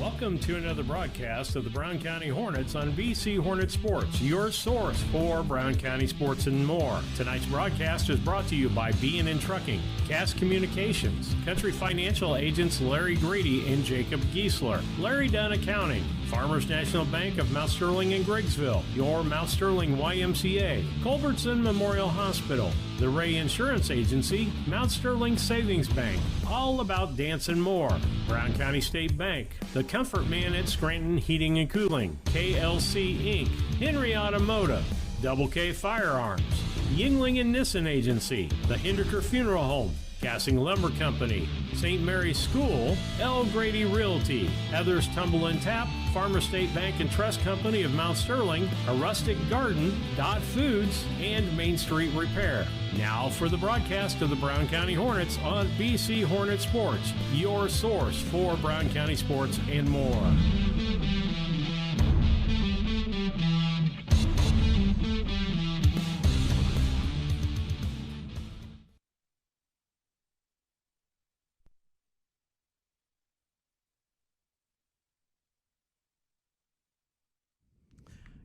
Welcome to another broadcast of the Brown County Hornets on BC Hornet Sports, your source for Brown County sports and more. Tonight's broadcast is brought to you by B&N Trucking, Cass Communications, Country Financial Agents Larry Grady and Jacob Giesler, Larry Dunn Accounting, Farmers National Bank of Mount Sterling and Griggsville, your Mount Sterling YMCA, Culbertson Memorial Hospital, the Ray Insurance Agency, Mount Sterling Savings Bank, All About Dance and More, Brown County State Bank, The Comfort Man at Scranton Heating and Cooling, KLC Inc., Henry Automotive, Double K Firearms, Yingling and Nissen Agency, The Hinderker Funeral Home, Cassing Lumber Company, St. Mary's School, L. Grady Realty, Heather's Tumble and Tap, Farmer State Bank and Trust Company of Mount Sterling, A Rustic Garden, Dot Foods, and Main Street Repair. Now for the broadcast of the Brown County Hornets on BC Hornet Sports, your source for Brown County sports and more.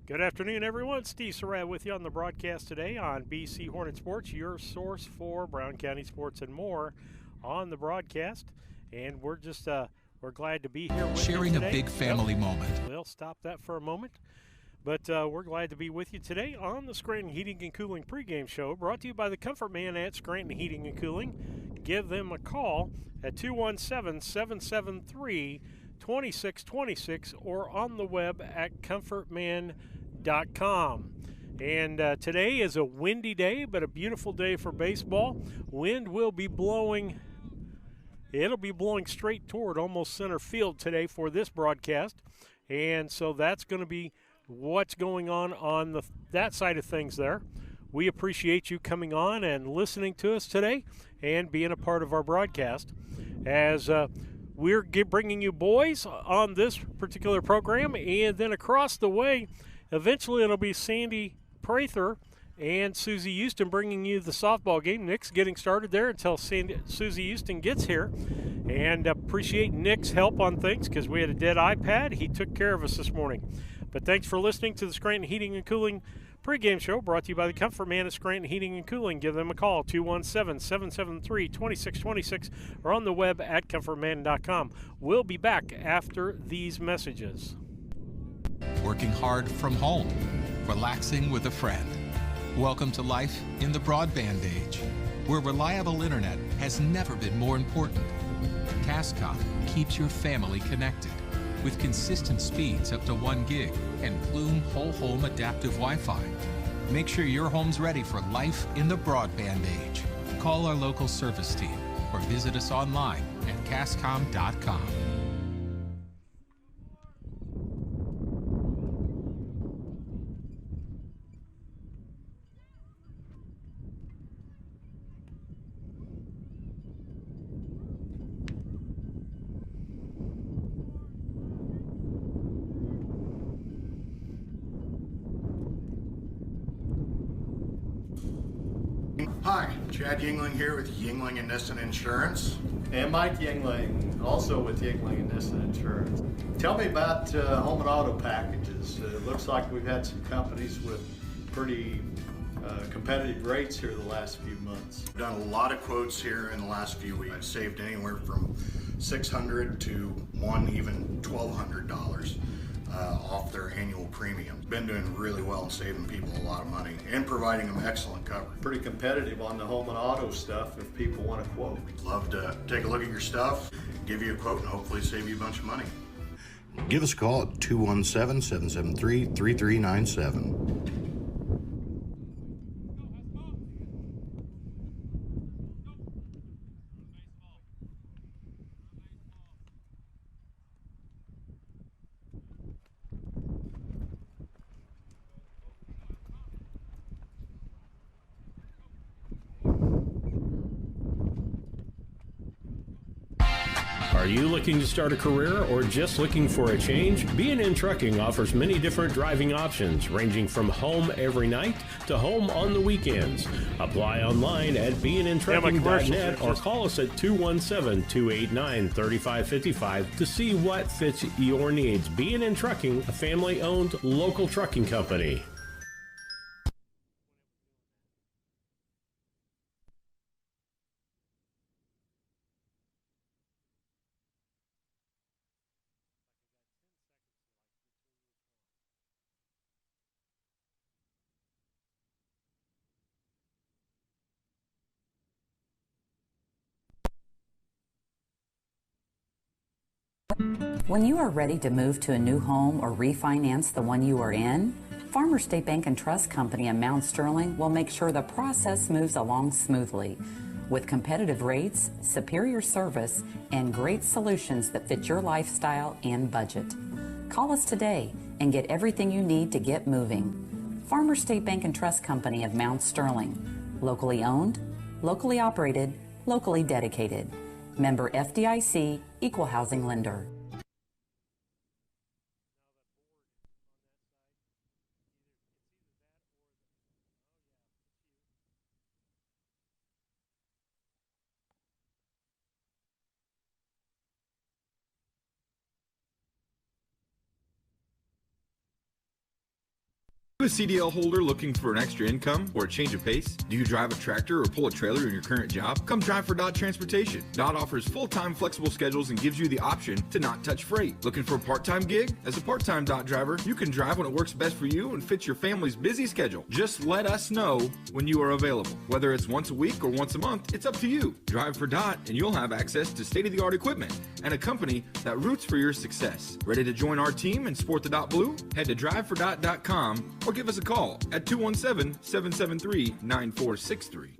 Good afternoon, everyone. Steve Surratt with you on the broadcast today on BC Hornet Sports, your source for Brown County sports and more on the broadcast. And we're just we're glad to be here with sharing you today. A big family moment. We'll stop that for a moment. But we're glad to be with you today on the Scranton Heating and Cooling pregame show, brought to you by the Comfort Man at Scranton Heating and Cooling. Give them a call at 217-773-2626 or on the web at comfortman.com. And today is a windy day, but a beautiful day for baseball. Wind will be blowing. It'll be blowing straight toward almost center field today for this broadcast. And so that's going to be what's going on that side of things there. We appreciate you coming on and listening to us today and being a part of our broadcast. As we're bringing you boys on this particular program, and then across the way, eventually it'll be Sandy Prather and Susie Houston bringing you the softball game. Nick's getting started there until Susie Houston gets here. And appreciate Nick's help on things because we had a dead iPad. He took care of us this morning. But thanks for listening to the Scranton Heating and Cooling pregame show brought to you by the Comfort Man at Scranton Heating and Cooling. Give them a call, 217-773-2626, or on the web at comfortman.com. We'll be back after these messages. Working hard from home, relaxing with a friend. Welcome to life in the broadband age, where reliable internet has never been more important. Cascom keeps your family connected with consistent speeds up to 1 gig and Plume whole home adaptive Wi-Fi. Make sure your home's ready for life in the broadband age. Call our local service team or visit us online at cascom.com. Hi, Chad Yingling here with Yingling and Nissen Insurance. And Mike Yingling, also with Yingling and Nissen Insurance. Tell me about home and auto packages. It looks like we've had some companies with pretty competitive rates here the last few months. We've done a lot of quotes here in the last few weeks. I've saved anywhere from $600 to even $1,200 off their annual premium. Been doing really well and saving people a lot of money and providing them excellent coverage. Pretty competitive on the home and auto stuff if people want to quote. Love to take a look at your stuff, give you a quote, and hopefully save you a bunch of money. Give us a call at 217-773-3397. Are you looking to start a career or just looking for a change? B&N Trucking offers many different driving options, ranging from home every night to home on the weekends. Apply online at bnntrucking.net or call us at 217-289-3555 to see what fits your needs. B&N Trucking, a family-owned local trucking company. When you are ready to move to a new home or refinance the one you are in, Farmers State Bank and Trust Company in Mount Sterling will make sure the process moves along smoothly. With competitive rates, superior service, and great solutions that fit your lifestyle and budget. Call us today and get everything you need to get moving. Farmers State Bank and Trust Company of Mount Sterling. Locally owned, locally operated, locally dedicated. Member FDIC, Equal Housing Lender. Are you a CDL holder looking for an extra income or a change of pace? Do you drive a tractor or pull a trailer in your current job? Come drive for Dot Transportation. Dot offers full-time flexible schedules and gives you the option to not touch freight. Looking for a part-time gig? As a part-time Dot driver, you can drive when it works best for you and fits your family's busy schedule. Just let us know when you are available. Whether it's once a week or once a month, it's up to you. Drive for Dot and you'll have access to state-of-the-art equipment and a company that roots for your success. Ready to join our team and sport the Dot Blue? Head to drivefordot.com or give us a call at 217-773-9463.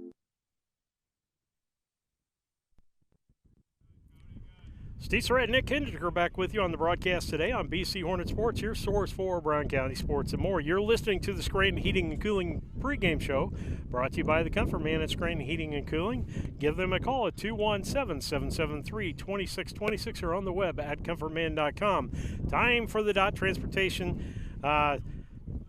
Steve Surratt and Nick Kindiger back with you on the broadcast today on BC Hornet Sports, your source for Brown County sports and more. You're listening to the Scranton Heating and Cooling pregame show, brought to you by the Comfort Man at Scranton Heating and Cooling. Give them a call at 217-773-2626 or on the web at comfortman.com. Time for the Dot Transportation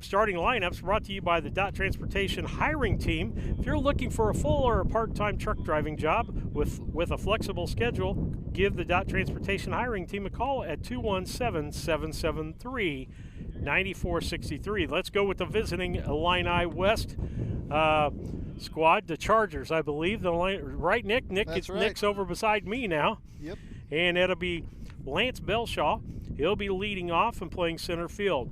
starting lineups, brought to you by the Dot Transportation hiring team. If you're looking for a full or a part-time truck driving job with a flexible schedule, give the Dot Transportation hiring team a call at 217-773-9463. Let's go with the visiting Illini West squad, the Chargers, I believe. Right, Nick? That's right. Nick's over beside me now. Yep. And it'll be Lance Belshaw. He'll be leading off and playing center field.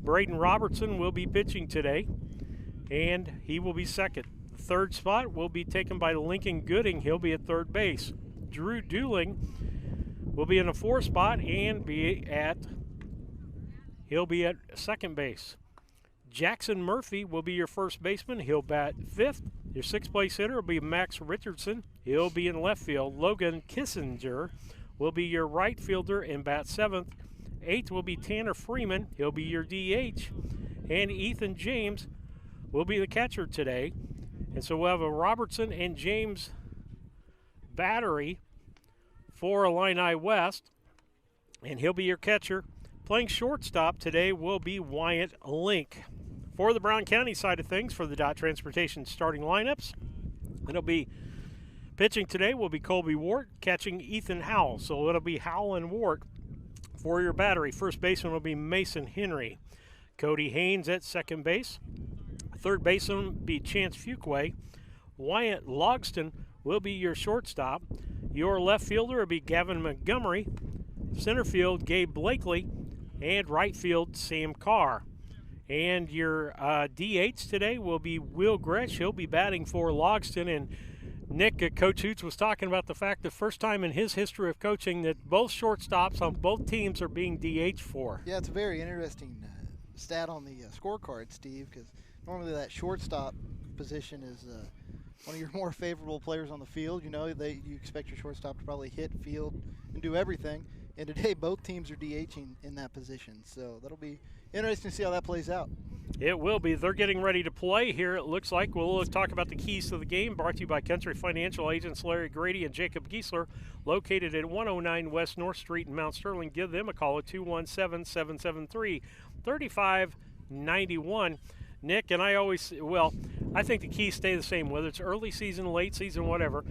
Braden Robertson will be pitching today, and he will be second. The third spot will be taken by Lincoln Gooding. He'll be at third base. Drew Dooling will be in the fourth spot and he'll be at second base. Jackson Murphy will be your first baseman. He'll bat fifth. Your sixth place hitter will be Max Richardson. He'll be in left field. Logan Kissinger will be your right fielder and bat seventh. Eighth will be Tanner Freeman. He'll be your DH. And Ethan James will be the catcher today. And so we'll have a Robertson and James battery for Illini West. And he'll be your catcher. Playing shortstop today will be Wyatt Link. For the Brown County side of things, for the Dot Transportation starting lineups, it'll be pitching today will be Colby Wart, catching Ethan Howell. So it'll be Howell and Wart for your battery. First baseman will be Mason Henry. Cody Haynes at second base. Third baseman will be Chance Fuquay. Wyatt Logston will be your shortstop. Your left fielder will be Gavin Montgomery. Center field, Gabe Blakely. And right field, Sam Carr. And your DH today will be Will Gretsch. He'll be batting for Logston. And Nick, Coach Hoots was talking about the fact the first time in his history of coaching that both shortstops on both teams are being DH for. Yeah, it's a very interesting stat on the scorecard, Steve, because normally that shortstop position is one of your more favorable players on the field. You know, you expect your shortstop to probably hit, field, and do everything. And today, both teams are DHing in that position, so that'll be interesting to see how that plays out. It will be. They're getting ready to play here, it looks like. We'll talk about the keys to the game, brought to you by Country Financial agents Larry Grady and Jacob Giesler, located at 109 West North Street in Mount Sterling. Give them a call at 217-773-3591. Nick, and I think the keys stay the same, whether it's early season, late season, whatever.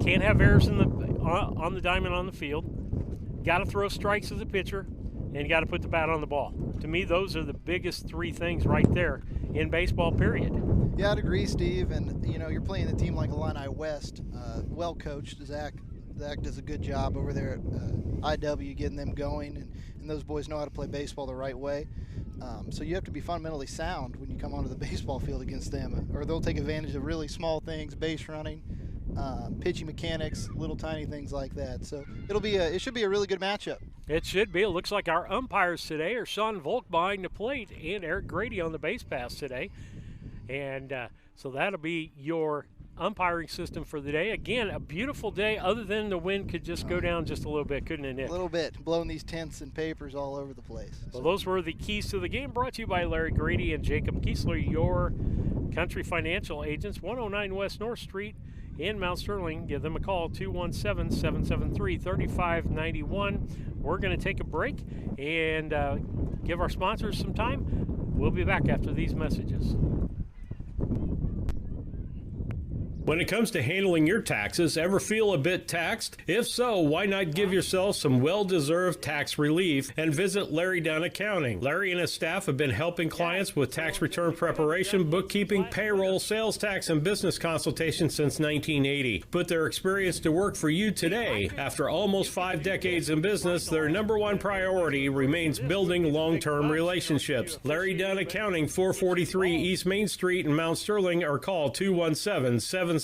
Can't have errors on the diamond on the field. Got to throw strikes as a pitcher, and got to put the bat on the ball. To me, those are the biggest three things right there in baseball, period. Yeah, I'd agree, Steve. And, you're playing a team like Illini West, well coached. Zach does a good job over there at IW getting them going, and those boys know how to play baseball the right way. So you have to be fundamentally sound when you come onto the baseball field against them, or they'll take advantage of really small things, base running, pitching mechanics, little tiny things like that. So it should be a really good matchup. It should be. It looks like our umpires today are Sean Volk behind the plate and Eric Grady on the base pass today. And so that'll be your umpiring system for the day. Again, a beautiful day, other than the wind could just go down just a little bit, couldn't it, Nick? A little bit, blowing these tents and papers all over the place. Well, those were the keys to the game, brought to you by Larry Grady and Jacob Giesler, your Country Financial agents, 109 West North Street in Mount Sterling. Give them a call, 217-773-3591. We're going to take a break and give our sponsors some time. We'll be back after these messages. When it comes to handling your taxes, ever feel a bit taxed? If so, why not give yourself some well-deserved tax relief and visit Larry Dunn Accounting. Larry and his staff have been helping clients with tax return preparation, bookkeeping, payroll, sales tax, and business consultation since 1980. Put their experience to work for you today. After almost 5 decades in business, their number one priority remains building long-term relationships. Larry Dunn Accounting, 443 East Main Street in Mount Sterling, or call 217-773-3400. Yeah,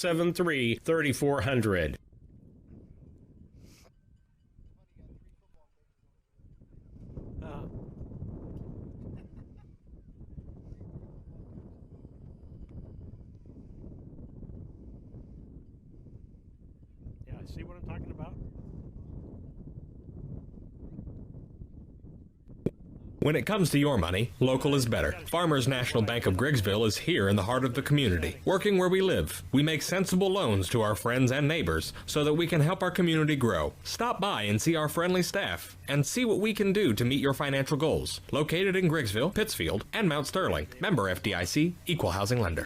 see what I'm talking about? When it comes to your money, local is better. Farmers National Bank of Griggsville is here in the heart of the community, working where we live. We make sensible loans to our friends and neighbors so that we can help our community grow. Stop by and see our friendly staff and see what we can do to meet your financial goals. Located in Griggsville, Pittsfield, and Mount Sterling. Member FDIC, Equal Housing Lender.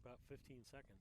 About 15 seconds.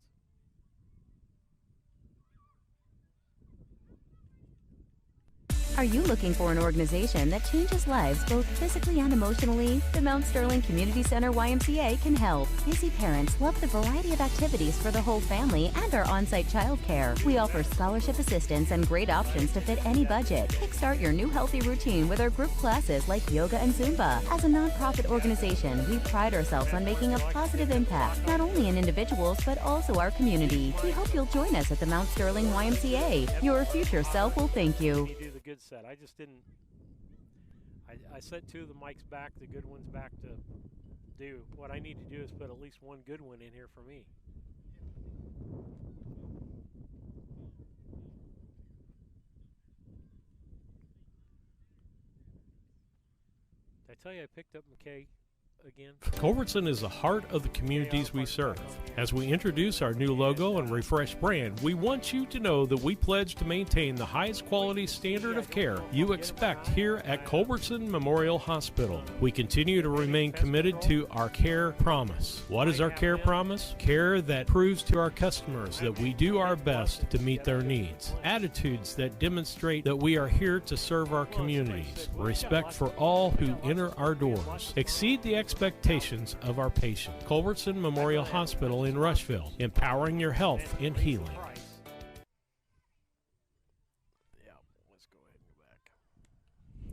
Are you looking for an organization that changes lives both physically and emotionally? The Mount Sterling Community Center YMCA can help. Busy parents love the variety of activities for the whole family and our on-site childcare. We offer scholarship assistance and great options to fit any budget. Kickstart your new healthy routine with our group classes like yoga and Zumba. As a nonprofit organization, we pride ourselves on making a positive impact, not only in individuals, but also our community. We hope you'll join us at the Mount Sterling YMCA. Your future self will thank you. Good set. I just didn't. I set 2 of the mics back, the good ones back to do. What I need to do is put at least one good one in here for me. Did I tell you I picked up McKay again? Culbertson is the heart of the communities we serve. As we introduce our new logo and refreshed brand, we want you to know that we pledge to maintain the highest quality standard of care you expect here at Culbertson Memorial Hospital. We continue to remain committed to our care promise. What is our care promise? Care that proves to our customers that we do our best to meet their needs. Attitudes that demonstrate that we are here to serve our communities. Respect for all who enter our doors. Exceed the expectations of our patients. Culbertson Memorial Hospital in Rushville, empowering your health and healing. Yeah, let's go ahead and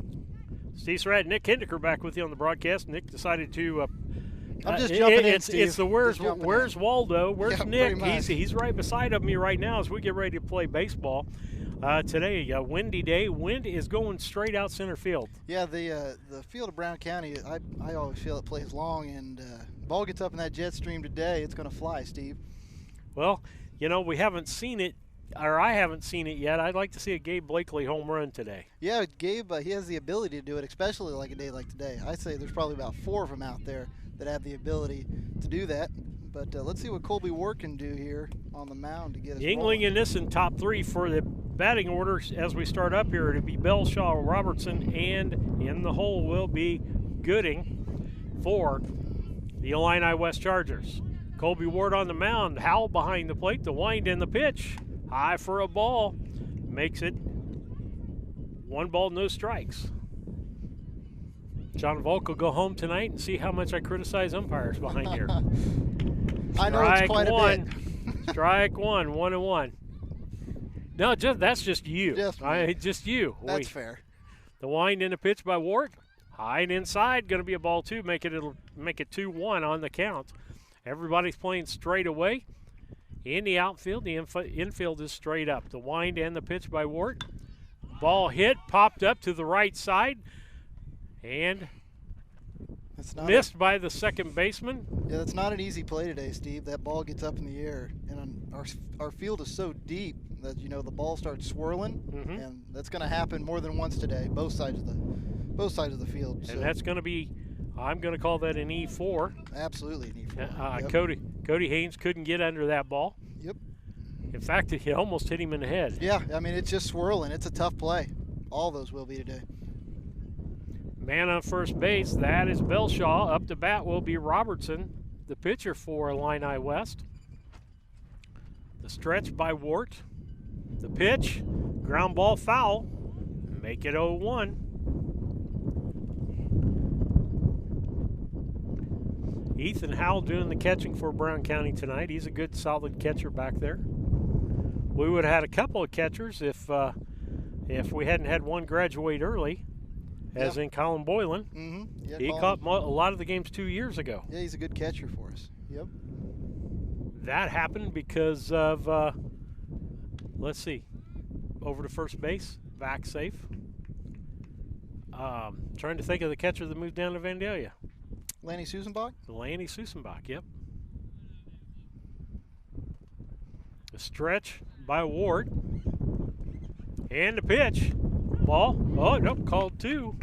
go back. Steve Surratt, Nick Hendiker back with you on the broadcast. Nick decided to. I'm just jumping in, Steve. It's the where's Waldo? Where's Nick? He's He's right beside of me right now as we get ready to play baseball. Today, a windy day. Wind is going straight out center field. Yeah, the field of Brown County, I always feel it plays long, and ball gets up in that jet stream today, it's going to fly, Steve. Well, you know, we haven't seen it, or I haven't seen it yet. I'd like to see a Gabe Blakely home run today. Yeah, Gabe, he has the ability to do it, especially like a day like today. I say there's probably about 4 of them out there that have the ability to do that. But let's see what Colby Ward can do here on the mound to get us Yingling and Nissen top 3 for the batting order as we start up here. It'll be Belshaw, Robertson, and in the hole will be Gooding for the Illini West Chargers. Colby Ward on the mound, Howell behind the plate, the wind and the pitch. High for a ball, makes it 1 ball, no strikes. John Volk will go home tonight and see how much I criticize umpires behind here. I know it's quite a bit. Strike 1, 1-1. No, that's just you. Just you. That's fair. The wind and the pitch by Ward. High and inside, going to be a ball 2. It'll make it 2-1 on the count. Everybody's playing straight away. In the outfield, the infield is straight up. The wind and the pitch by Ward. Ball hit, popped up to the right side, and missed by the second baseman. Yeah, that's not an easy play today, Steve. That ball gets up in the air, and our field is so deep that, you know, the ball starts swirling, and that's going to happen more than once today, both sides of the field. And that's going to be, I'm going to call that an E4. Absolutely an E4. Yep. Cody Haynes couldn't get under that ball. Yep. In fact, it almost hit him in the head. Yeah, I mean, it's just swirling. It's a tough play. All those will be today. Man on first base, that is Belshaw. Up to bat will be Robertson, the pitcher for Illini West. The stretch by Wart. The pitch, ground ball foul. Make it 0-1. Ethan Howell doing the catching for Brown County tonight. He's a good, solid catcher back there. We would have had a couple of catchers if we hadn't had one graduate early, as in Colin Boylan. Yeah, he caught a lot of the games 2 years ago. Yeah, he's a good catcher for us. Yep. That happened because of, let's see, over to first base, back safe. Trying to think of the catcher that moved down to Vandalia. Lanny Susenbach? Lanny Susenbach, yep. The stretch by Ward. And the pitch. Ball. Oh, nope, called 2.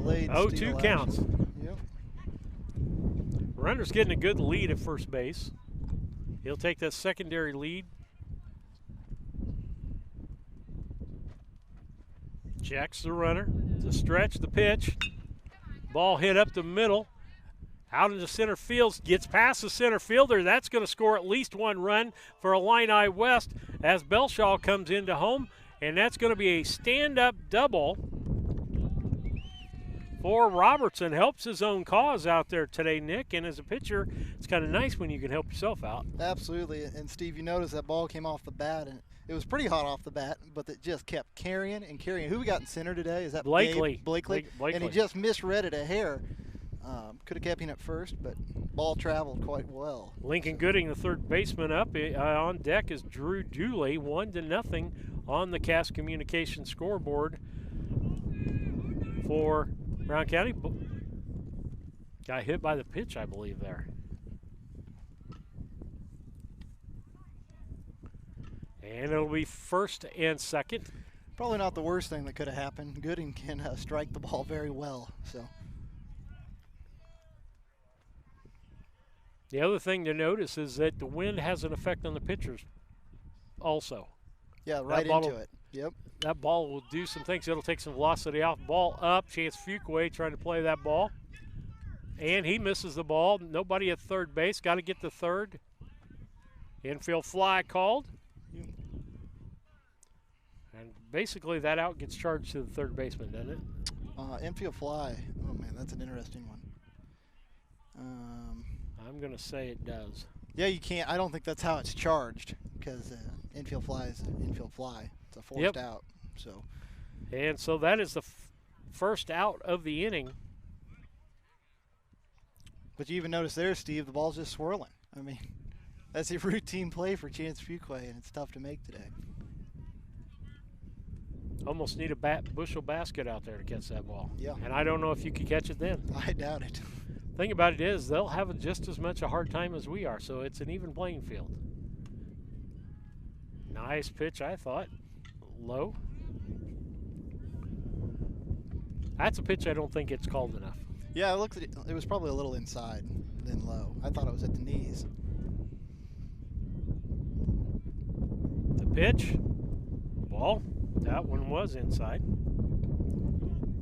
0-2 counts. Yep. Runner's getting a good lead at first base. He'll take that secondary lead. Checks the runner. The stretch, the pitch. Ball hit up the middle. Out into center field. Gets past the center fielder. That's going to score at least 1 run for Illini West as Belshaw comes into home. And that's going to be a stand-up double for Robertson. Helps his own cause out there today, Nick. And as a pitcher, it's kind of nice when you can help yourself out. Absolutely. And, Steve, you notice that ball came off the bat, and it was pretty hot off the bat, but it just kept carrying and carrying. Who we got in center today? Is that Blakely? Blakely. And he just misread it a hair. Could have kept him at first, but ball traveled quite well. Lincoln Gooding, the third baseman, up on deck is Drew Dooley, 1-0 on the Cass Communication scoreboard for Brown County. Got hit by the pitch, I believe, there. And it'll be first and second. Probably not the worst thing that could have happened. Gooding can strike the ball very well, so. The other thing to notice is that the wind has an effect on the pitchers also. Yeah, right into it. Yep. That ball will do some things. It'll take some velocity off. Ball up. Chance Fuquay trying to play that ball. And he misses the ball. Nobody at third base. Got to get to third. Infield fly called. And basically that out gets charged to the third baseman, doesn't it? Infield fly. Oh, man, that's an interesting one. I'm going to say it does. Yeah, you can't. I don't think that's how it's charged because infield fly is an infield fly. It's a forced out. So. And so that is the first out of the inning. But you even notice there, Steve, the ball's just swirling. I mean, That's a routine play for Chance Fuquay, and it's tough to make today. Almost need a bushel basket out there to catch that ball. Yeah. And I don't know if you could catch it then. I doubt it. Thing about it is they'll have just as much a hard time as we are, so it's an even playing field. Nice pitch, I thought. Low. That's a pitch I don't think it's called enough. Yeah, it was probably a little inside than low. I thought it was at the knees. The pitch. Ball. That one was inside.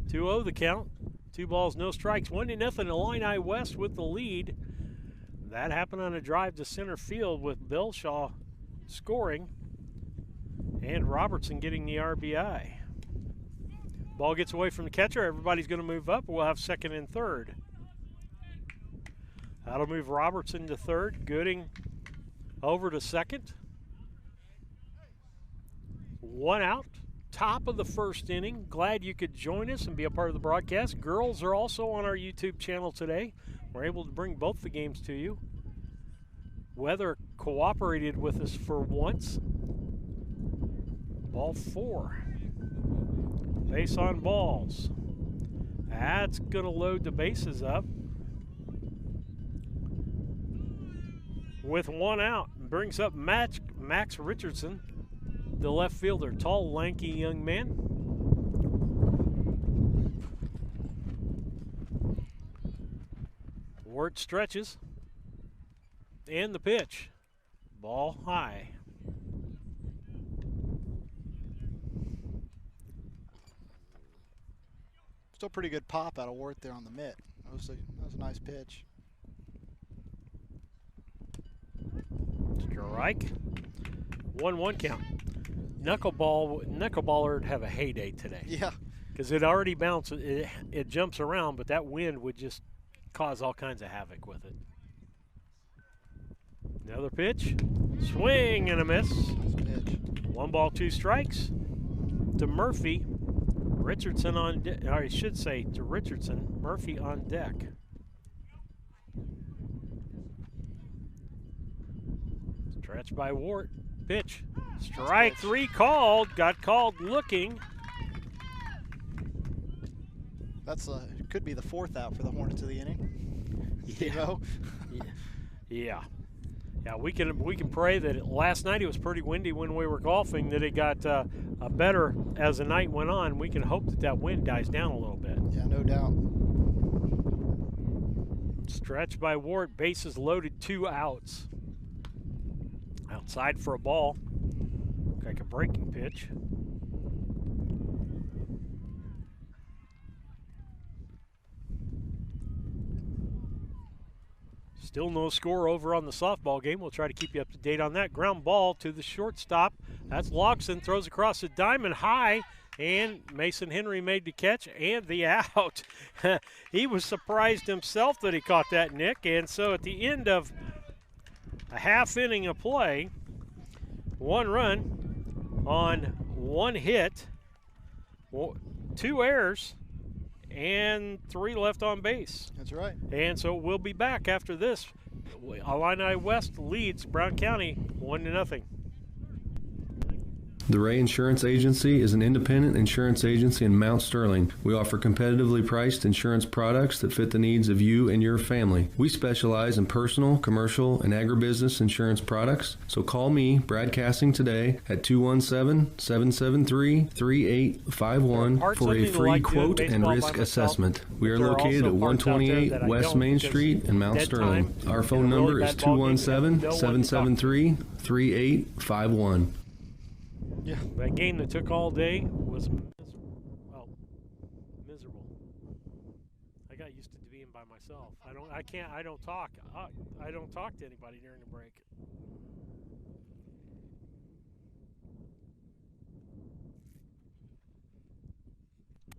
2-0 the count. 2 balls, no strikes. 1-0 Illini West with the lead. That happened on a drive to center field with Belshaw scoring and Robertson getting the RBI. Ball gets away from the catcher. Everybody's going to move up. We'll have second and third. That'll move Robertson to third. Gooding over to second. 1 out. Top of the first inning. Glad you could join us and be a part of the broadcast. Girls are also on our YouTube channel today. We're able to bring both the games to you. Weather cooperated with us for once. Ball 4. Base on balls. That's going to load the bases up. With 1 out. Brings up Max Richardson, the left fielder. Tall, lanky young man. Ward stretches. And the pitch. Ball high. Still pretty good pop out of Wart there on the mitt. That was a nice pitch. Strike. 1-1 count. Knuckleballer would have a heyday today. Yeah. Because it already bounces, it jumps around, but that wind would just cause all kinds of havoc with it. Another pitch. Swing and a miss. Nice pitch. 1 ball, 2 strikes to Murphy. Richardson on deck, or I should say to Richardson, Murphy on deck. Stretch by Wart. Pitch. Strike 3 called. Got called looking. That's could be the 4th out for the Hornets of the inning. Yeah. Yeah. Yeah, we can pray that last night it was pretty windy when we were golfing, that it got better as the night went on. We can hope that wind dies down a little bit. Yeah, no doubt. Stretch by Ward, bases loaded, 2 outs. Outside for a ball. Looks like a breaking pitch. Still no score over on the softball game. We'll try to keep you up to date on that. Ground ball to the shortstop. That's Loxton, throws across the diamond high, and Mason Henry made the catch and the out. He was surprised himself that he caught that, Nick, and so at the end of a half inning of play, 1 run on 1 hit, 2 errors, and 3 left on base. That's right. And so we'll be back after this. Illini West leads Brown County 1-0. The Ray Insurance Agency is an independent insurance agency in Mount Sterling. We offer competitively priced insurance products that fit the needs of you and your family. We specialize in personal, commercial, and agribusiness insurance products. So call me, Brad Cassing, today at 217-773-3851 for a free quote and risk assessment. We are located at 128 West Main Street in Mount Sterling. Our phone number is 217-773-3851. Yeah. That game that took all day was miserable. I got used to being by myself. I don't talk. I don't talk to anybody during the break.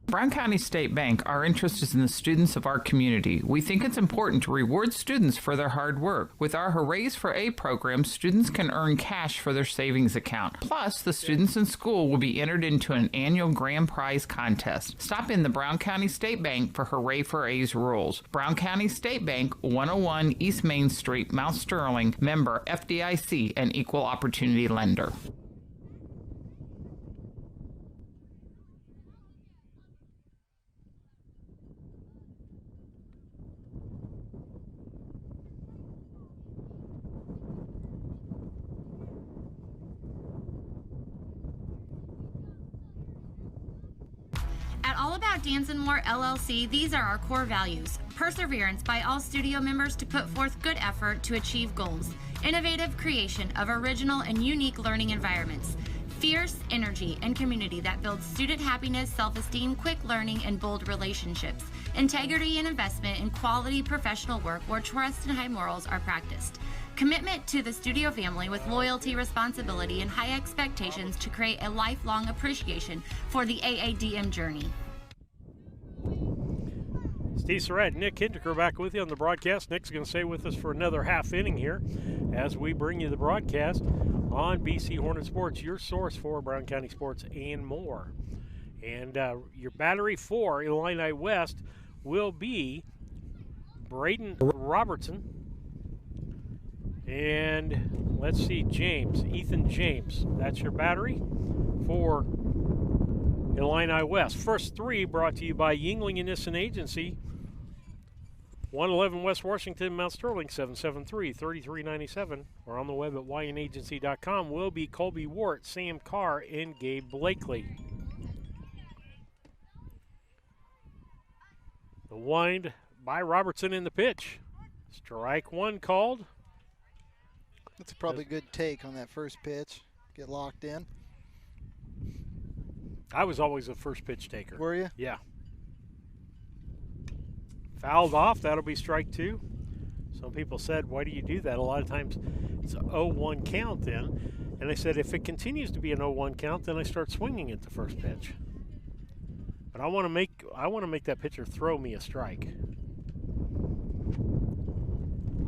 Brown County State Bank, our interest is in the students of our community. We think it's important to reward students for their hard work. With our Hoorays for A program, students can earn cash for their savings account. Plus, the students in school will be entered into an annual grand prize contest. Stop in the Brown County State Bank for Hooray for A's rules. Brown County State Bank, 101 East Main Street, Mount Sterling, member FDIC, an equal opportunity lender. At All About Dance and More LLC, these are our core values. Perseverance by all studio members to put forth good effort to achieve goals. Innovative creation of original and unique learning environments. Fierce energy and community that builds student happiness, self-esteem, quick learning, and bold relationships. Integrity and investment in quality professional work where trust and high morals are practiced. Commitment to the studio family with loyalty, responsibility, and high expectations to create a lifelong appreciation for the AADM journey. Steve Surratt, Nick Hindecker back with you on the broadcast. Nick's going to stay with us for another half inning here as we bring you the broadcast on BC Hornet Sports, your source for Brown County sports and more. And your battery for Illini West will be Braden Robertson. And let's see, Ethan James. That's your battery for Illini West. First three brought to you by Yingling and Nissen Agency. 111 West Washington, Mount Sterling, 773-3397. Or on the web at ynagency.com will be Colby Wart, Sam Carr, and Gabe Blakely. The wind by Robertson in the pitch. Strike one called. That's probably a good take on that first pitch. Get locked in. I was always a first pitch taker. Were you? Yeah. Fouled off. That'll be strike two. Some people said, why do you do that? A lot of times it's an 0-1 count then. And I said, if it continues to be an 0-1 count, then I start swinging at the first pitch. But I want to make that pitcher throw me a strike.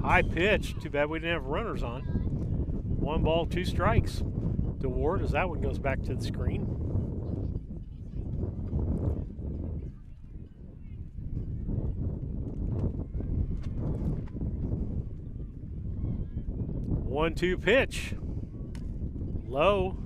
High pitch. Too bad we didn't have runners on. 1 ball, 2 strikes. To Ward as that one goes back to the screen. One-two pitch. Low.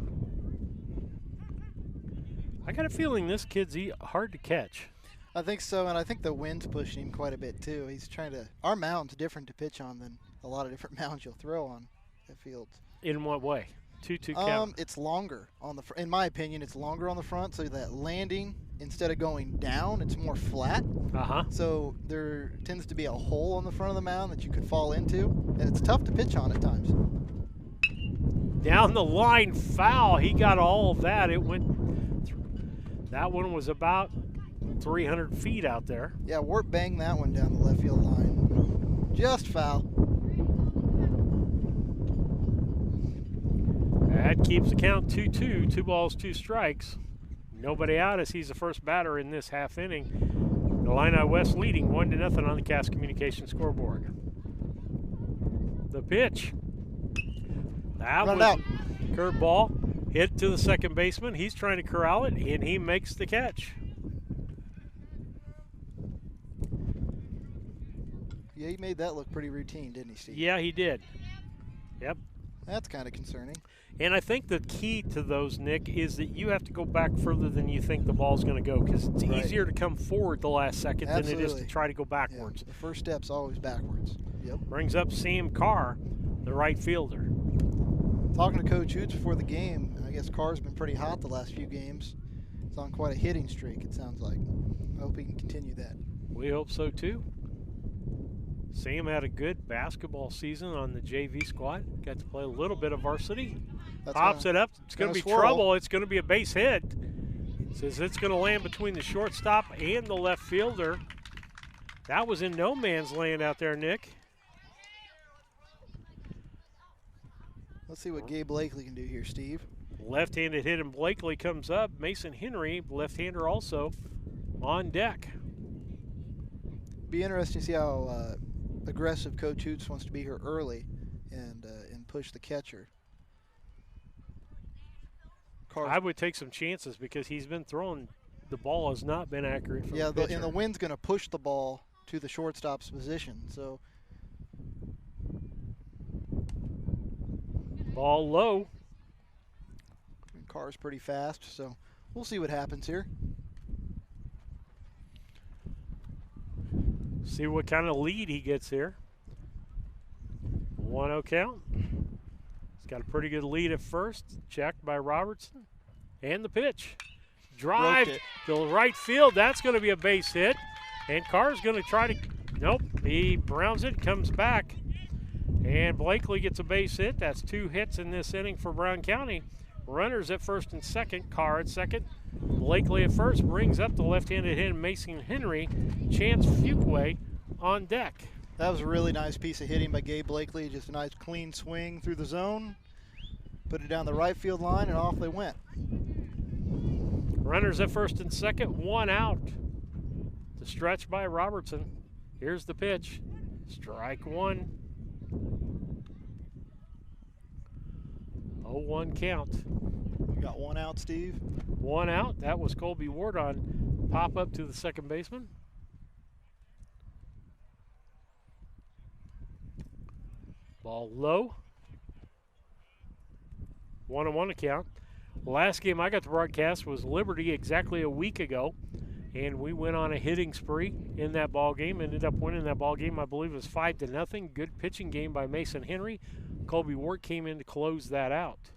I got a feeling this kid's hard to catch. I think so, and I think the wind's pushing him quite a bit too. He's trying to. Our mound's different to pitch on than a lot of different mounds you'll throw on the field. In what way? 2-2 count. It's longer on the. In my opinion, it's longer on the front, so that landing instead of going down, it's more flat. So there tends to be a hole on the front of the mound that you could fall into, and it's tough to pitch on at times. Down the line, foul. He got all of that. It went. That one was about 300 feet out there. Yeah, Wart banged that one down the left field line. Just foul. That keeps the count 2-2. 2 balls, 2 strikes. Nobody out as he's the first batter in this half inning. Illini West leading 1-0 on the Cass Communications scoreboard. The pitch. That was a curveball. Hit to the second baseman. He's trying to corral it, and he makes the catch. Yeah, he made that look pretty routine, didn't he, Steve? Yeah, he did. Yep. That's kind of concerning. And I think the key to those, Nick, is that you have to go back further than you think the ball's going to go, because it's easier to come forward the last second than it is to try to go backwards. Yeah, the first step's always backwards. Yep. Brings up Sam Carr, the right fielder. Talking to Coach Hoots before the game, I guess Carr's been pretty hot the last few games. He's on quite a hitting streak, it sounds like. I hope he can continue that. We hope so, too. Sam had a good basketball season on the JV squad. Got to play a little bit of varsity. Pops it up. It's going to be trouble. It's going to be a base hit. Says it's going to land between the shortstop and the left fielder. That was in no man's land out there, Nick. Let's see what Gabe Blakely can do here, Steve. Left-handed hit, and Blakely comes up. Mason Henry, left-hander also. on deck. Be interesting to see how aggressive Coach Hoots wants to be here early and push the catcher. I would take some chances because he's been throwing. The ball has not been accurate for the pitcher. And the wind's going to push the ball to the shortstop's position. So ball low. Carr's pretty fast, so we'll see what happens here. See what kind of lead he gets here. 1-0 count. He's got a pretty good lead at first. Checked by Robertson. And the pitch. Drive to right field. That's going to be a base hit. And Carr's going to try to, nope, he browns it, comes back. And Blakely gets a base hit. That's 2 hits in this inning for Brown County. Runners at first and second. Carr at second. Blakely at first brings up the left-handed hit Mason Henry. Chance Fuquay on deck. That was a really nice piece of hitting by Gabe Blakely. Just a nice clean swing through the zone. Put it down the right field line, and off they went. Runners at first and second, 1 out. The stretch by Robertson. Here's the pitch. Strike 1. 0-1 count. We got 1 out, Steve. 1 out. That was Colby Ward on pop up to the second baseman. Ball low. 1-1 count. Last game I got to broadcast was Liberty exactly a week ago, and we went on a hitting spree in that ball game. Ended up winning that ball game. I believe it was 5-0. Good pitching game by Mason Henry. Colby Ward came in to close that out.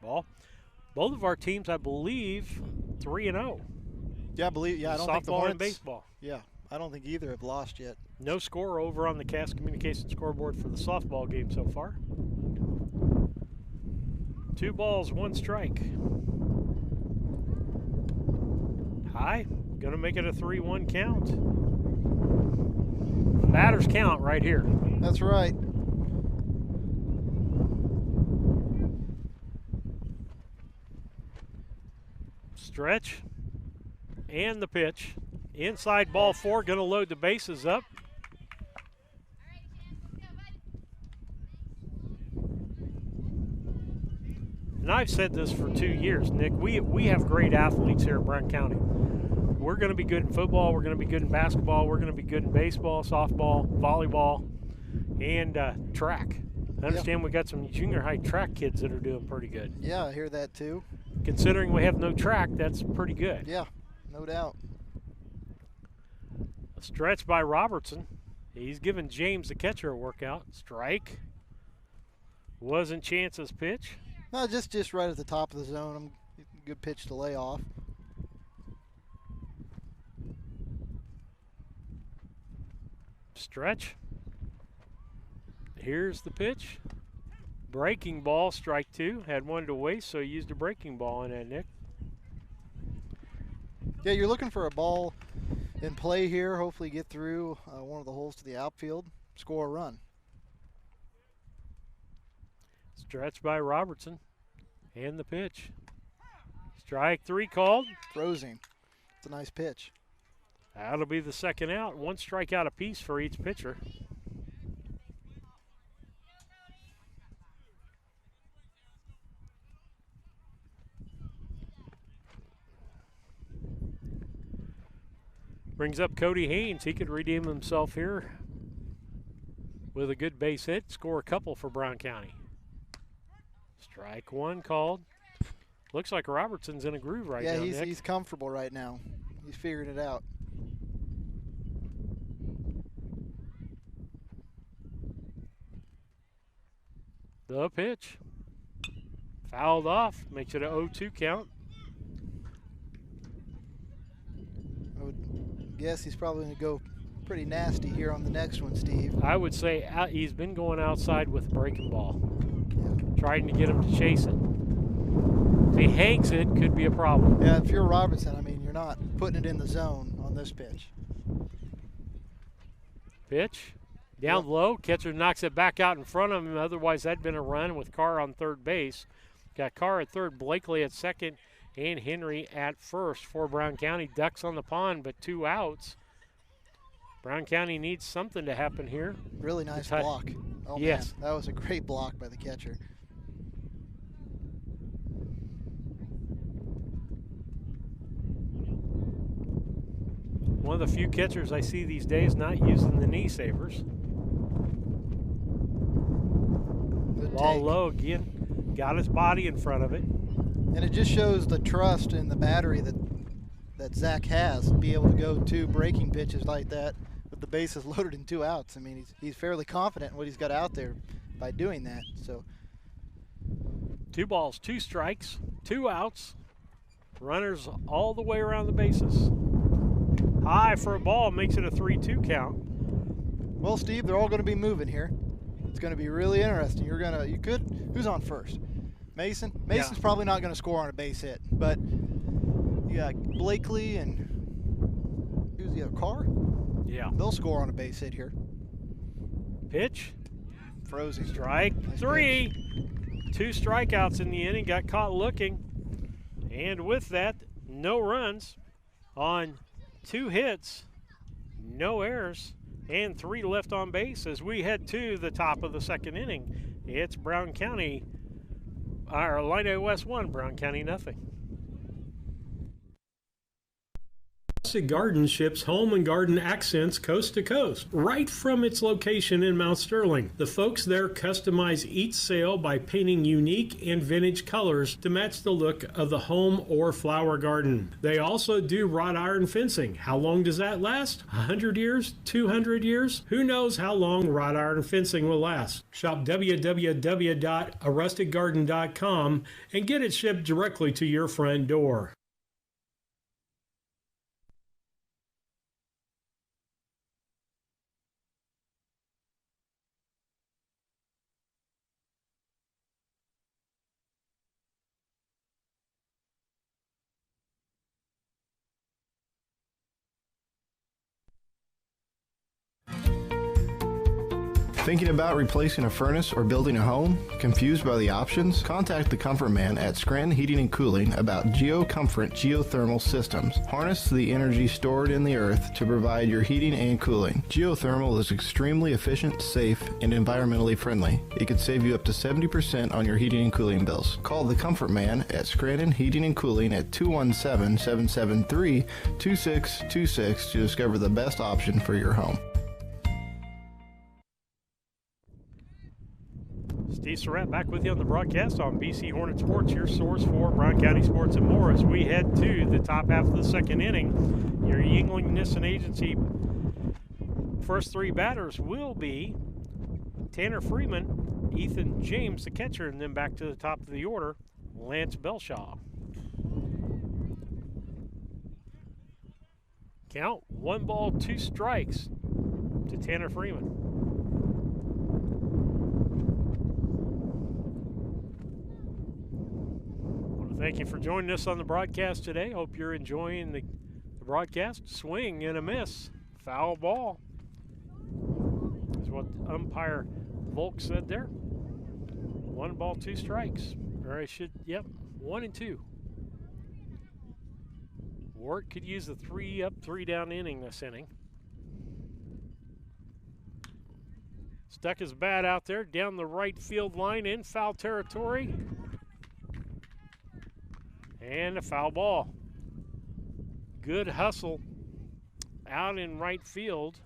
Ball. Both of our teams, I believe, 3-0. Yeah, I believe. Yeah, I don't think the Softball Hornets, and baseball. Yeah, I don't think either have lost yet. No score over on the Cast Communications scoreboard for the softball game so far. 2 balls, 1 strike. High, gonna make it a 3-1 count. Batters count right here. That's right. Stretch and the pitch. Inside ball 4, gonna load the bases up. And I've said this for 2 years, Nick. We have great athletes here at Brown County. We're going to be good in football. We're going to be good in basketball. We're going to be good in baseball, softball, volleyball, and track. I understand we got some junior high track kids that are doing pretty good. Yeah, I hear that too. Considering we have no track, that's pretty good. Yeah, no doubt. A stretch by Robertson. He's giving James, the catcher, a workout. Strike. Wasn't Chance's pitch. No, just right at the top of the zone. Good pitch to lay off. Stretch. Here's the pitch. Breaking ball, strike 2. Had 1 to waste, so he used a breaking ball in that, Nick. Yeah, you're looking for a ball in play here. Hopefully get through one of the holes to the outfield, score a run. Stretch by Robertson. And the pitch. Strike 3 called. Frozen. It's a nice pitch. That'll be the second out. 1 strikeout apiece for each pitcher. Brings up Cody Haynes. He could redeem himself here with a good base hit, score a couple for Brown County. Strike 1 called. Looks like Robertson's in a groove right now, Yeah, Nick. he's comfortable right now. He's figuring it out. The pitch. Fouled off. Makes it a 0-2 count. I would guess he's probably going to go pretty nasty here on the next one, Steve. I would say he's been going outside with a breaking ball. Trying to get him to chase it. If he hangs it, could be a problem. Yeah, if you're Robertson, I mean, you're not putting it in the zone on this pitch. Pitch. Down low. Catcher knocks it back out in front of him. Otherwise, that'd been a run with Carr on third base. Got Carr at third, Blakely at second, and Henry at first for Brown County. Ducks on the pond, but 2 outs. Brown County needs something to happen here. Really nice block. Oh, yes. Man, that was a great block by the catcher. One of the few catchers I see these days not using the knee savers. Ball low again. Got his body in front of it. And it just shows the trust in the battery that Zach has to be able to go 2 breaking pitches like that with the bases loaded and 2 outs. I mean, he's fairly confident in what he's got out there by doing that. So 2 balls, 2 strikes, 2 outs. Runners all the way around the bases. High for a ball, makes it a 3-2 count. Well, Steve, they're all going to be moving here. It's going to be really interesting. Who's on first? Mason? Mason's probably not going to score on a base hit, but you got Blakely and who's the other? Carr? Yeah. They'll score on a base hit here. Pitch. Frozen. Strike nice 3. Pitch. 2 strikeouts in the inning, got caught looking. And with that, no runs on 2 hits, no errors, and 3 left on base as we head to the top of the 2nd inning. It's Brown County, our Illini West 1, Brown County nothing. Rustic Garden ships home and garden accents coast to coast, right from its location in Mount Sterling. The folks there customize each sail by painting unique and vintage colors to match the look of the home or flower garden. They also do wrought iron fencing. How long does that last? 100 years? 200 years? Who knows how long wrought iron fencing will last? Shop www.arusticgarden.com and get it shipped directly to your front door. Thinking about replacing a furnace or building a home? Confused by the options? Contact the Comfort Man at Scranton Heating and Cooling about GeoComfort geothermal systems. Harness the energy stored in the earth to provide your heating and cooling. Geothermal is extremely efficient, safe, and environmentally friendly. It could save you up to 70% on your heating and cooling bills. Call the Comfort Man at Scranton Heating and Cooling at 217-773-2626 to discover the best option for your home. Steve Surratt back with you on the broadcast on BC Hornet Sports, your source for Brown County sports and more, as we head to the top half of the 2nd inning. Your Yuengling Nissen Agency first 3 batters will be Tanner Freeman, Ethan James, the catcher, and then back to the top of the order, Lance Belshaw. Count 1 ball, 2 strikes to Tanner Freeman. Thank you for joining us on the broadcast today. Hope you're enjoying the broadcast. Swing and a miss. Foul ball is what umpire Volk said there. 1 ball, 2 strikes. Or I should, 1 and 2. Wart could use the 3 up, 3 down inning this inning. Stuck his bat out there down the right field line in foul territory. And a foul ball. Good hustle out in right field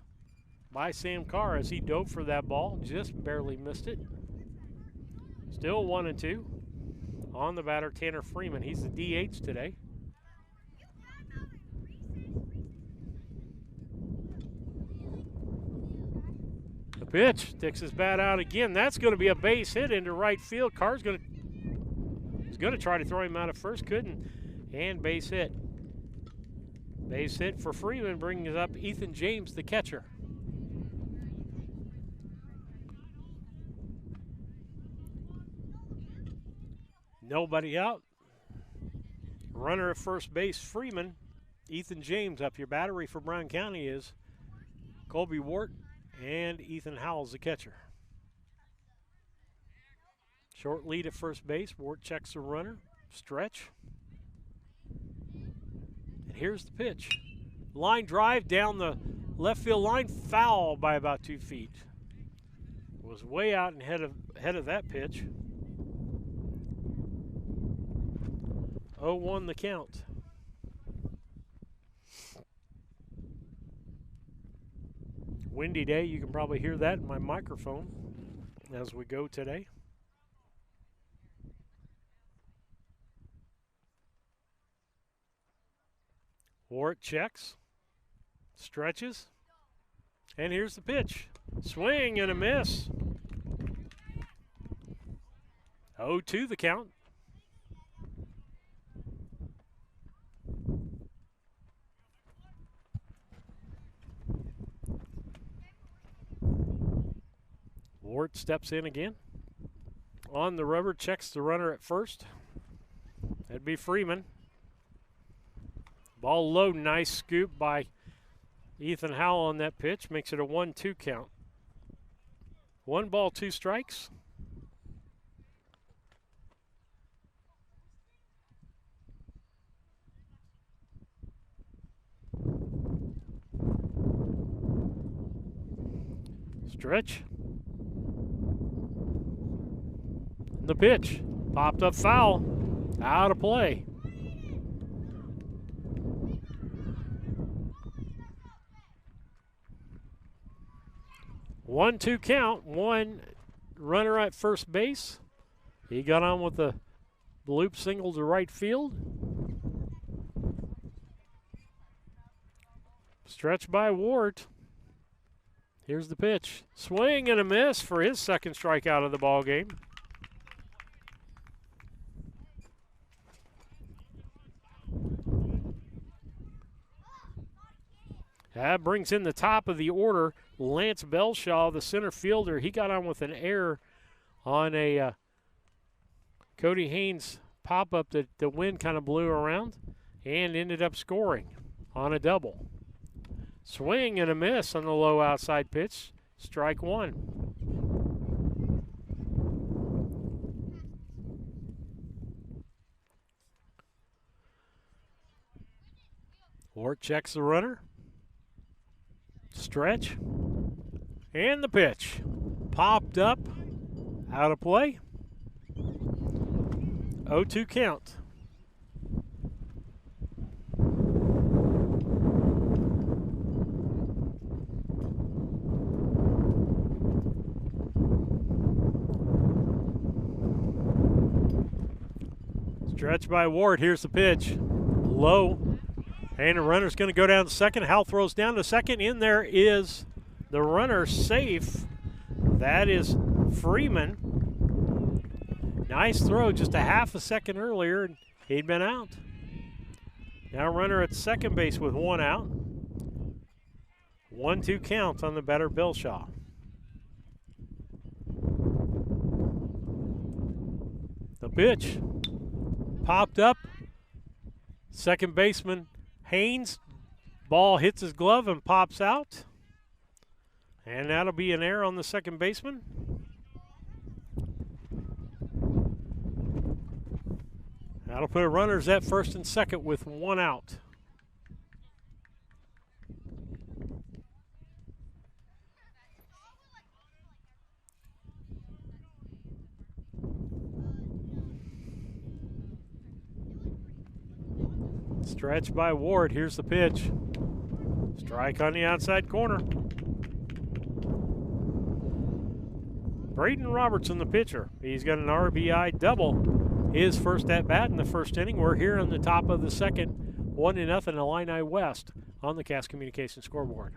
by Sam Carr as he dove for that ball. Just barely missed it. Still 1 and 2. On the batter, Tanner Freeman. He's the DH today. The pitch sticks his bat out again. That's going to be a base hit into right field. Carr's going to try to throw him out at first, couldn't, and base hit. Base hit for Freeman, bringing up Ethan James, the catcher. Nobody out. Runner at first base, Freeman. Ethan James up. Your battery for Brown County is Colby Wart and Ethan Howells, the catcher. Short lead at first base. Ward checks the runner. Stretch. And here's the pitch. Line drive down the left field line. Foul by about 2 feet. Was way out and ahead of that pitch. 0-1 the count. Windy day. You can probably hear that in my microphone as we go today. Ward checks, stretches, and here's the pitch. Swing and a miss. 0-2 the count. Ward steps in again. On the rubber, checks the runner at first. That'd be Freeman. Ball low, nice scoop by Ethan Howell on that pitch. Makes it a 1-2 count. 1 ball, 2 strikes. Stretch. The pitch. Popped up foul. Out of play. One-two count. One runner at first base. He got on with the loop single to right field. Stretch by Ward. Here's the pitch. Swing and a miss for his second strikeout of the ball game. That brings in the top of the order, Lance Belshaw, the center fielder. He got on with an error on a Cody Haynes pop-up that the wind kind of blew around and ended up scoring on a double. Swing and a miss on the low outside pitch. Strike one. Ward checks the runner. Stretch. And the pitch. Popped up. Out of play. 0-2 count. Stretch by Ward. Here's the pitch. Low. And the runner's going to go down to second. Hal throws down to second. In there is the runner safe. That is Freeman. Nice throw just a half a second earlier, and he'd been out. Now runner at second base with one out. 1-2 count on the batter, Belshaw. The pitch. Popped up. Second baseman Haynes. Ball hits his glove and pops out. And that'll be an error on the second baseman. That'll put runners at first and second with one out. Stretch by Ward. Here's the pitch. Strike on the outside corner. Braden Robertson, the pitcher. He's got an RBI double. His first at bat in the first inning. We're here on the top of the second. 1-0 Illini West on the Cass Communications scoreboard.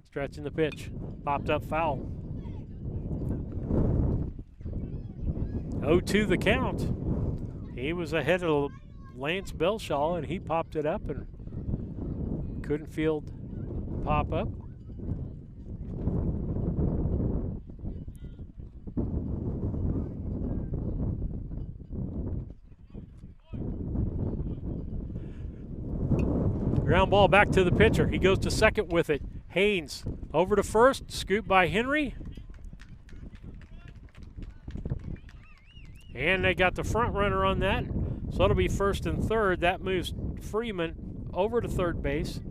Stretching the pitch. Popped up foul. 0-2 the count. He was ahead of Lance Belshaw, and he popped it up and couldn't field the pop up. Ground ball back to the pitcher. He goes to second with it. Haynes over to first, scoop by Henry. And they got the front runner on that. So it'll be first and third. That moves Freeman over to third base.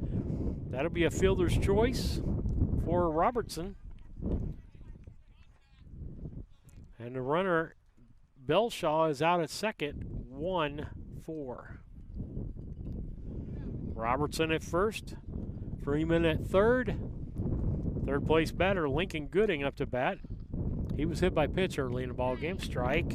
That'll be a fielder's choice for Robertson. And the runner, Belshaw, is out at second, 1-4. Robertson at first, Freeman at third. Third place batter, Lincoln Gooding, up to bat. He was hit by pitch early in the ball game. Strike.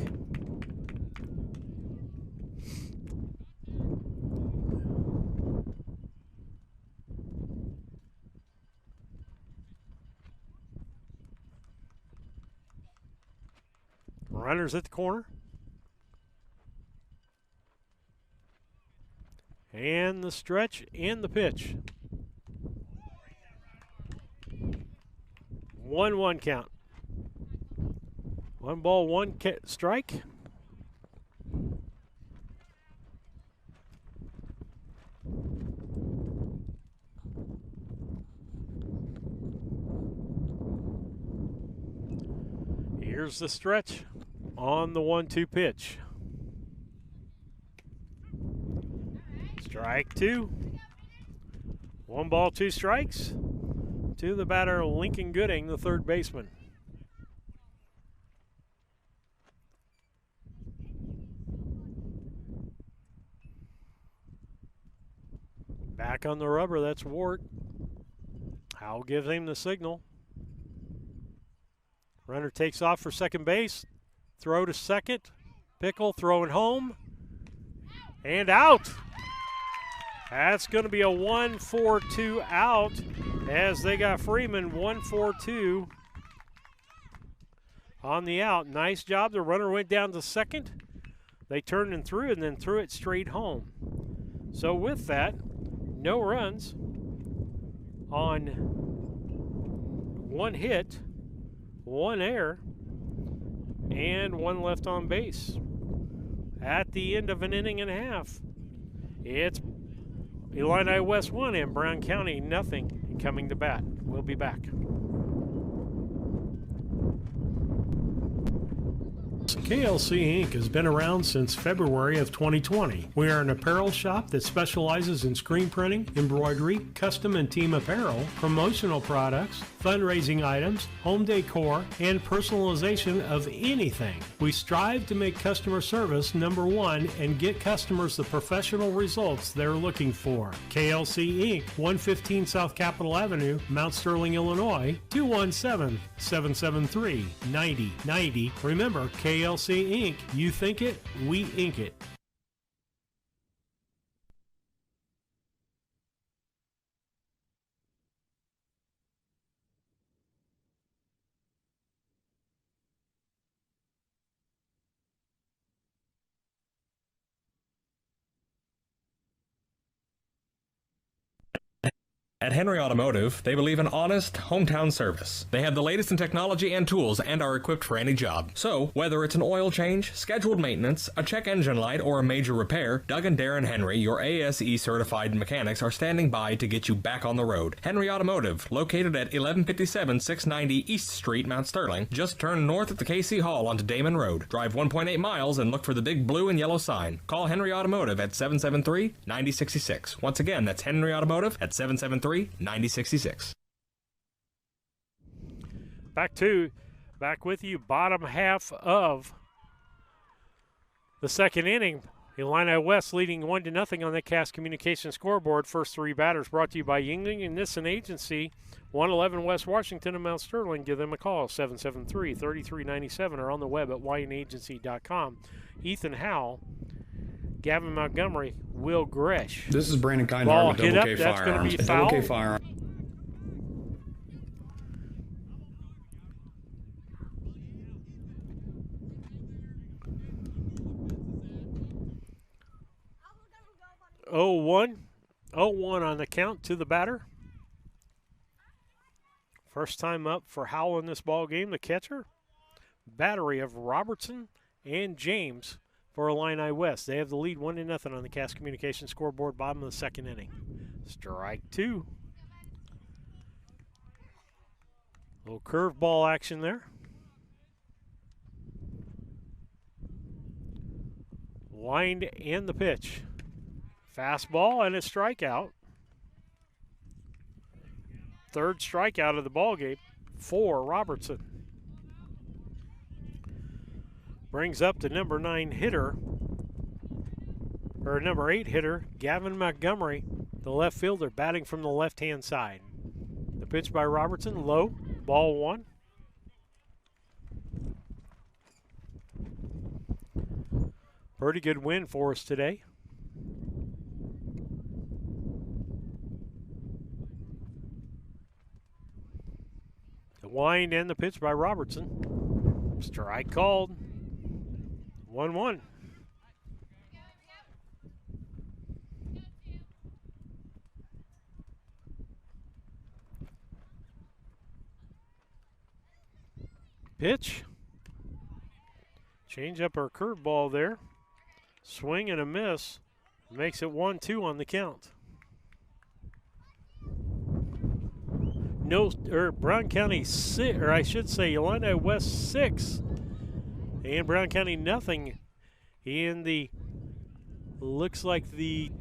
Runners at the corner. And the stretch and the pitch. 1-1 count. 1 ball, 1 strike. Here's the stretch on the 1-2 pitch. Strike 2. 1 ball, 2 strikes to the batter, Lincoln Gooding, the third baseman. Back on the rubber, that's Ward. Howell gives him the signal. Runner takes off for second base. Throw to second. Pickle throwing home. And out. That's going to be a 1-4-2 out as they got Freeman 1-4-2 on the out. Nice job. The runner went down to second. They turned and then threw it straight home. So with that, no runs on 1 hit, 1 error, and 1 left on base. At the end of an inning and a half, it's Illini West 1 and Brown County nothing coming to bat. We'll be back. KLC Inc. has been around since February of 2020. We are an apparel shop that specializes in screen printing, embroidery, custom and team apparel, promotional products, fundraising items, home decor, and personalization of anything. We strive to make customer service number one and get customers the professional results they're looking for. KLC Inc., 115 South Capitol Avenue, Mount Sterling, Illinois, 217-773-9090. Remember, KLC Inc., you think it, we ink it. At Henry Automotive, they believe in honest, hometown service. They have the latest in technology and tools and are equipped for any job. So, whether it's an oil change, scheduled maintenance, a check engine light, or a major repair, Doug and Darren Henry, your ASE-certified mechanics, are standing by to get you back on the road. Henry Automotive, located at 1157 690 East Street, Mount Sterling. Just turn north at the KC Hall onto Damon Road. Drive 1.8 miles and look for the big blue and yellow sign. Call Henry Automotive at 773-9066. Once again, that's Henry Automotive at 773-9066. Back with you, bottom half of the second inning. Illini West leading 1-0 on the Cast Communication scoreboard. First 3 batters brought to you by Yingling and Nissen Agency, 111 West Washington and Mount Sterling. Give them a call, 773-3397, or on the web at ynagency.com. Ethan Howell, Gavin Montgomery, Will Gresh. This is Brandon Kindar with Double K That's going to be foul. Double K Firearms. Oh, 0-1 on the count to the batter. First time up for Howell in this ball game, the catcher. Battery of Robertson and James for Illini West. They have the lead 1-0 on the Cast Communication scoreboard, bottom of the second inning. Strike 2. Little curveball action there. Wind and the pitch. Fastball and a strikeout. Third strikeout of the ball game for Robertson. Brings up the number 8 hitter, Gavin Montgomery, the left fielder, batting from the left-hand side. The pitch by Robertson, low, ball 1. Pretty good win for us today. The wind and the pitch by Robertson. Strike called. 1-1. Pitch. Change up our curveball there. Swing and a miss. Makes it 1-2 on the count. Brown County 6, or I should say Illini West 6. And Brown County nothing in the, looks like the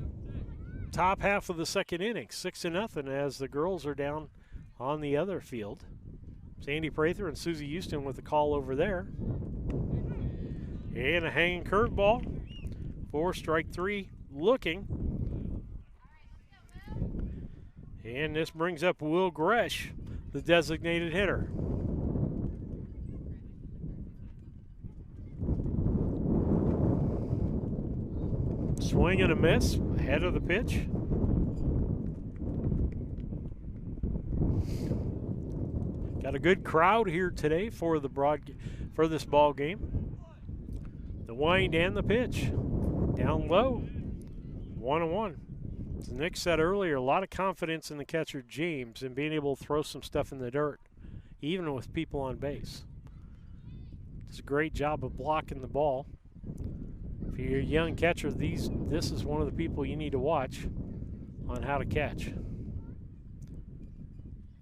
top half of the second inning. 6-0 as the girls are down on the other field. Sandy Prather and Susie Houston with the call over there. And a hanging curveball for strike 3 looking. And this brings up Will Gresh, the designated hitter. Swing and a miss, ahead of the pitch. Got a good crowd here today for this ball game. The wind and the pitch. Down low, 1-1. As Nick said earlier, a lot of confidence in the catcher James and being able to throw some stuff in the dirt, even with people on base. Does a great job of blocking the ball. If you're a young catcher, this is one of the people you need to watch on how to catch.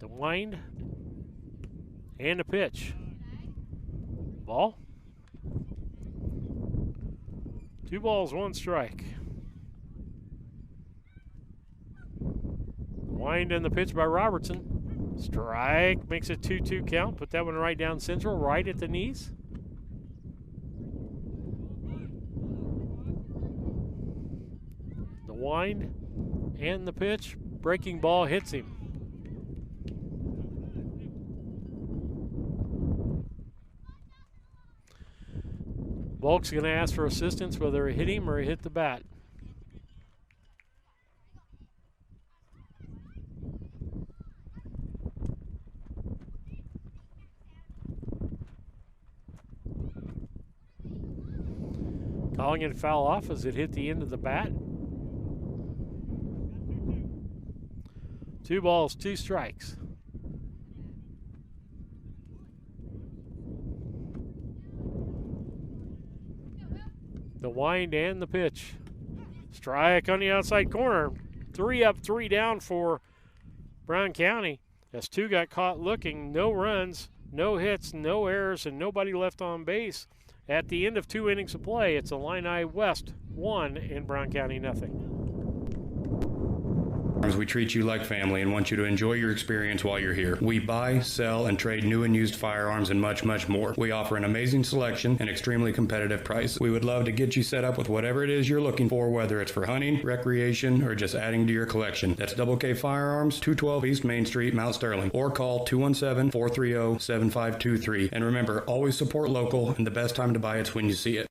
The wind and the pitch. Ball. 2 balls, 1 strike. Wind and the pitch by Robertson. Strike, makes it 2-2 count. Put that one right down central, right at the knees. The wind and the pitch. Breaking ball hits him. Volk's going to ask for assistance whether it hit him or it hit the bat. Calling it foul off as it hit the end of the bat. 2 balls, 2 strikes. The wind and the pitch. Strike on the outside corner. 3 up, 3 down for Brown County. As 2 got caught looking. No runs, no hits, no errors, and nobody left on base. At the end of 2 innings of play, it's Illini West 1 and Brown County nothing. We treat you like family and want you to enjoy your experience while you're here. We buy, sell, and trade new and used firearms and much, much more. We offer an amazing selection and extremely competitive price. We would love to get you set up with whatever it is you're looking for, whether it's for hunting, recreation, or just adding to your collection. That's Double K Firearms, 212 East Main Street, Mount Sterling, or call 217-430-7523. And remember, always support local, and the best time to buy it's when you see it.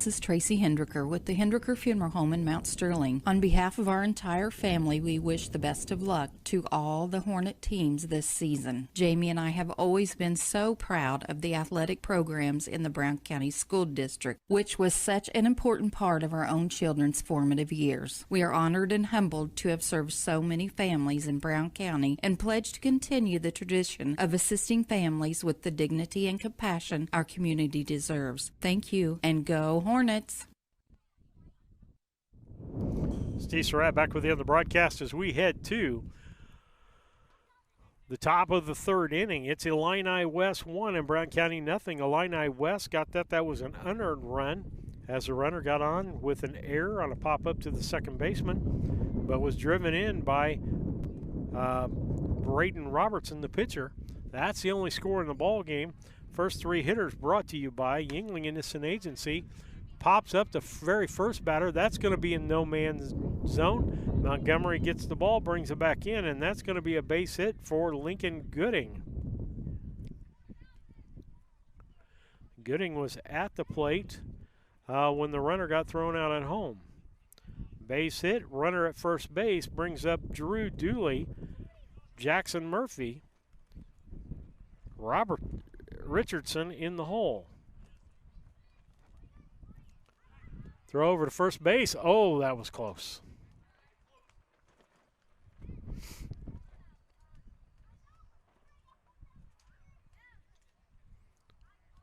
This is Tracy Hendricker with the Hendricker Funeral Home in Mount Sterling. On behalf of our entire family, we wish the best of luck to all the Hornet teams this season. Jamie and I have always been so proud of the athletic programs in the Brown County School District, which was such an important part of our own children's formative years. We are honored and humbled to have served so many families in Brown County and pledge to continue the tradition of assisting families with the dignity and compassion our community deserves. Thank you, and go Hornets! Steve Surratt back with you on the broadcast as we head to the top of the third inning. It's Illini West 1 and Brown County nothing. Illini West got that. That was an unearned run as the runner got on with an error on a pop-up to the second baseman, but was driven in by Braden Robertson, the pitcher. That's the only score in the ball game. First three hitters brought to you by Yingling Innocent Agency. Pops up the very first batter. That's going to be in no man's zone. Montgomery gets the ball, brings it back in, and that's going to be a base hit for Lincoln Gooding. Gooding was at the plate when the runner got thrown out at home. Base hit, runner at first base, brings up Drew Dooley, Jackson Murphy, Robert Richardson in the hole. Throw over to first base. Oh, that was close.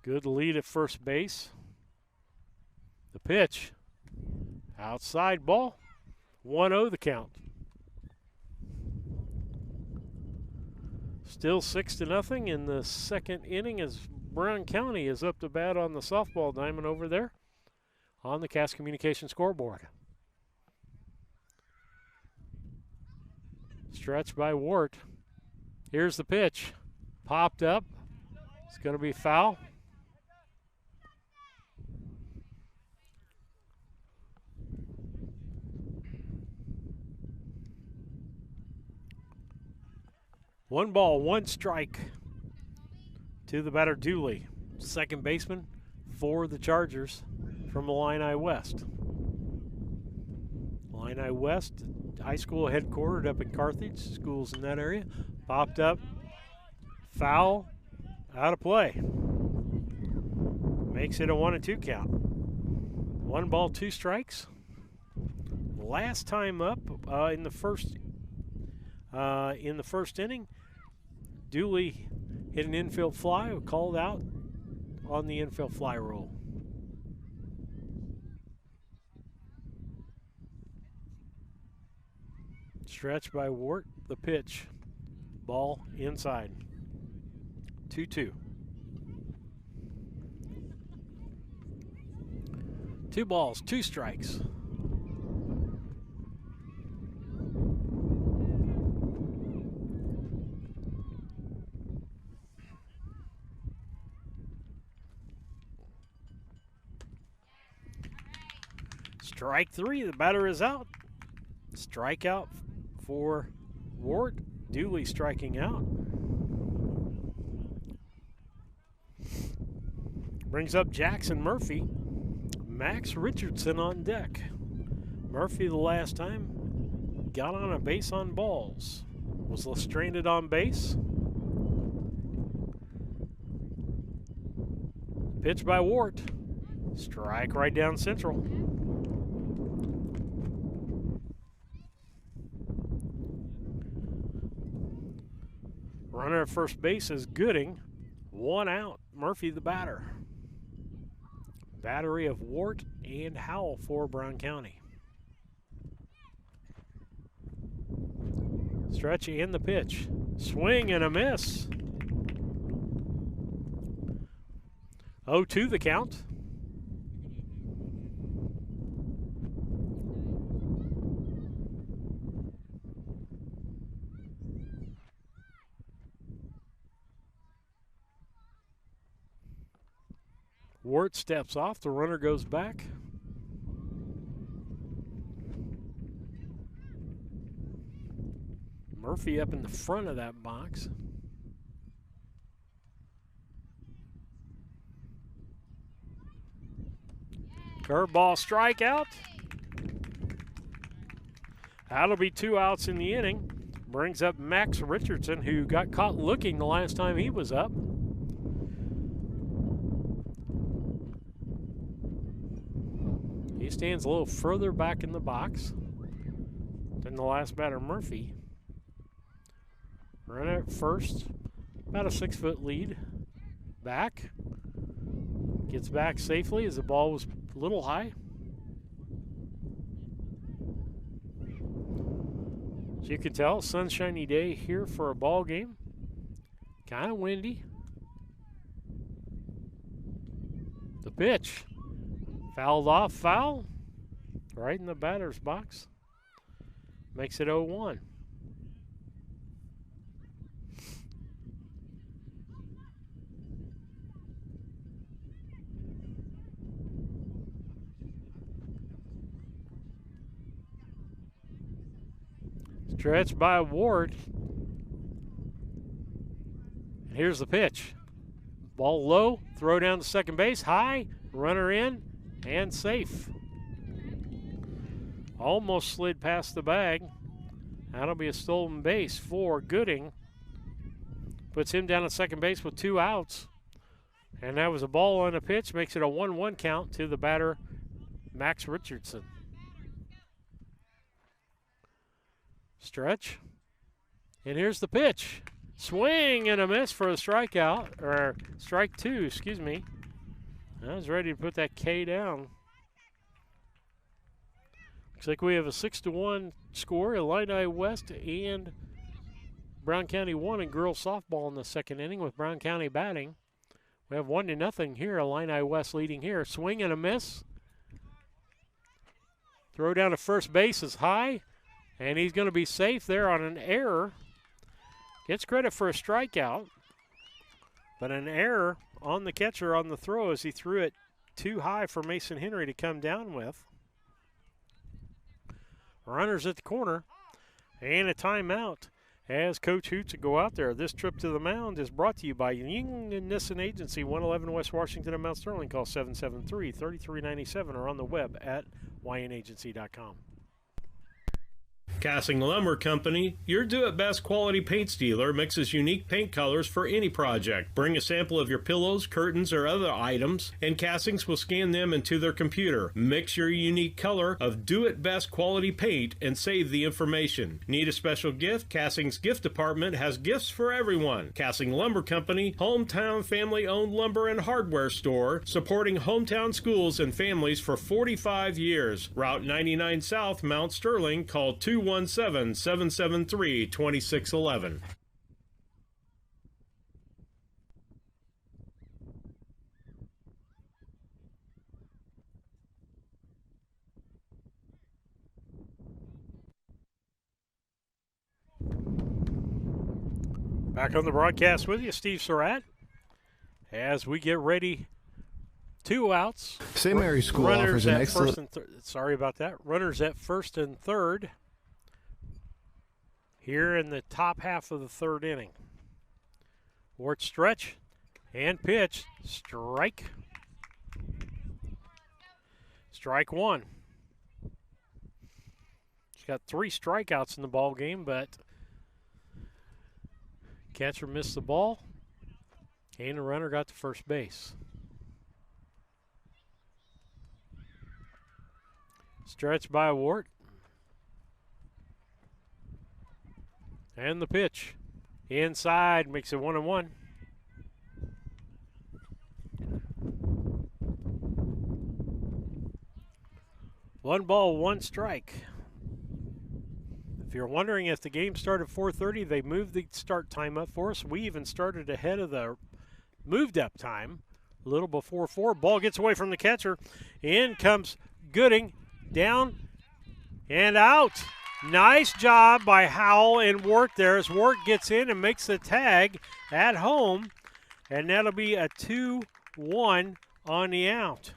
Good lead at first base. The pitch. Outside ball. 1-0 the count. Still 6-0 in the second inning as Brown County is up to bat on the softball diamond over there on the Cass Communication scoreboard. Stretch by Wart. Here's the pitch. Popped up. It's going to be foul. One ball, one strike to the batter Dooley. Second baseman for the Chargers from Illini West. Illini West High School headquartered up in Carthage, schools in that area. Popped up, foul, out of play. Makes it a 1-2 count. One ball, two strikes. Last time up in the first inning, Dooley hit an infield fly, called out on the infield fly rule. Stretch by Wart, the pitch. Ball inside. 2-2. 2 balls, 2 strikes. Strike 3, the batter is out. Strikeout for Wart. Dooley striking out. Brings up Jackson Murphy. Max Richardson on deck. Murphy the last time got on a base on balls. Was stranded on base. Pitch by Wart. Strike right down central. Runner at first base is Gooding. 1 out. Murphy the batter. Battery of Wart and Howell for Brown County. Stretch in the pitch. Swing and a miss. 0-2 the count. Wart steps off, the runner goes back. Murphy up in the front of that box. Curveball strikeout. That'll be 2 outs in the inning. Brings up Max Richardson, who got caught looking the last time he was up. He stands a little further back in the box than the last batter, Murphy. Runner at first, about a 6-foot lead. Back. Gets back safely as the ball was a little high. As you can tell, sunshiny day here for a ball game. Kind of windy. The pitch. Fouled off, foul. Right in the batter's box. Makes it 0-1. Stretched by Ward. And here's the pitch. Ball low, throw down to second base, high, runner in, and safe. Almost slid past the bag. That'll be a stolen base for Gooding. Puts him down at second base with 2 outs. And that was a ball on a pitch, makes it a 1-1 count to the batter, Max Richardson. Stretch. And here's the pitch. Swing and a miss for a strikeout, or strike 2, excuse me. I was ready to put that K down. Looks like we have a 6-1 score. Illini West and Brown County won in girls softball in the second inning with Brown County batting. We have 1-0 here. Illini West leading here. Swing and a miss. Throw down to first base is high. And he's going to be safe there on an error. Gets credit for a strikeout. But an error on the catcher on the throw as he threw it too high for Mason Henry to come down with. Runners at the corner. And a timeout as Coach Hoots will go out there. This trip to the mound is brought to you by Ying and Nissen Agency, 111 West Washington and Mount Sterling. Call 773-3397 or on the web at ynagency.com. Casting Lumber Company, your do-it-best quality paints dealer, mixes unique paint colors for any project. Bring a sample of your pillows, curtains, or other items, and Castings will scan them into their computer. Mix your unique color of do-it-best quality paint and save the information. Need a special gift? Castings Gift Department has gifts for everyone. Casting Lumber Company, hometown family-owned lumber and hardware store, supporting hometown schools and families for 45 years. Route 99 South, Mount Sterling. Call 217-773-2611. Back on the broadcast with you, Steve Surratt, as we get ready. 2 outs. St. Mary's School offers an excellent... Sorry about that. Runners at first and third here in the top half of the third inning. Ward stretch and pitch. Strike. Strike 1. He's got 3 strikeouts in the ball game, but catcher missed the ball, and the runner got to first base. Stretch by Wart. And the pitch. Inside, makes it 1-1. One ball, 1 strike. If you're wondering if the game started at 4:30, they moved the start time up for us. We even started ahead of the moved up time, a little before 4. Ball gets away from the catcher. In comes Gooding. Down and out. Nice job by Howell and Wart there as Wart gets in and makes the tag at home. And that'll be a 2-1 on the out.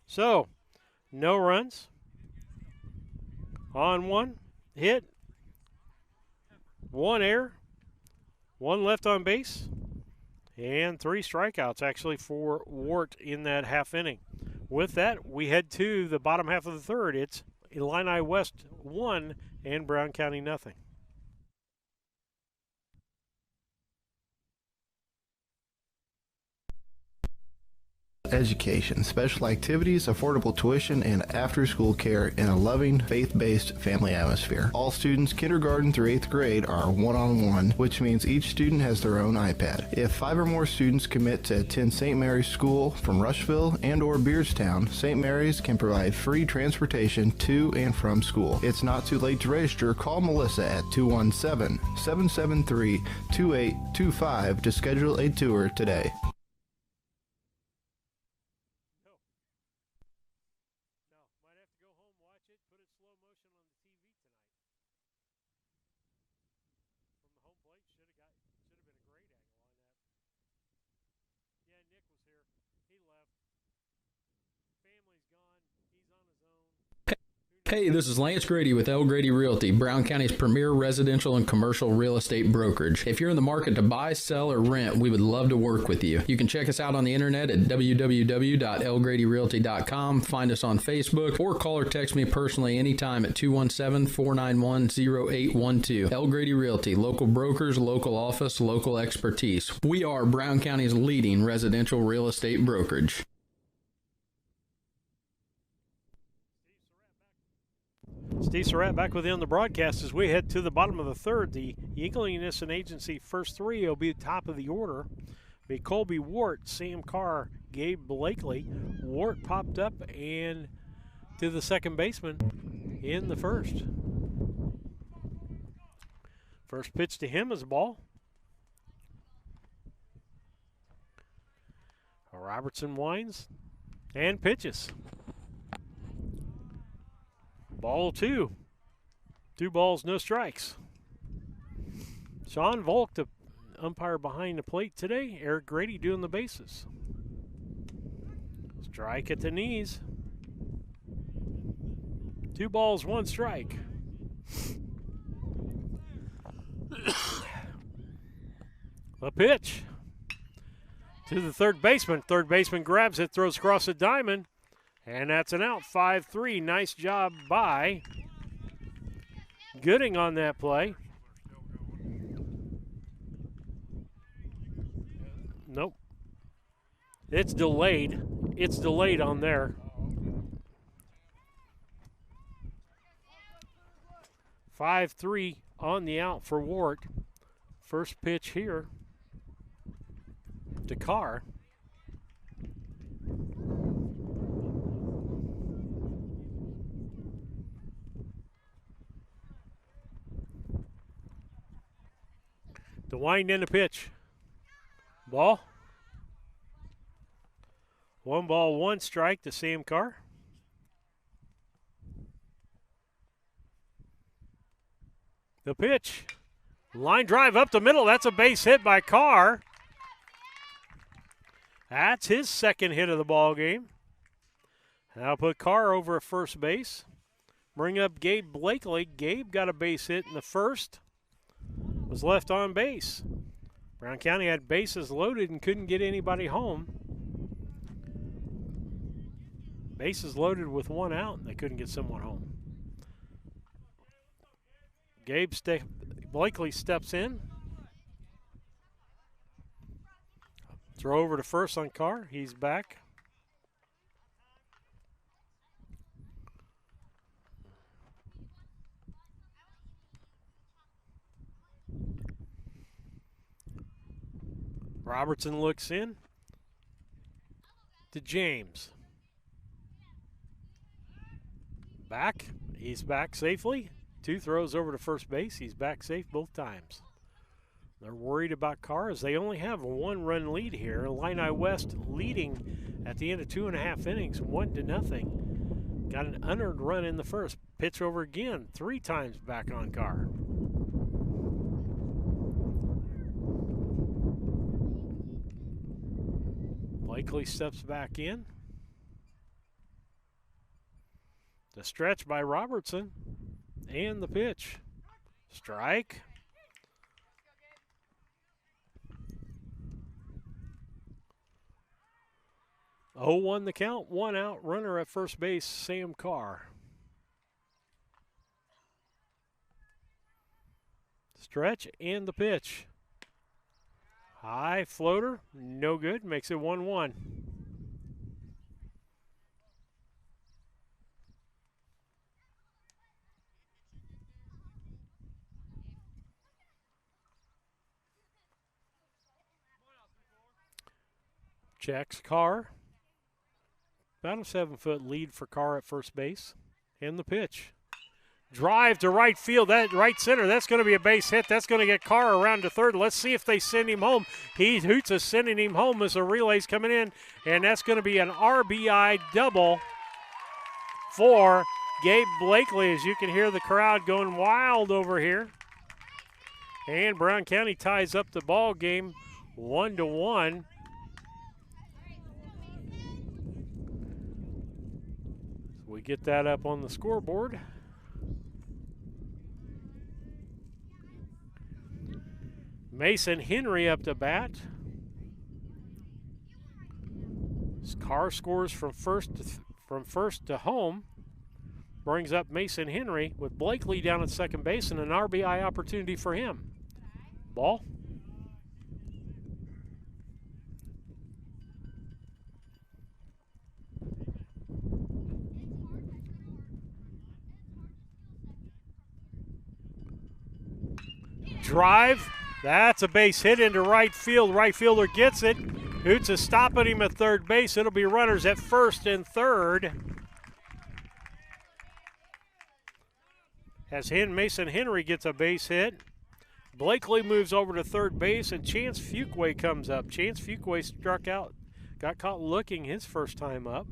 So, no runs on 1 hit, 1 error, 1 left on base, and 3 strikeouts actually for Wart in that half inning. with that, we head to the bottom half of the third. It's Illini West 1 and Brown County nothing. Education, special activities, affordable tuition, and after-school care in a loving, faith-based family atmosphere. All students kindergarten through 8th grade are one-on-one, which means each student has their own iPad. If 5 or more students commit to attend St. Mary's School from Rushville and or Beardstown, St. Mary's can provide free transportation to and from school. It's not too late to register. Call Melissa at 217-773-2825 to schedule a tour today. Hey, this is Lance Grady with L. Grady Realty, Brown County's premier residential and commercial real estate brokerage. If you're in the market to buy, sell, or rent, we would love to work with you. You can check us out on the internet at www.lgradyrealty.com, find us on Facebook, or call or text me personally anytime at 217-491-0812. L. Grady Realty, local brokers, local office, local expertise. We are Brown County's leading residential real estate brokerage. Steve Surratt back with you on the broadcast as we head to the bottom of the third. The Eagle Innocent Agency first three will be top of the order. Be Colby Wart, Sam Carr, Gabe Blakely. Wart popped up and to the second baseman in the first. First pitch to him is a ball. Robertson winds and pitches. Ball two. 2 balls, no strikes. Sean Volk, the umpire behind the plate today. Eric Grady doing the bases. Strike at the knees. 2 balls, 1 strike. A pitch to the third baseman. Third baseman grabs it, throws across the diamond. And that's an out, 5-3. Nice job by Gooding on that play. Nope. It's delayed. It's delayed on there. 5-3 on the out for Wart. First pitch here to Carr. The wind in the pitch. Ball. 1 ball, 1 strike to Sam Carr. The pitch. Line drive up the middle. That's a base hit by Carr. That's his second hit of the ball game. Now put Carr over at first base. Bring up Gabe Blakely. Gabe got a base hit in the first. Was left on base. Brown County had bases loaded and couldn't get anybody home. Bases loaded with 1 out and they couldn't get someone home. Blakely steps in. Throw over to first on Carr. He's back. Robertson looks in to James. Back. He's back safely. 2 throws over to first base. He's back safe both times. They're worried about Carr as they only have a 1-run lead here. Illini West leading at the end of 2.5 innings, 1-0. Got an unearned run in the first. Pitch over again, 3 times back on Carr. Blakely steps back in. The stretch by Robertson and the pitch. Strike. 0-1 the count, 1 out, runner at first base, Sam Carr. Stretch and the pitch. High floater, no good, makes it 1-1. Checks Carr. About a 7-foot lead for Carr at first base. And the pitch. Drive to right field, that right center. That's going to be a base hit. That's going to get Carr around to third. Let's see if they send him home. Hoots is sending him home as the relay's coming in. And that's going to be an RBI double for Gabe Blakely, as you can hear the crowd going wild over here. And Brown County ties up the ball game 1-1. We get that up on the scoreboard. Mason Henry up to bat. Carr scores from first to home. Brings up Mason Henry with Blakely down at second base and an RBI opportunity for him. Ball. Drive, that's a base hit into right field. Right fielder gets it. Hoots is stopping him at third base. It'll be runners at first and third. As Mason Henry gets a base hit. Blakely moves over to third base, and Chance Fuquay comes up. Chance Fuquay struck out, got caught looking his first time up.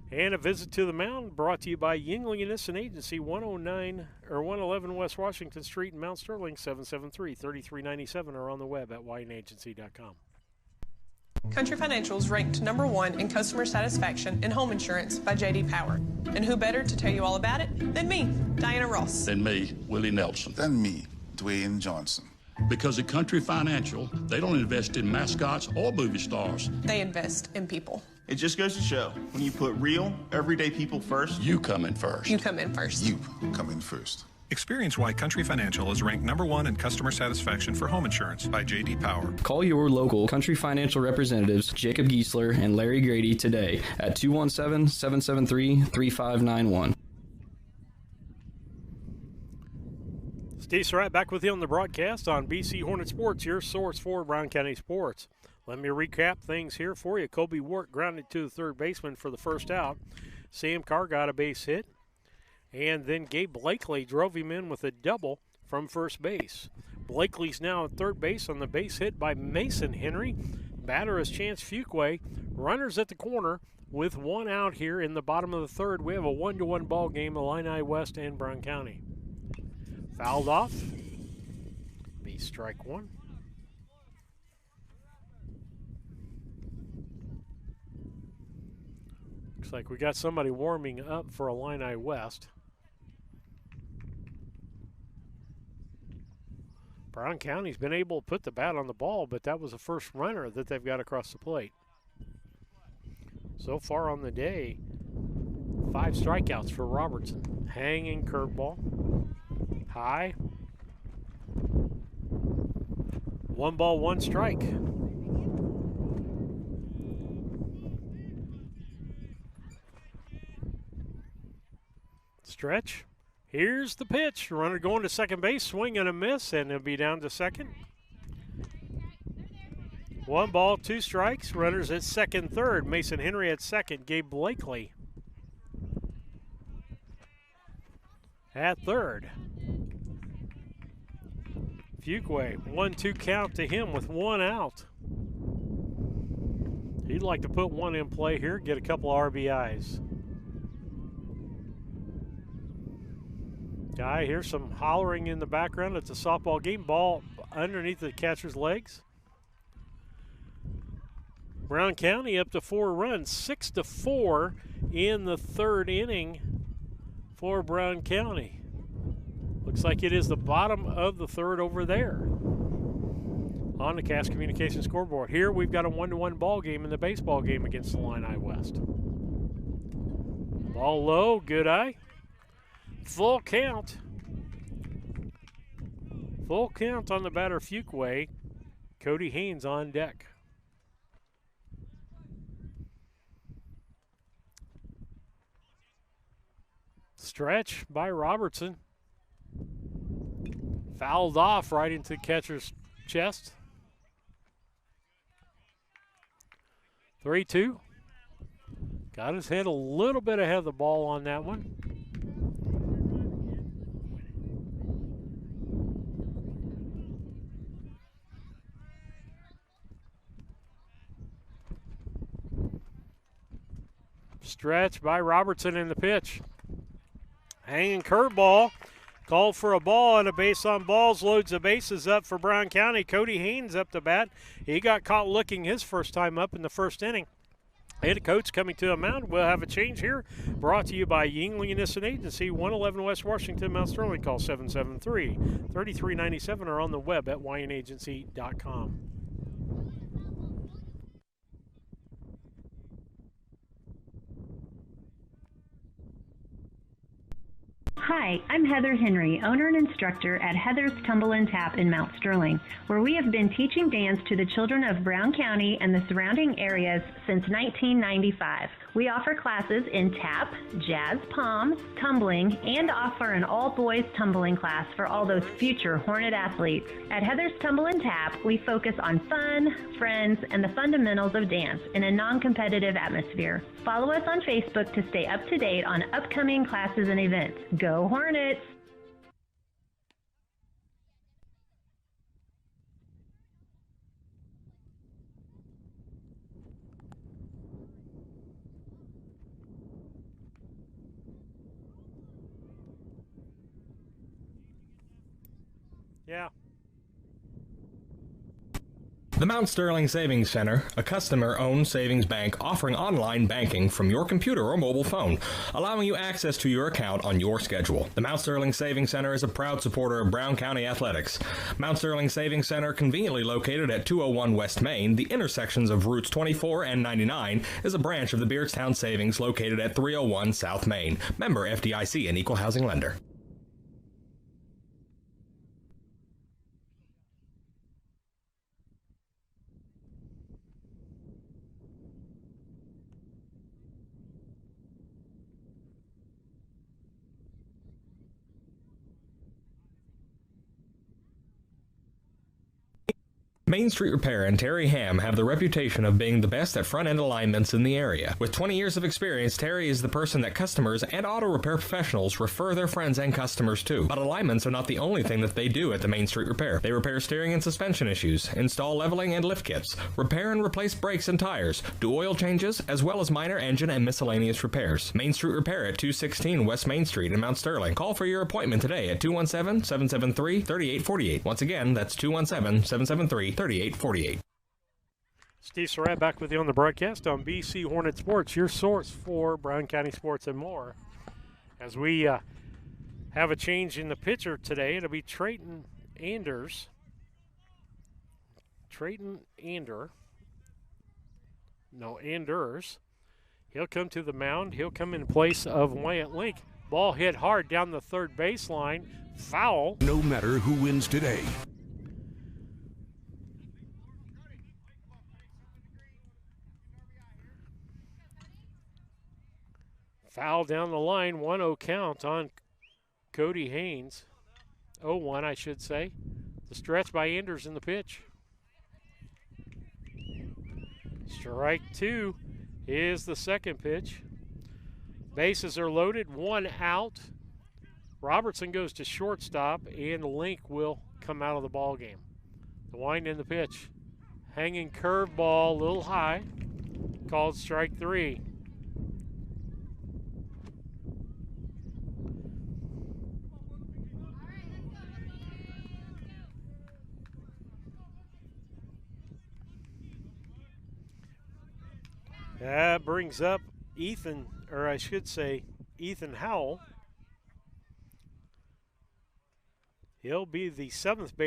And a visit to the mound brought to you by Yingling Innocent Agency, 111 West Washington Street in Mount Sterling, 773-3397, or on the web at wyanagency.com. Country Financial is ranked #1 in customer satisfaction in home insurance by J.D. Power. And who better to tell you all about it than me, Diana Ross. Than me, Willie Nelson. Than me, Dwayne Johnson. Because at Country Financial, they don't invest in mascots or movie stars. They invest in people. It just goes to show, when you put real, everyday people first, you come in first. You come in first. You come in first. Experience why Country Financial is ranked #1 in customer satisfaction for home insurance by J.D. Power. Call your local Country Financial representatives, Jacob Giesler and Larry Grady, today at 217-773-3591. Steve Surratt back with you on the broadcast on BC Hornet Sports, your source for Brown County sports. Let me recap things here for you. Kobe Wart grounded to the third baseman for the first out. Sam Carr got a base hit. And then Gabe Blakely drove him in with a double from first base. Blakely's now at third base on the base hit by Mason Henry. Batter is Chance Fuquay. Runners at the corner with 1 out here in the bottom of the third. We have a 1-1 ball game, Illini West and Brown County. Fouled off. Be strike one. Looks like we got somebody warming up for Illini West. Brown County's been able to put the bat on the ball, but that was the first runner that they've got across the plate. So far on the day, 5 strikeouts for Robertson. Hanging curveball. High. 1 ball, 1 strike. Stretch. Here's the pitch. Runner going to second base, swing and a miss, and he'll be down to second. 1 ball, 2 strikes. Runners at second, third. Mason Henry at second. Gabe Blakely at third. Fuquay, 1-2 count to him with 1 out. He'd like to put 1 in play here, get a couple of RBIs. I hear some hollering in the background. It's a softball game. Ball underneath the catcher's legs. Brown County up to 4 runs, 6-4 in the third inning for Brown County. Looks like it is the bottom of the third over there. on the Cass Communications scoreboard. Here we've got a 1-1 ball game in the baseball game against the Illini West. Ball low, good eye. Full count. Full count on the batter Fuquay. Cody Haynes on deck. Stretch by Robertson. Fouled off right into the catcher's chest. 3-2. Got his head a little bit ahead of the ball on that one. Stretch by Robertson in the pitch. Hanging curveball. Called for a ball and a base on balls. Loads the bases up for Brown County. Cody Haynes up to bat. He got caught looking his first time up in the first inning. Head coach coming to a mound. We'll have a change here. Brought to you by Yingling Innocent Agency, 111 West Washington, Mount Sterling. Call 773-3397 or on the web at ynagency.com. Hi, I'm Heather Henry, owner and instructor at Heather's Tumble and Tap in Mount Sterling, where we have been teaching dance to the children of Brown County and the surrounding areas since 1995. We offer classes in tap, jazz palm, tumbling, and offer an all-boys tumbling class for all those future Hornet athletes. At Heather's Tumble and Tap, we focus on fun, friends, and the fundamentals of dance in a non-competitive atmosphere. Follow us on Facebook to stay up to date on upcoming classes and events. Go Hornets! Yeah. The Mount Sterling Savings Center, a customer-owned savings bank offering online banking from your computer or mobile phone, allowing you access to your account on your schedule. The Mount Sterling Savings Center is a proud supporter of Brown County athletics. Mount Sterling Savings Center, conveniently located at 201 West Main, the intersections of routes 24 and 99, is a branch of the Beardstown Savings located at 301 South Main. Member FDIC, an equal housing lender. Main Street Repair and Terry Ham have the reputation of being the best at front-end alignments in the area. With 20 years of experience, Terry is the person that customers and auto repair professionals refer their friends and customers to. But alignments are not the only thing that they do at the Main Street Repair. They repair steering and suspension issues, install leveling and lift kits, repair and replace brakes and tires, do oil changes, as well as minor engine and miscellaneous repairs. Main Street Repair at 216 West Main Street in Mount Sterling. Call for your appointment today at 217-773-3848. Once again, that's 217-773-3848. Steve Surratt back with you on the broadcast on BC Hornet Sports, your source for Brown County sports and more. As we have a change in the pitcher today, it'll be Trayton Anders. Anders. He'll come to the mound. He'll come in place of Wyatt Link. Ball hit hard down the third baseline. Foul. No matter who wins today. Foul down the line, 1-0 count on Cody Haynes. 0-1, I should say. The stretch by Anders in the pitch. Strike two is the second pitch. Bases are loaded, one out. Robertson goes to shortstop, and Link will come out of the ball game. The wind in the pitch. Hanging curveball, a little high. Called strike three. That brings up Ethan Howell. He'll be the seventh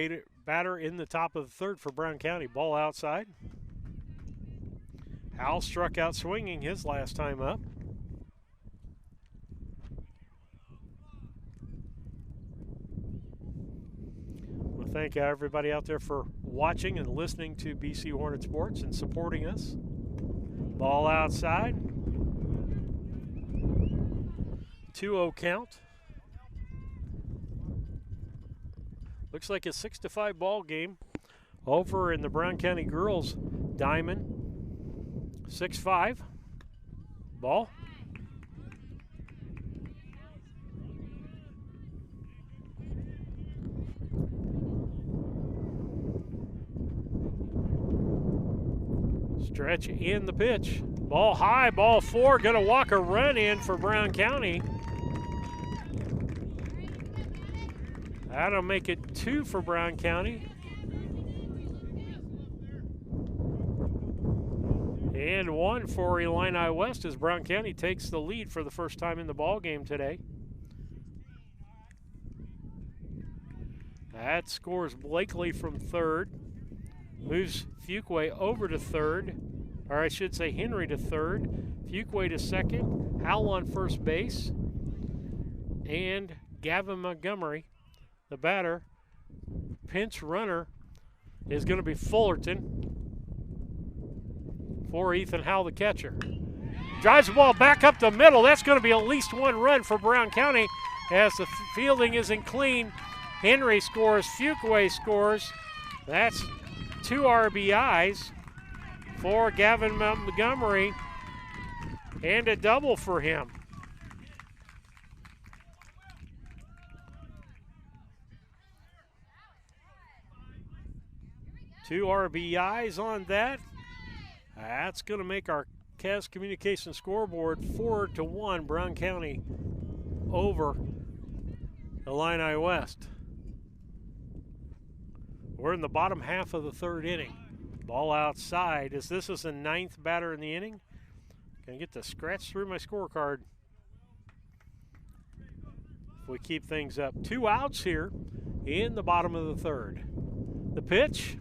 batter in the top of the third for Brown County. Ball outside. Howell struck out swinging his last time up. Well, thank everybody out there for watching and listening to BC Hornet Sports and supporting us. Ball outside. 2-0 count. Looks like a 6-5 ball game over in the Brown County girls diamond. 6-5. Ball. Stretch in the pitch. Ball high, ball 4. Gonna walk a run in for Brown County. That'll make it 2 for Brown County. And 1 for Illini West as Brown County takes the lead for the first time in the ball game today. That scores Blakely from third. Moves Fuquay over to third. Or I should say Henry to third. Fuquay to second. Howell on first base. And Gavin Montgomery, the batter. Pinch runner is going to be Fullerton for Ethan Howell, the catcher. Drives the ball back up the middle. That's going to be at least 1 run for Brown County as the fielding isn't clean. Henry scores. Fuquay scores. That's 2 RBIs for Gavin Montgomery and a double for him. Two RBIs on that. That's going to make our Cas Communication scoreboard 4-1 Brown County over Illini West. We're in the bottom half of the third inning. Ball outside as this is the 9th batter in the inning. Gonna get to scratch through my scorecard if we keep things up. 2 outs here in the bottom of the third. The pitch,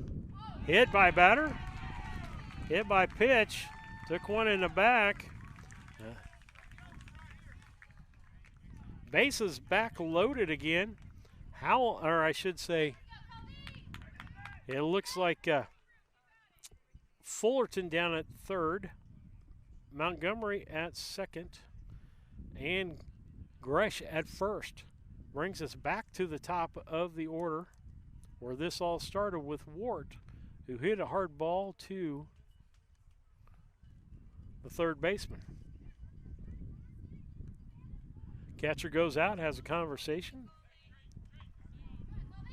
hit by batter. Hit by pitch, took one in the back. Bases back loaded again. Howell, or I should say, it looks like Fullerton down at third, Montgomery at second, and Gresh at first. Brings us back to the top of the order where this all started with Wart, who hit a hard ball to the third baseman. Catcher goes out, has a conversation.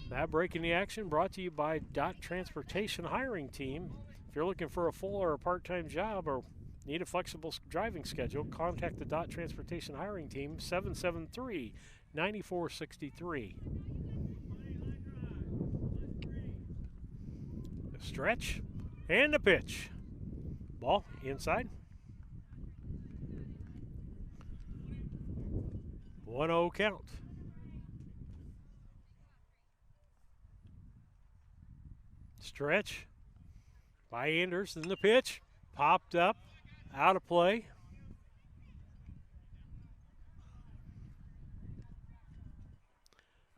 That break in the action brought to you by Dot Transportation Hiring Team. If you're looking for a full or a part-time job or need a flexible driving schedule, contact the Dot Transportation Hiring Team, 773-9463. The stretch and the pitch. Ball inside. 1-0 count. Stretch by Anders, and the pitch popped up, out of play.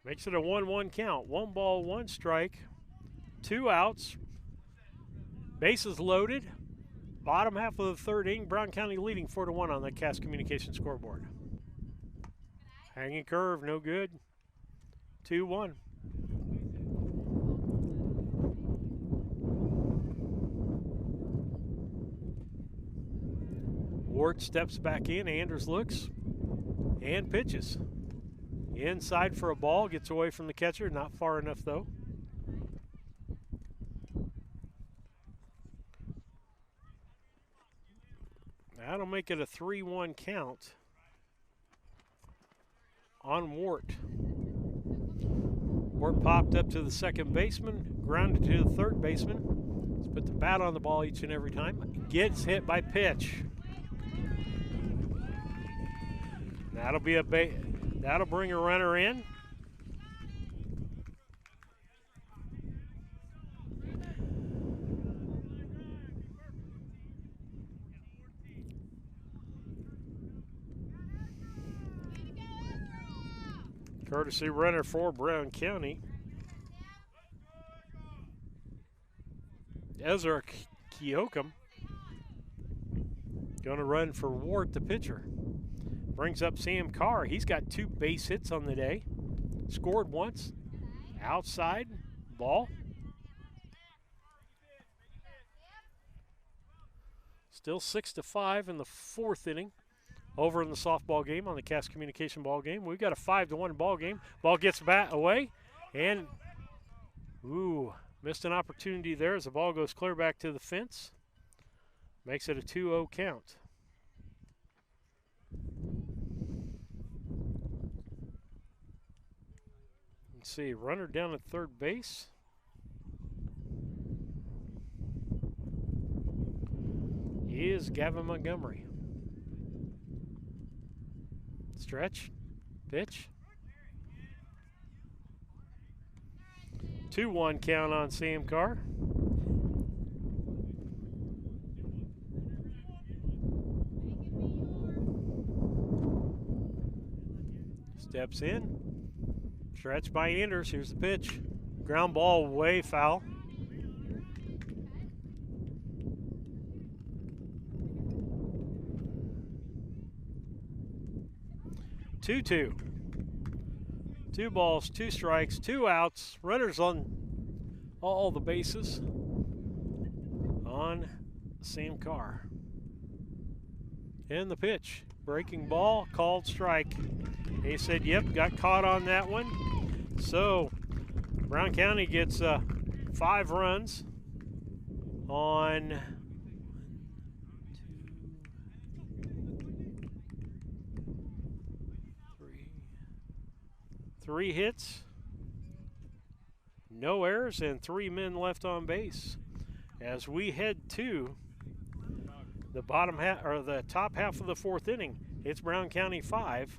Makes it a 1-1 count. 1 ball, 1 strike, 2 outs. Bases loaded. Bottom half of the third inning, Brown County leading 4-1 on the Cas Communication scoreboard. Hanging curve, no good. 2-1. Ward steps back in, Anders looks, and pitches. Inside for a ball, gets away from the catcher, not far enough though. That'll make it a 3-1 count on Wart. Wart popped up to the second baseman, grounded to the third baseman. Let's put the bat on the ball each and every time. Gets hit by pitch. That'll be that'll bring a runner in. Courtesy runner for Brown County. Ezra Keokum going to run for Ward, the pitcher. Brings up Sam Carr. He's got 2 base hits on the day. Scored once. Outside ball. Still 6-5 in the 4th inning. Over in the softball game on the Cass Communication ball game. We've got a 5-1 ball game. Ball gets bat away and missed an opportunity there as the ball goes clear back to the fence. Makes it a 2-0 count. Let's see, runner down at third base. Is Gavin Montgomery. Stretch, pitch. 2-1 count on Sam Carr. Steps in. Stretch by Anders. Here's the pitch. Ground ball way foul. Two. 2 balls, 2 strikes, 2 outs. Runners on all the bases on Sam Carr. And the pitch. Breaking ball, called strike. He said, yep, got caught on that one. So Brown County gets 5 runs on 3 hits, no errors, and 3 men left on base. As we head to the bottom half or the top half of the 4th inning, it's Brown County 5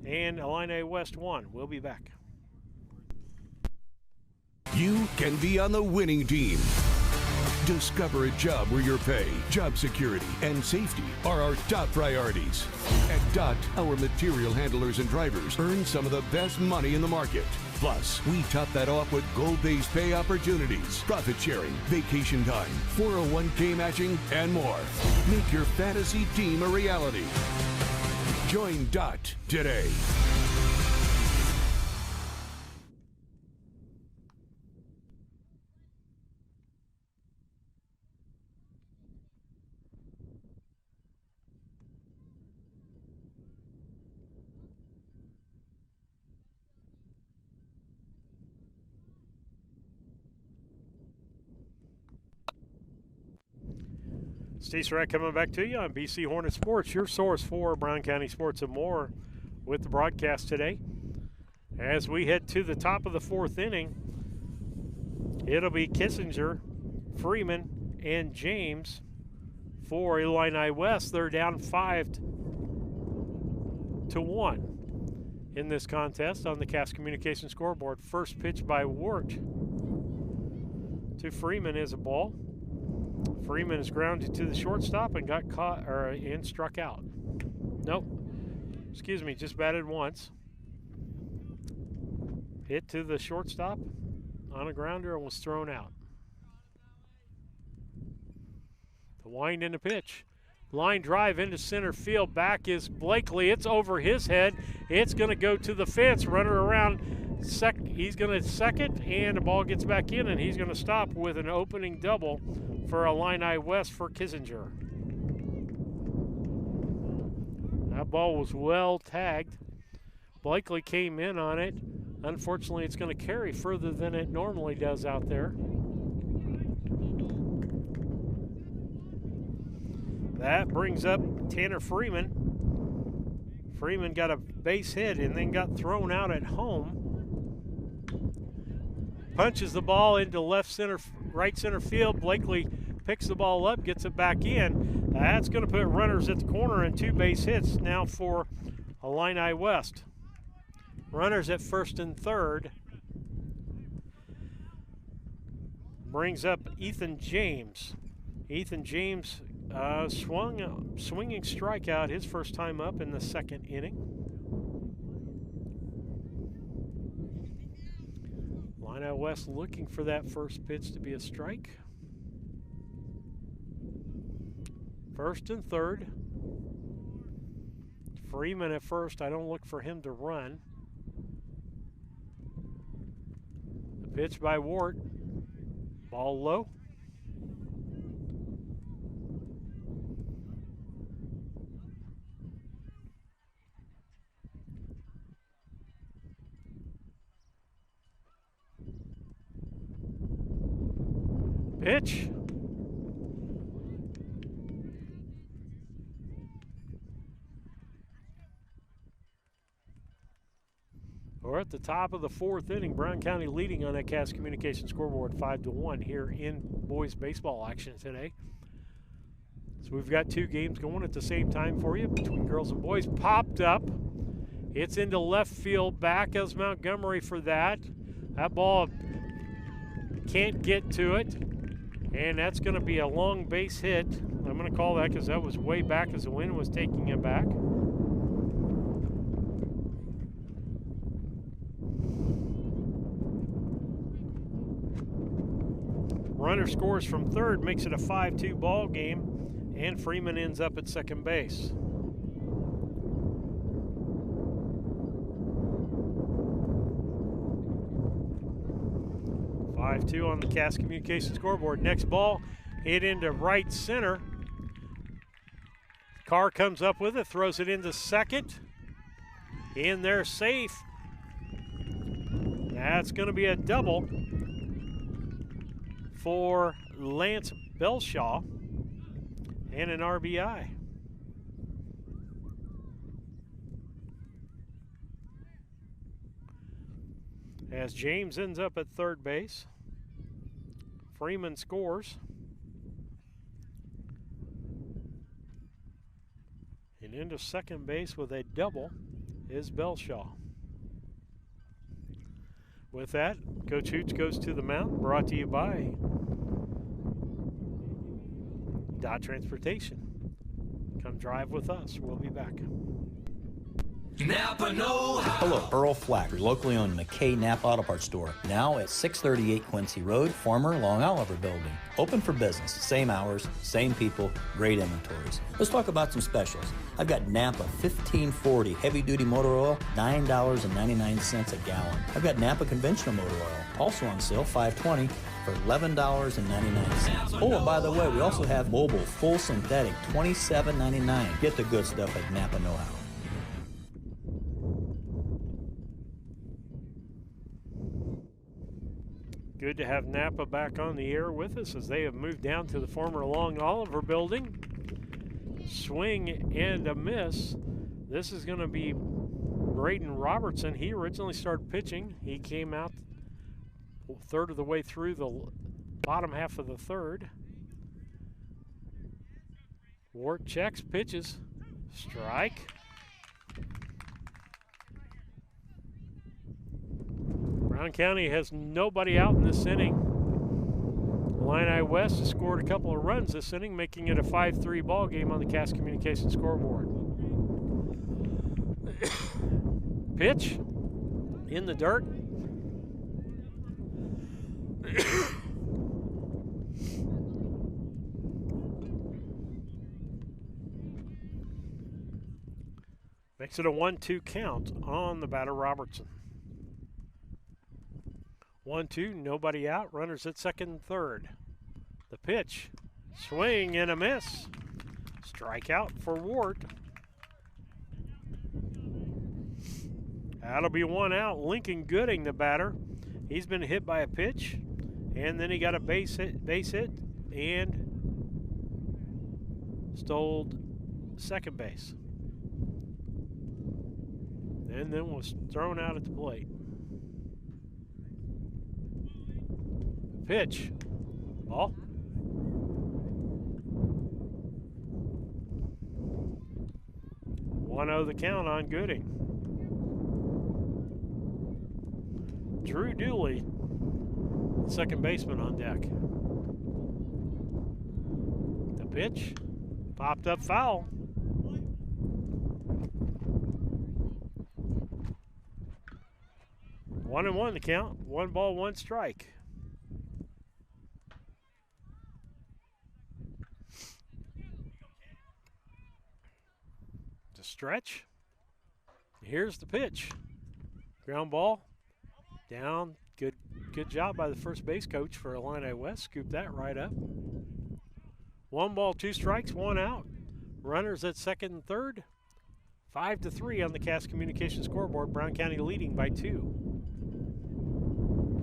and Illini West 1. We'll be back. You can be on the winning team. Discover a job where your pay, job security, and safety are our top priorities. At DOT, our material handlers and drivers earn some of the best money in the market. Plus, we top that off with goal-based pay opportunities, profit sharing, vacation time, 401k matching, and more. Make your fantasy team a reality. Join DOT today. Steve Surratt coming back to you on BC Hornet Sports, your source for Brown County sports and more, with the broadcast today. As we head to the top of the 4th inning, it'll be Kissinger, Freeman, and James for Illini West. They're down 5-1 in this contest on the Cass Communication scoreboard. First pitch by Wart to Freeman is a ball. Freeman is grounded to the shortstop and got caught and struck out. Nope. Excuse me, just batted once. Hit to the shortstop on a grounder and was thrown out. The wind and the pitch. Line drive into center field. Back is Blakely. It's over his head. It's going to go to the fence. Runner around. He's going to second, and the ball gets back in, and he's going to stop with an opening double for Illini West for Kissinger. That ball was well tagged. Blakely came in on it. Unfortunately, it's going to carry further than it normally does out there. That brings up Tanner Freeman. Freeman got a base hit and then got thrown out at home. Punches the ball into right center field. Blakely picks the ball up, gets it back in. That's going to put runners at the corner and 2 base hits now for Illini West. Runners at first and third. Brings up Ethan James. Ethan James swinging strikeout his first time up in the 2nd inning. Illini West looking for that first pitch to be a strike. First and third. Freeman at first. I don't look for him to run. The pitch by Ward. Ball low. Pitch. We're at the top of the fourth inning. Brown County leading on that Cass Communication scoreboard 5-1 here in boys baseball action today. So we've got two games going at the same time for you between girls and boys. Popped up. It's into left field. Back as Montgomery for that. That ball can't get to it. And that's going to be a long base hit. I'm going to call that because that was way back as the wind was taking it back. Runner scores from third, makes it a 5-2 ball game, and Freeman ends up at second base. Two on the Cass Communication scoreboard. Next ball hit into right center. Carr comes up with it, throws it into second. In there safe. That's going to be a double for Lance Belshaw and an RBI. As James ends up at third base. Freeman scores. And into second base with a double is Belshaw. With that, Coach Hooch goes to the mound, brought to you by Dot Transportation. Come drive with us. We'll be back. Napa know-how. Hello, Earl Flack, your locally owned McKay Napa Auto Parts store. Now at 638 Quincy Road, former Long Oliver building. Open for business, same hours, same people, great inventories. Let's talk about some specials. I've got Napa 1540 heavy duty motor oil, $9.99 a gallon. I've got Napa conventional motor oil, also on sale, $5.20 for $11.99. Oh, and by the way, we also have mobile full synthetic, $27.99. Get the good stuff at Napa Know-How. Good to have Napa back on the air with us as they have moved down to the former Long Oliver building. Swing and a miss. This is going to be Braden Robertson. He originally started pitching. He came out third of the way through the bottom half of the third. Wart checks, pitches, strike. Brown County has nobody out in this inning. Illini West has scored a couple of runs this inning, making it a 5-3 ball game on the Cass Communication scoreboard. Pitch in the dirt. Makes it a 1-2 count on the batter Robertson. 1-2, nobody out. Runners at second and third. The pitch, swing and a miss. Strikeout for Ward. That'll be one out. Lincoln Gooding, the batter. He's been hit by a pitch, and then he got a base hit, and stole second base. And then was thrown out at the plate. Pitch. Ball. One-oh the count on Gooding. Drew Dooley, second baseman, on deck. The pitch. Popped up foul. 1-1 the count. 1 ball, 1 strike. To stretch. Here's the pitch. Ground ball. Down. Good job by the first base coach for Illini West. Scooped that right up. 1 ball, 2 strikes, 1 out. Runners at second and third. 5-3 on the Cass Communication scoreboard. Brown County leading by 2.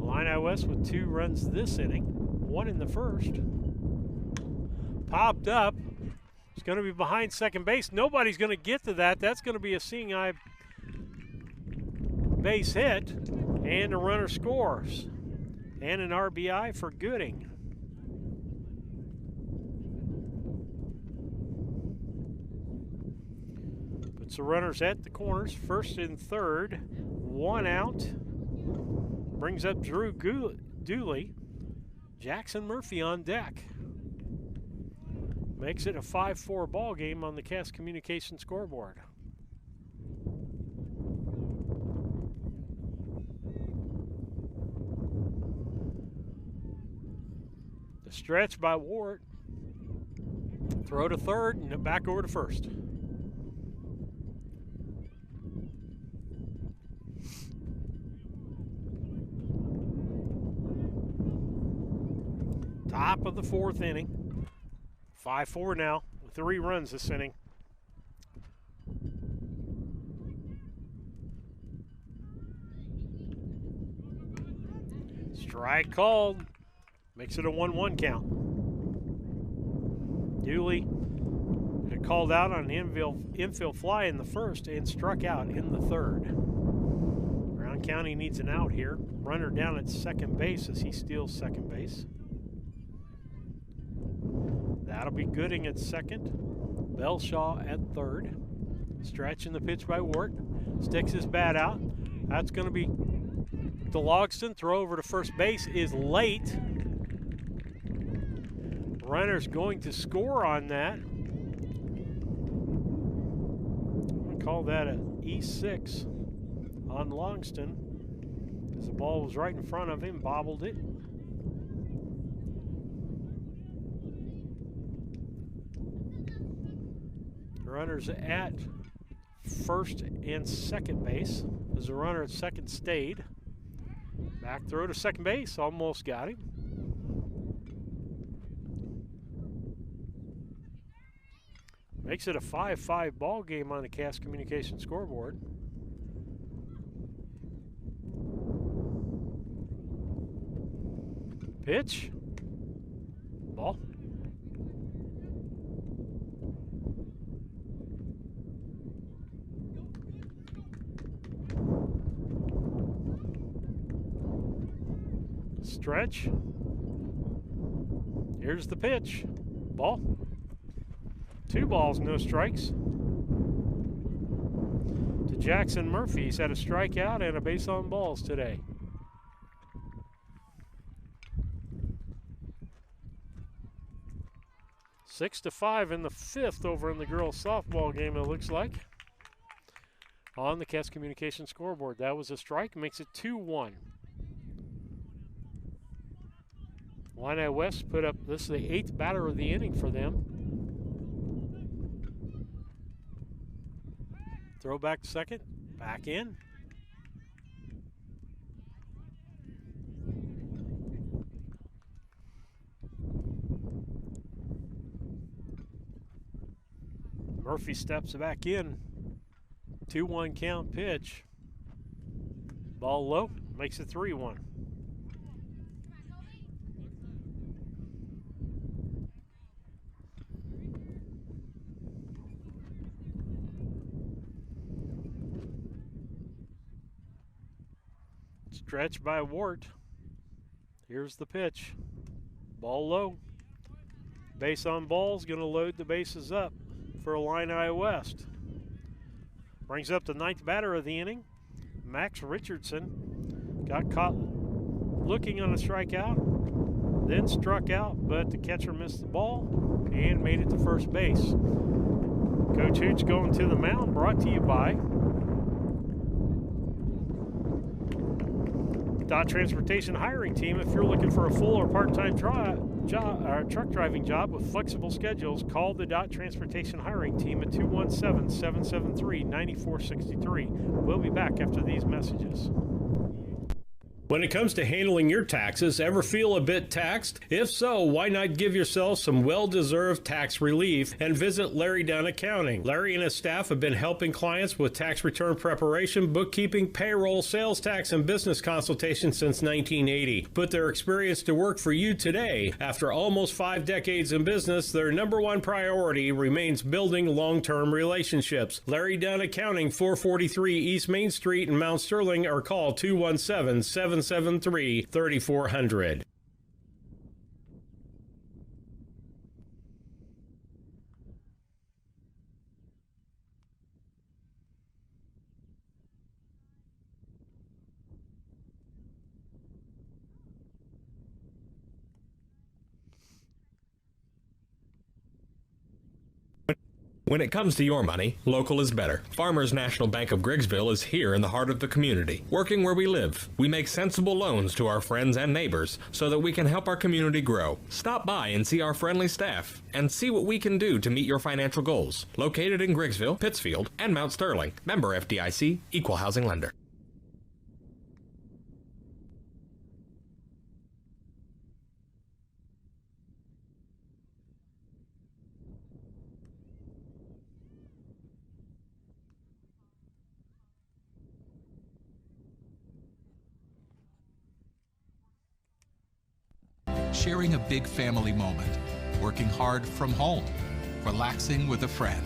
Illini West with 2 runs this inning. 1 in the first. Popped up. It's going to be behind second base. Nobody's going to get to that. That's going to be a seeing eye base hit. And the runner scores. And an RBI for Gooding. Puts the runners at the corners, first and third. 1 out. Brings up Drew Dooley. Jackson Murphy on deck. Makes it a 5-4 ball game on the Cass Communication scoreboard. The stretch by Ward. Throw to third and back over to first. Top of the 4th inning. 5-4 now with 3 runs this inning. Strike called. Makes it a 1-1 count. Dooley had called out on an infield fly in the first and struck out in the third. Brown County needs an out here. Runner down at second base as he steals second base. That'll be Gooding at second. Belshaw at third. Stretch in the pitch by Wart. Sticks his bat out. That's going to be DeLogston. Throw over to first base is late. Runner's going to score on that. I'm going to call that an E6 on Longston, because the ball was right in front of him, bobbled it. Runners at first and second base. As the runner at second stayed. Back throw to second base, almost got him. Makes it a 5-5 ball game on the Cass Communication scoreboard. Pitch. Ball. Stretch. Here's the pitch. Ball. 2 balls, no strikes. To Jackson Murphy. He's had a strikeout and a base on balls today. Six to 5 in the 5th over in the girls' softball game, it looks like. On the Cass Communication scoreboard. That was a strike, makes it 2-1. Illini West put up, this is the 8th batter of the inning for them. Throw back to second, back in. Murphy steps back in. 2-1 count pitch. Ball low, makes it 3-1. Stretch by Wart. Here's the pitch. Ball low. Base on balls, going to load the bases up for Illini West. Brings up the 9th batter of the inning. Max Richardson got caught looking on a strikeout, then struck out, but the catcher missed the ball and made it to first base. Coach Hooch going to the mound, brought to you by Dot Transportation hiring team. If you're looking for a full or part-time truck driving job with flexible schedules, call the Dot Transportation hiring team at 217-773-9463. We'll be back after these messages. When it comes to handling your taxes, ever feel a bit taxed? If so, why not give yourself some well-deserved tax relief and visit Larry Dunn Accounting. Larry and his staff have been helping clients with tax return preparation, bookkeeping, payroll, sales tax, and business consultation since 1980. Put their experience to work for you today. After almost 5 decades in business, their number one priority remains building long-term relationships. Larry Dunn Accounting, 443 East Main Street in Mount Sterling, or call 217-773-3400. When it comes to your money, local is better. Farmers National Bank of Griggsville is here in the heart of the community, working where we live. We make sensible loans to our friends and neighbors so that we can help our community grow. Stop by and see our friendly staff and see what we can do to meet your financial goals. Located in Griggsville, Pittsfield, and Mount Sterling. Member FDIC, Equal Housing Lender. Sharing a big family moment, working hard from home, relaxing with a friend.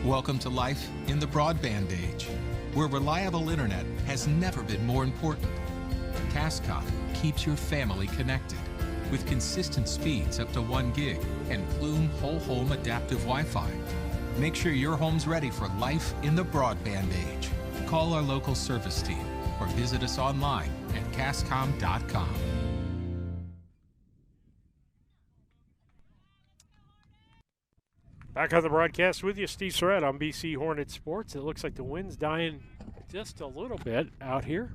Welcome to life in the broadband age, where reliable internet has never been more important. Cascom keeps your family connected with consistent speeds up to 1 gig and Plume whole home adaptive Wi-Fi. Make sure your home's ready for life in the broadband age. Call our local service team or visit us online at cascom.com. Back on the broadcast with you, Steve Surratt on BC Hornet Sports. It looks like the wind's dying just a little bit out here.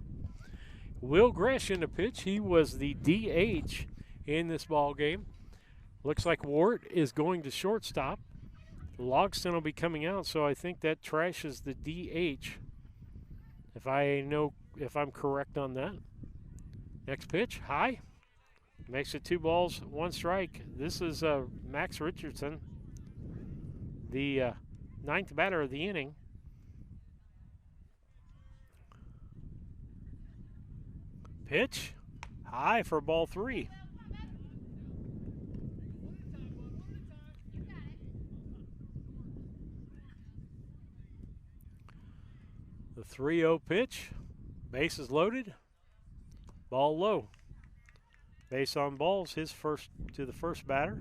Will Gresh in the pitch. He was the DH in this ball game. Looks like Wart is going to shortstop. Logston will be coming out, so I think that trashes the DH. If I'm correct on that. Next pitch, high. Makes it 2 balls, 1 strike. This is Max Richardson, the 9th batter of the inning. Pitch, high for ball 3. The 3-0 pitch, base is loaded, ball low. Base on balls, his first to the first batter.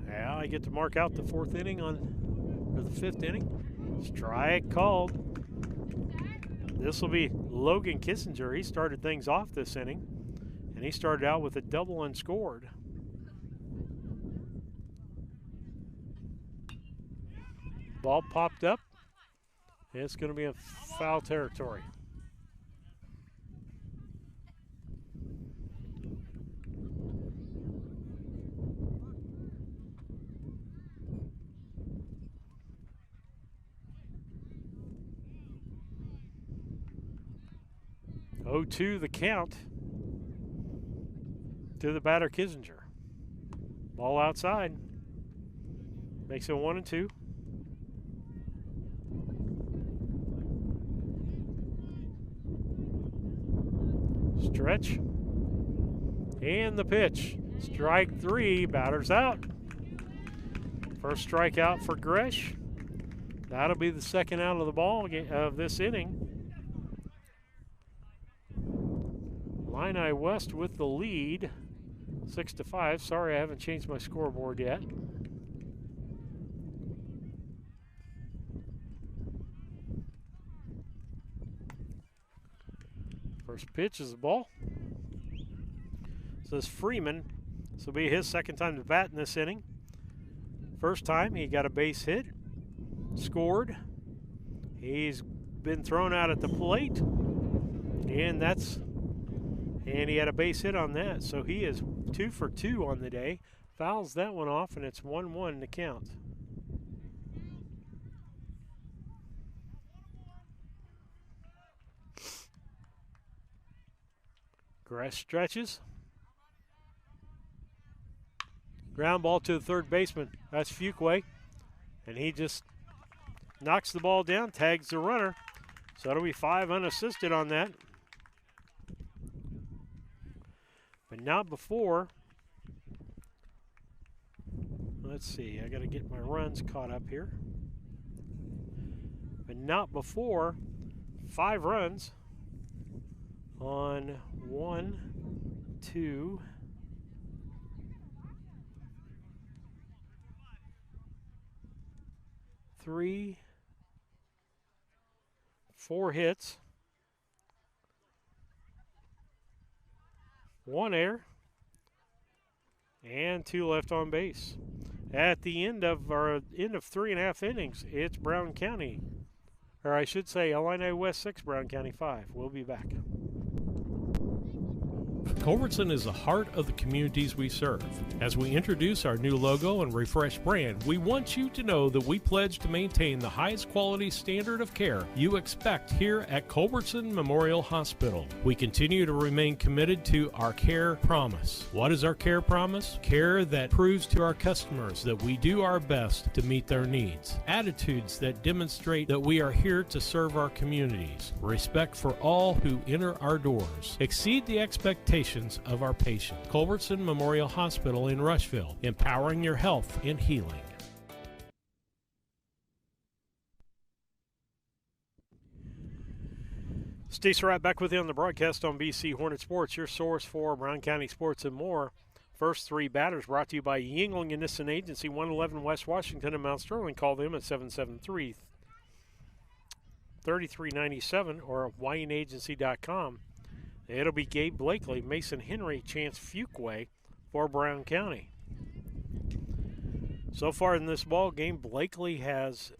Yeah, I get to mark out the 4th inning or the 5th inning. Strike called. This will be Logan Kissinger. He started things off this inning, and he started out with a double and scored. Ball popped up. It's going to be in foul territory. Oh-2 the count to the batter Kissinger. Ball outside. Makes it 1-2. Stretch. And the pitch. Strike 3, batter's out. First strikeout for Gresh. That'll be the 2nd out of the ball of this inning. Illini West with the lead, 6-5. Sorry, I haven't changed my scoreboard yet. First pitch is the ball. This is Freeman. This will be his second time to bat in this inning. First time he got a base hit, scored. He's been thrown out at the plate, and he had a base hit on that. So he is 2 for 2 on the day. Fouls that one off, and it's 1-1 to count. Grass stretches. Ground ball to the third baseman. That's Fuquay. And he just knocks the ball down, tags the runner. So it'll be 5 unassisted on that. But not before. Let's see, I got to get my runs caught up here. But not before 5 runs on 1, 2, 3, 4 hits, 1 error, and 2 left on base. At the end of 3.5 innings, it's Brown County, or I should say Illini West 6, Brown County 5. We'll be back. Culbertson is the heart of the communities we serve. As we introduce our new logo and refreshed brand, we want you to know that we pledge to maintain the highest quality standard of care you expect here at Culbertson Memorial Hospital. We continue to remain committed to our care promise. What is our care promise? Care that proves to our customers that we do our best to meet their needs. Attitudes that demonstrate that we are here to serve our communities. Respect for all who enter our doors. Exceed the expectations of our patients. Culbertson Memorial Hospital in Rushville, empowering your health and healing. Steve Surratt back with you on the broadcast on BC Hornet Sports, your source for Brown County sports and more. First 3 batters brought to you by Yingling and Nissen Agency, 111 West Washington and Mount Sterling. Call them at 773-3397 or at wyenagency.com. It'll be Gabe Blakely, Mason Henry, Chance Fuquay for Brown County. So far in this ball game, Blakely has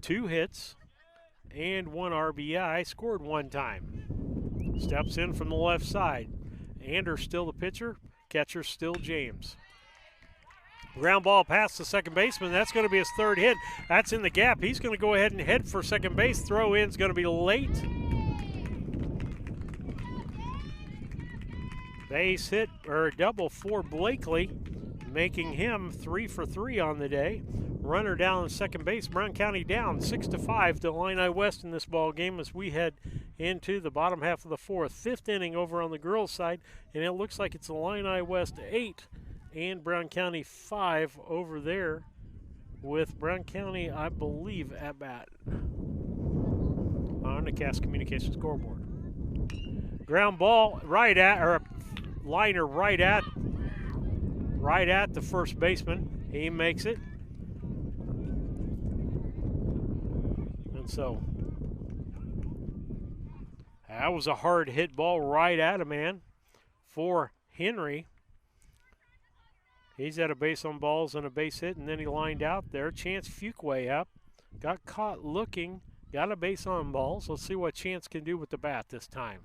2 hits and 1 RBI, scored 1 time. Steps in from the left side. Anders still the pitcher, catcher still James. Ground ball past the second baseman. That's going to be his 3rd hit. That's in the gap. He's going to go ahead and head for second base. Throw in's going to be late. Base hit, or double for Blakely, making him 3 for 3 on the day. Runner down second base. Brown County down 6-5 to Illini West in this ball game as we head into the bottom half of the 4th. 5th inning over on the girls' side, and it looks like it's Illini West 8 and Brown County 5 over there, with Brown County, I believe, at bat on the Cass Communications scoreboard. Ground ball right at, or liner right at the first baseman. He makes it. And so that was a hard hit ball right at him, man, for Henry. He's at a base on balls and a base hit, and then he lined out there. Chance Fuquay up, got caught looking, got a base on balls. Let's see what Chance can do with the bat this time.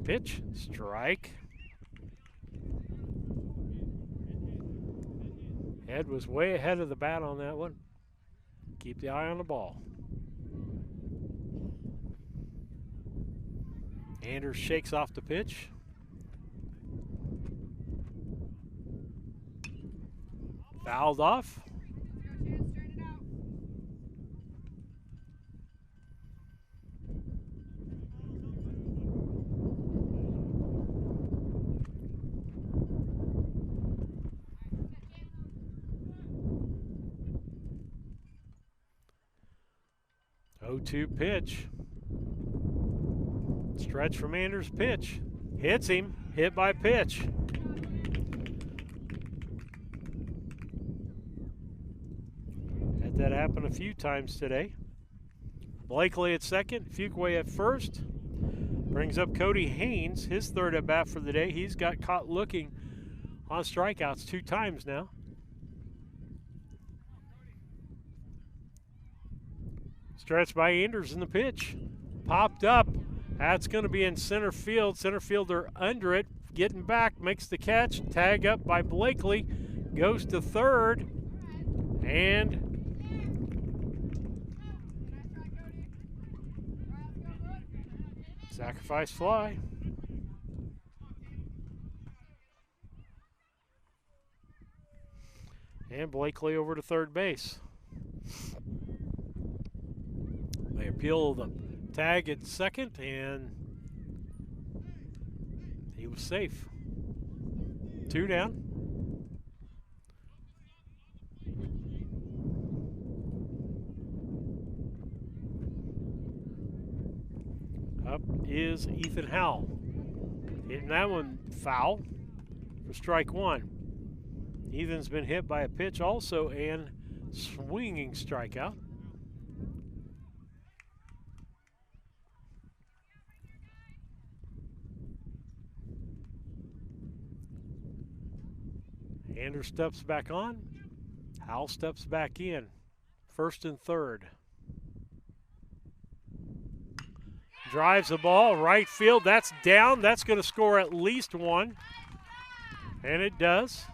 Pitch, strike. Head was way ahead of the bat on that one. Keep the eye on the ball. Anders shakes off the pitch. Fouled off. Oh-2 pitch. Stretch from Anders' pitch. Hits him. Hit by pitch. Had that happen a few times today. Blakely at second, Fuquay at first. Brings up Cody Haynes, his third at bat for the day. He's got caught looking on strikeouts 2 times now. Stretched by Anders in the pitch. Popped up. That's going to be in center field. Center fielder under it. Getting back, makes the catch. Tag up by Blakely. Goes to third. And sacrifice fly. And Blakely over to third base. They appeal the tag at second, and he was safe. 2 down. Up is Ethan Howell. Hitting that one foul for strike 1. Ethan's been hit by a pitch also and swinging strikeout. Anders steps back on. Howell steps back in. First and third. Drives the ball, right field. That's down. That's going to score at least 1. And it does.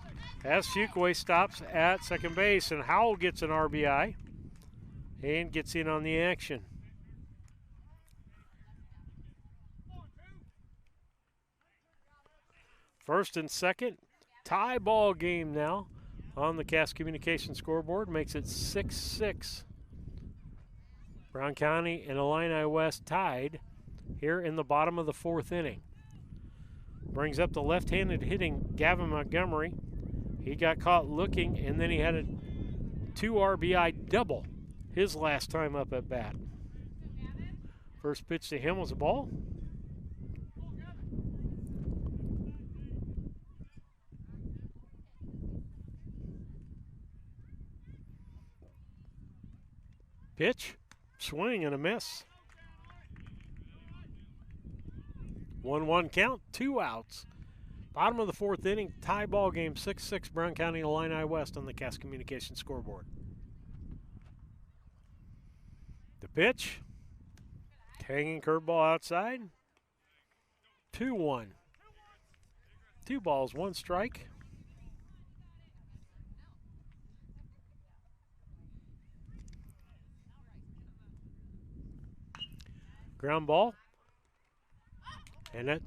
As Fuquay stops at second base, and Howell gets an RBI and gets in on the action. First and second. Tie ball game now on the Cass Communication scoreboard. Makes it 6-6. Brown County and Illini West tied here in the bottom of the 4th inning. Brings up the left-handed hitting Gavin Montgomery. He got caught looking, and then he had a 2 RBI double his last time up at bat. First pitch to him was a ball. Pitch, swing and a miss. 1-1 count, 2 outs. Bottom of the 4th inning, tie ball game, 6-6 Brown County Illini West on the Cass Communication scoreboard. The pitch, hanging curveball outside. 2-1. 2 balls, 1 strike. Ground ball. And that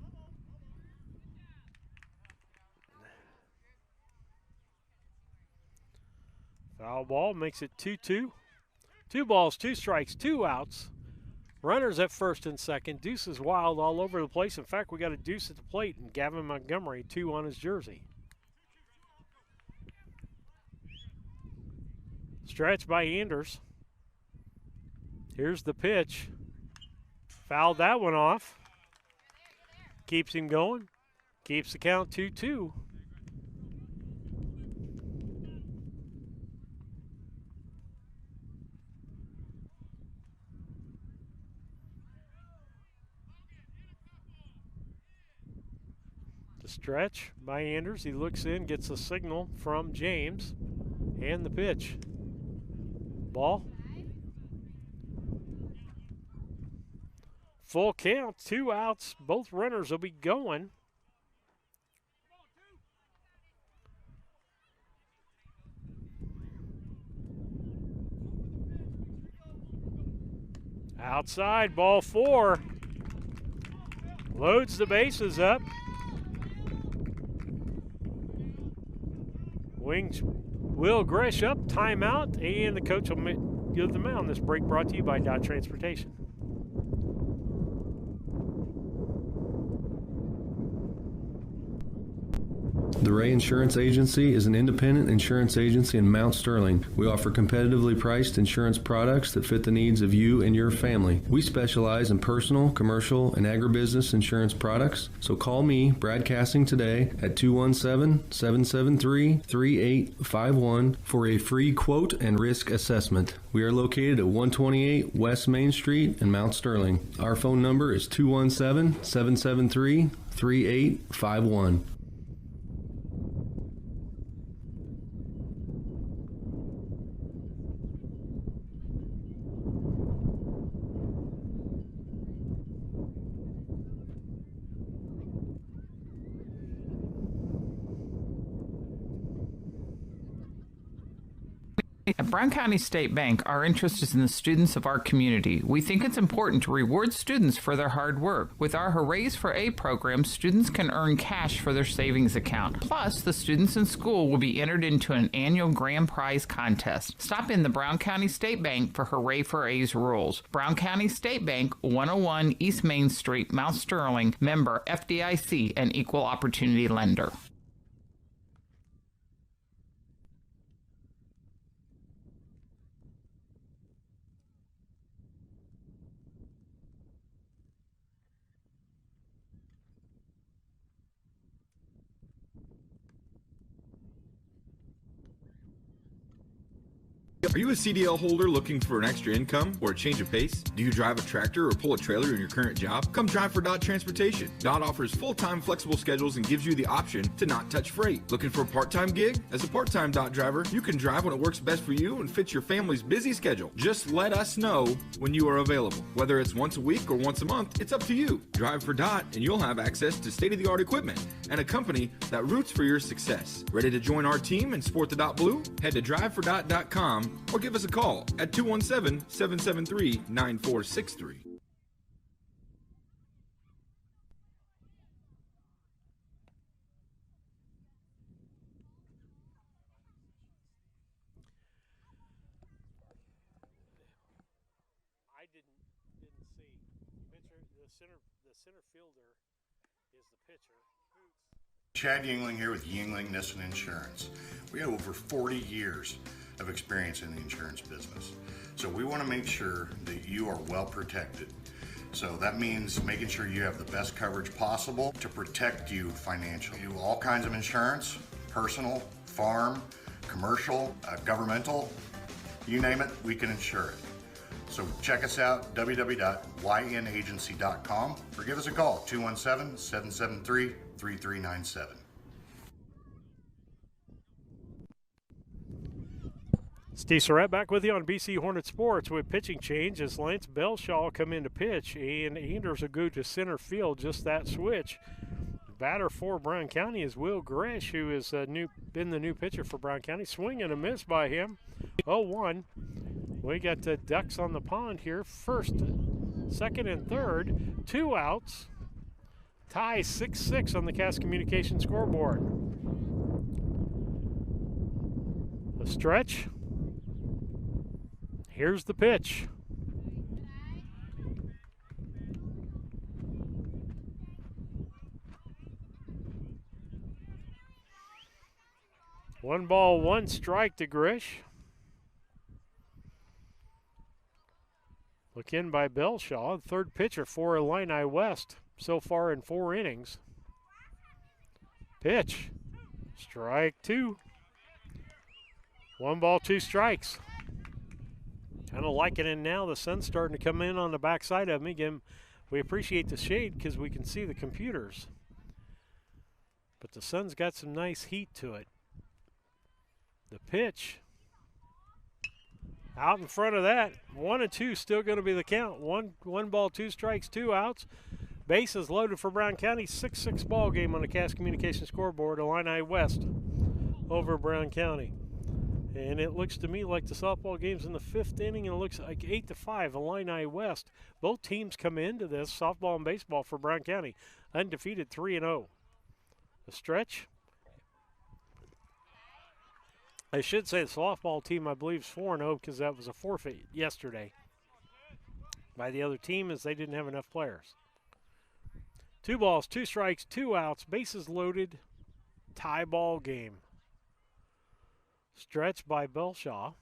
foul ball makes it 2-2. 2 balls, 2 strikes, 2 outs. Runners at first and second. Deuce is wild all over the place. In fact, we got a deuce at the plate, and Gavin Montgomery, 2 on his jersey. Stretch by Anders. Here's the pitch. Fouled that one off. Keeps him going. Keeps the count 2-2. The stretch by Anders. He looks in, gets a signal from James. And the pitch. Ball. Full count, 2 outs. Both runners will be going. Outside, ball 4. Loads the bases up. Wings Will Gresh up, timeout, and the coach will go to the mound. This break brought to you by Dot Transportation. The Ray Insurance Agency is an independent insurance agency in Mount Sterling. We offer competitively priced insurance products that fit the needs of you and your family. We specialize in personal, commercial, and agribusiness insurance products. So call me, Brad Cassing, today at 217-773-3851 for a free quote and risk assessment. We are located at 128 West Main Street in Mount Sterling. Our phone number is 217-773-3851. At Brown County State Bank, our interest is in the students of our community. We think it's important to reward students for their hard work. With our Hoorays for A program, students can earn cash for their savings account. Plus, the students in school will be entered into an annual grand prize contest. Stop in the Brown County State Bank for Hooray for A's rules. Brown County State Bank, 101 East Main Street, Mount Sterling, member FDIC, and equal opportunity lender. Are you a CDL holder looking for an extra income or a change of pace? Do you drive a tractor or pull a trailer in your current job? Come drive for Dot Transportation. Dot offers full-time flexible schedules and gives you the option to not touch freight. Looking for a part-time gig? As a part-time Dot driver, you can drive when it works best for you and fits your family's busy schedule. Just let us know when you are available. Whether it's once a week or once a month, it's up to you. Drive for Dot and you'll have access to state-of-the-art equipment and a company that roots for your success. Ready to join our team and sport the Dot Blue? Head to drivefordot.com or give us a call at 217-773-9463. I didn't see pitcher. The center fielder is the pitcher. Chad Yingling here with Yingling Nissen Insurance. We have over 40 years of experience in the insurance business. So we want to make sure that you are well protected. So that means making sure you have the best coverage possible to protect you financially. We do all kinds of insurance, personal, farm, commercial, governmental, you name it, we can insure it. So check us out, www.ynagency.com, or give us a call, 217-773-3397. Steve Surratt back with you on BC Hornet Sports with pitching change as Lance Belshaw come in to pitch, and Anders will go to center field, just that switch. Batter for Brown County is Will Gresh, who has been the new pitcher for Brown County. Swing and a miss by him, 0-1. We got the ducks on the pond here. First, second, and third. 2 outs. Tie 6-6 on the Cass Communication scoreboard. A stretch. Here's the pitch. One ball, one strike to Grish. Look in by Belshaw, third pitcher for Illini West so far in 4 innings. Pitch. Strike 2. 1 ball, 2 strikes. Kind of liking it now. The sun's starting to come in on the backside of me. Again, we appreciate the shade because we can see the computers. But the sun's got some nice heat to it. The pitch. Out in front of that. 1-2 still going to be the count. One ball, 2 strikes, 2 outs. Bases loaded for Brown County. 6-6 ball game on the Cass Communication scoreboard. Illini West over Brown County. And it looks to me like the softball game's in the 5th inning, and it looks like 8-5, Illini West. Both teams come into this, softball and baseball, for Brown County. Undefeated 3-0. A stretch. I should say the softball team, I believe, is 4-0 because that was a forfeit yesterday by the other team as they didn't have enough players. 2 balls, 2 strikes, 2 outs, bases loaded. tie ball game. Stretch by Belshaw.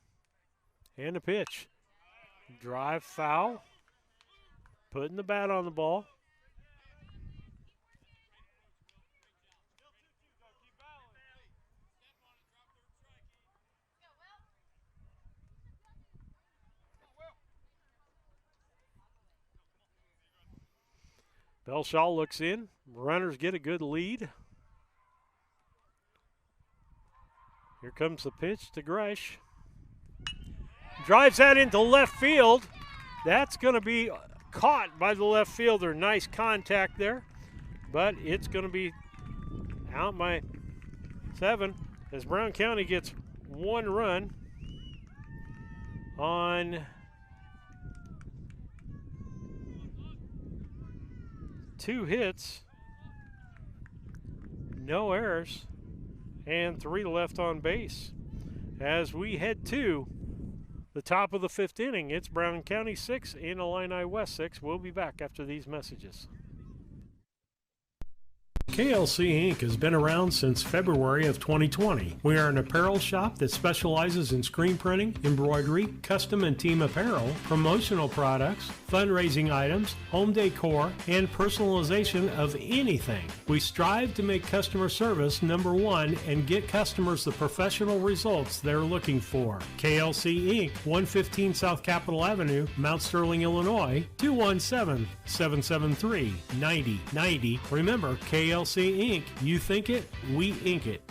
And a pitch. Drive foul. Putting the bat on the ball. Belshaw looks in. Runners get a good lead. Here comes the pitch to Gresh. Drives that into left field. That's going to be caught by the left fielder. Nice contact there. But it's going to be out by 7 as Brown County gets 1 run on 2 hits, no errors, and 3 left on base. As we head to the top of the 5th inning, it's Brown County 6 and Illini West 6. We'll be back after these messages. KLC Inc. has been around since February of 2020. We are an apparel shop that specializes in screen printing, embroidery, custom and team apparel, promotional products, fundraising items, home decor, and personalization of anything. We strive to make customer service number 1 and get customers the professional results they're looking for. KLC Inc., 115 South Capitol Avenue, Mount Sterling, Illinois, 217-773-9090. Remember, KLC Inc., you think it, we ink it.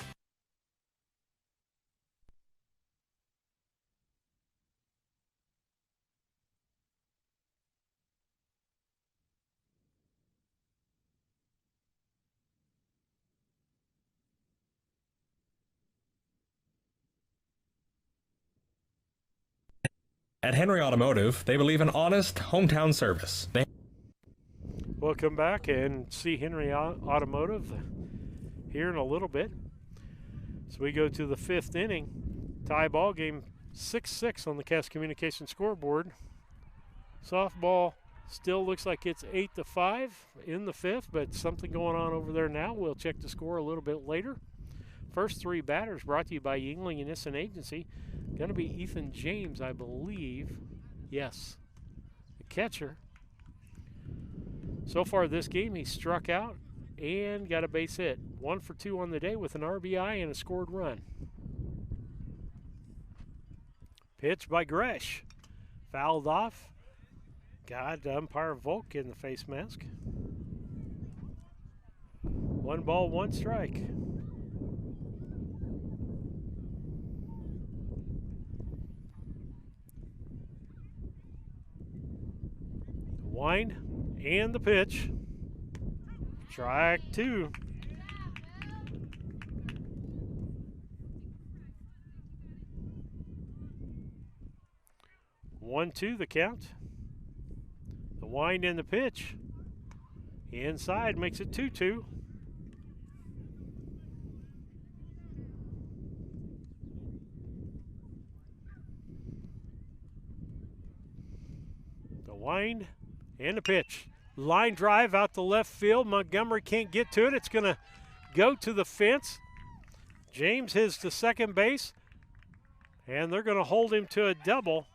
At Henry Automotive, they believe in honest hometown service. Welcome back and see Henry Automotive here in a little bit. So we go to the 5th inning. Tie ball game 6-6 on the Cass Communication scoreboard. Softball still looks like it's 8-5 in the 5th, but something going on over there now. We'll check the score a little bit later. First 3 batters brought to you by Yuengling and Nissen Agency. Going to be Ethan James, I believe. Yes, the catcher. So far this game, he struck out and got a base hit. 1 for 2 on the day with an RBI and a scored run. Pitch by Gresh. Fouled off. Got umpire Volk in the face mask. 1 ball, 1 strike. Wind and the pitch. Strike 2. One, 2 the count. The wind and the pitch. Inside makes it 2-2. The wind and the pitch. Line drive out to left field. Montgomery can't get to it. It's going to go to the fence. James hits to second base. And they're going to hold him to a double.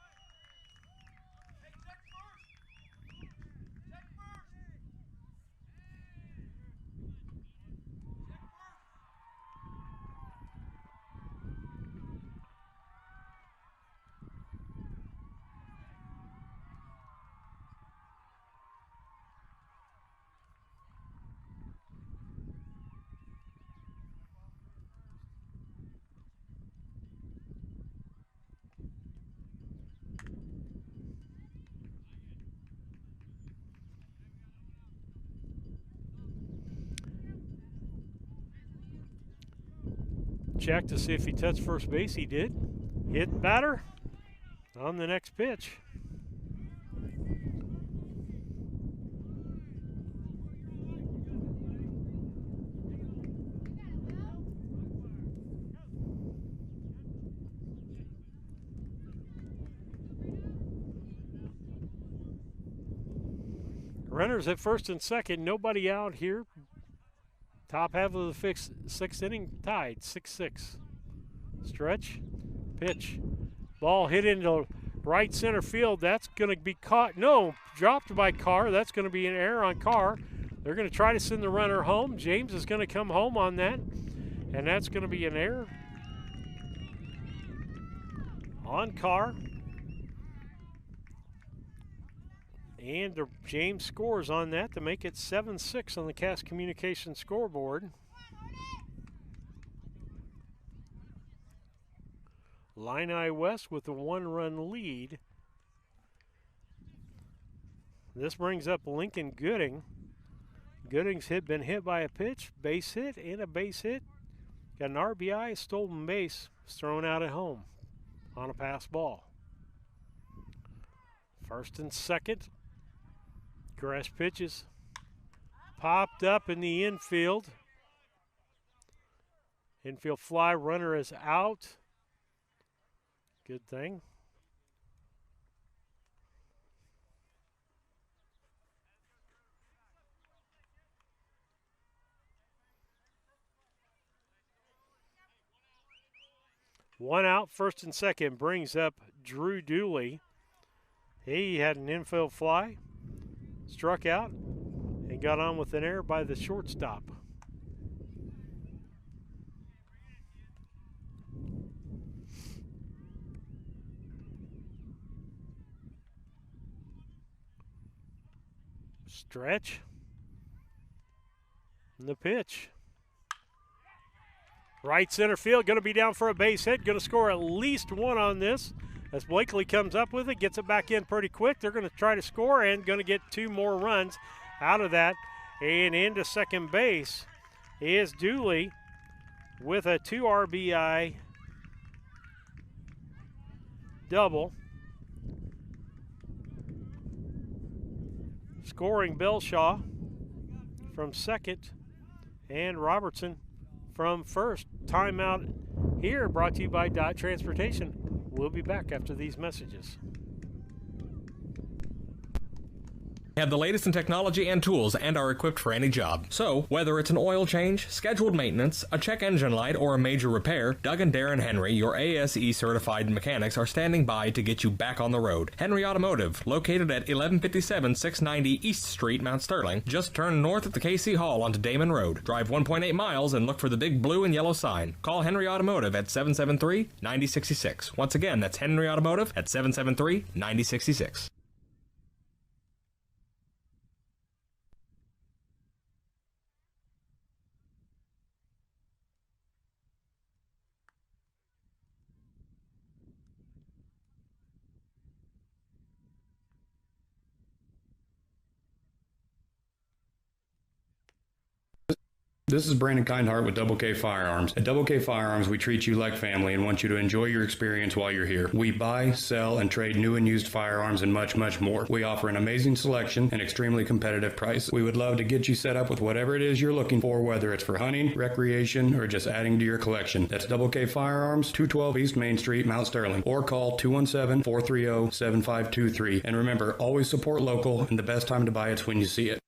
Check to see if he touched first base. He did. Hit batter on the next pitch. Runners at first and second. Nobody out here. Top half of the sixth inning tied 6-6. Stretch, pitch. Ball hit into right center field. That's going to be caught. No, dropped by Carr. That's going to be an error on Carr. They're going to try to send the runner home. James is going to come home on that, and that's going to be an error on Carr. And James scores on that to make it 7-6 on the Cass Communications scoreboard. Illini West with a 1-run lead. This brings up Lincoln Gooding. Gooding's been hit by a pitch, base hit, and a base hit. Got an RBI, a stolen base, was thrown out at home on a pass ball. First and second. Gresh pitches. Popped up in the infield. Infield fly, runner is out. Good thing. One out, first and second, brings up Drew Dooley. He had an infield fly, struck out, and got on with an error by the shortstop. Stretch. And the pitch. Right center field, going to be down for a base hit. Going to score at least one on this. As Blakely comes up with it, gets it back in pretty quick. They're going to try to score and going to get 2 more runs out of that. And into second base is Dooley with a 2 RBI double. Scoring Belshaw from second and Robertson from first. Timeout here brought to you by Dot Transportation. We'll be back after these messages. Have the latest in technology and tools and are equipped for any job. So, whether it's an oil change, scheduled maintenance, a check engine light, or a major repair, Doug and Darren Henry, your ASE certified mechanics, are standing by to get you back on the road. Henry Automotive, located at 1157 690 East Street, Mount Sterling. Just turn north at the KC Hall onto Damon Road. Drive 1.8 miles and look for the big blue and yellow sign. Call Henry Automotive at 773-9066. Once again, that's Henry Automotive at 773-9066. This is Brandon Kindheart with Double K Firearms. At Double K Firearms, we treat you like family and want you to enjoy your experience while you're here. We buy, sell, and trade new and used firearms and much, much more. We offer an amazing selection and extremely competitive prices. We would love to get you set up with whatever it is you're looking for, whether it's for hunting, recreation, or just adding to your collection. That's Double K Firearms, 212 East Main Street, Mount Sterling, or call 217-430-7523. And remember, always support local, and the best time to buy it's when you see it.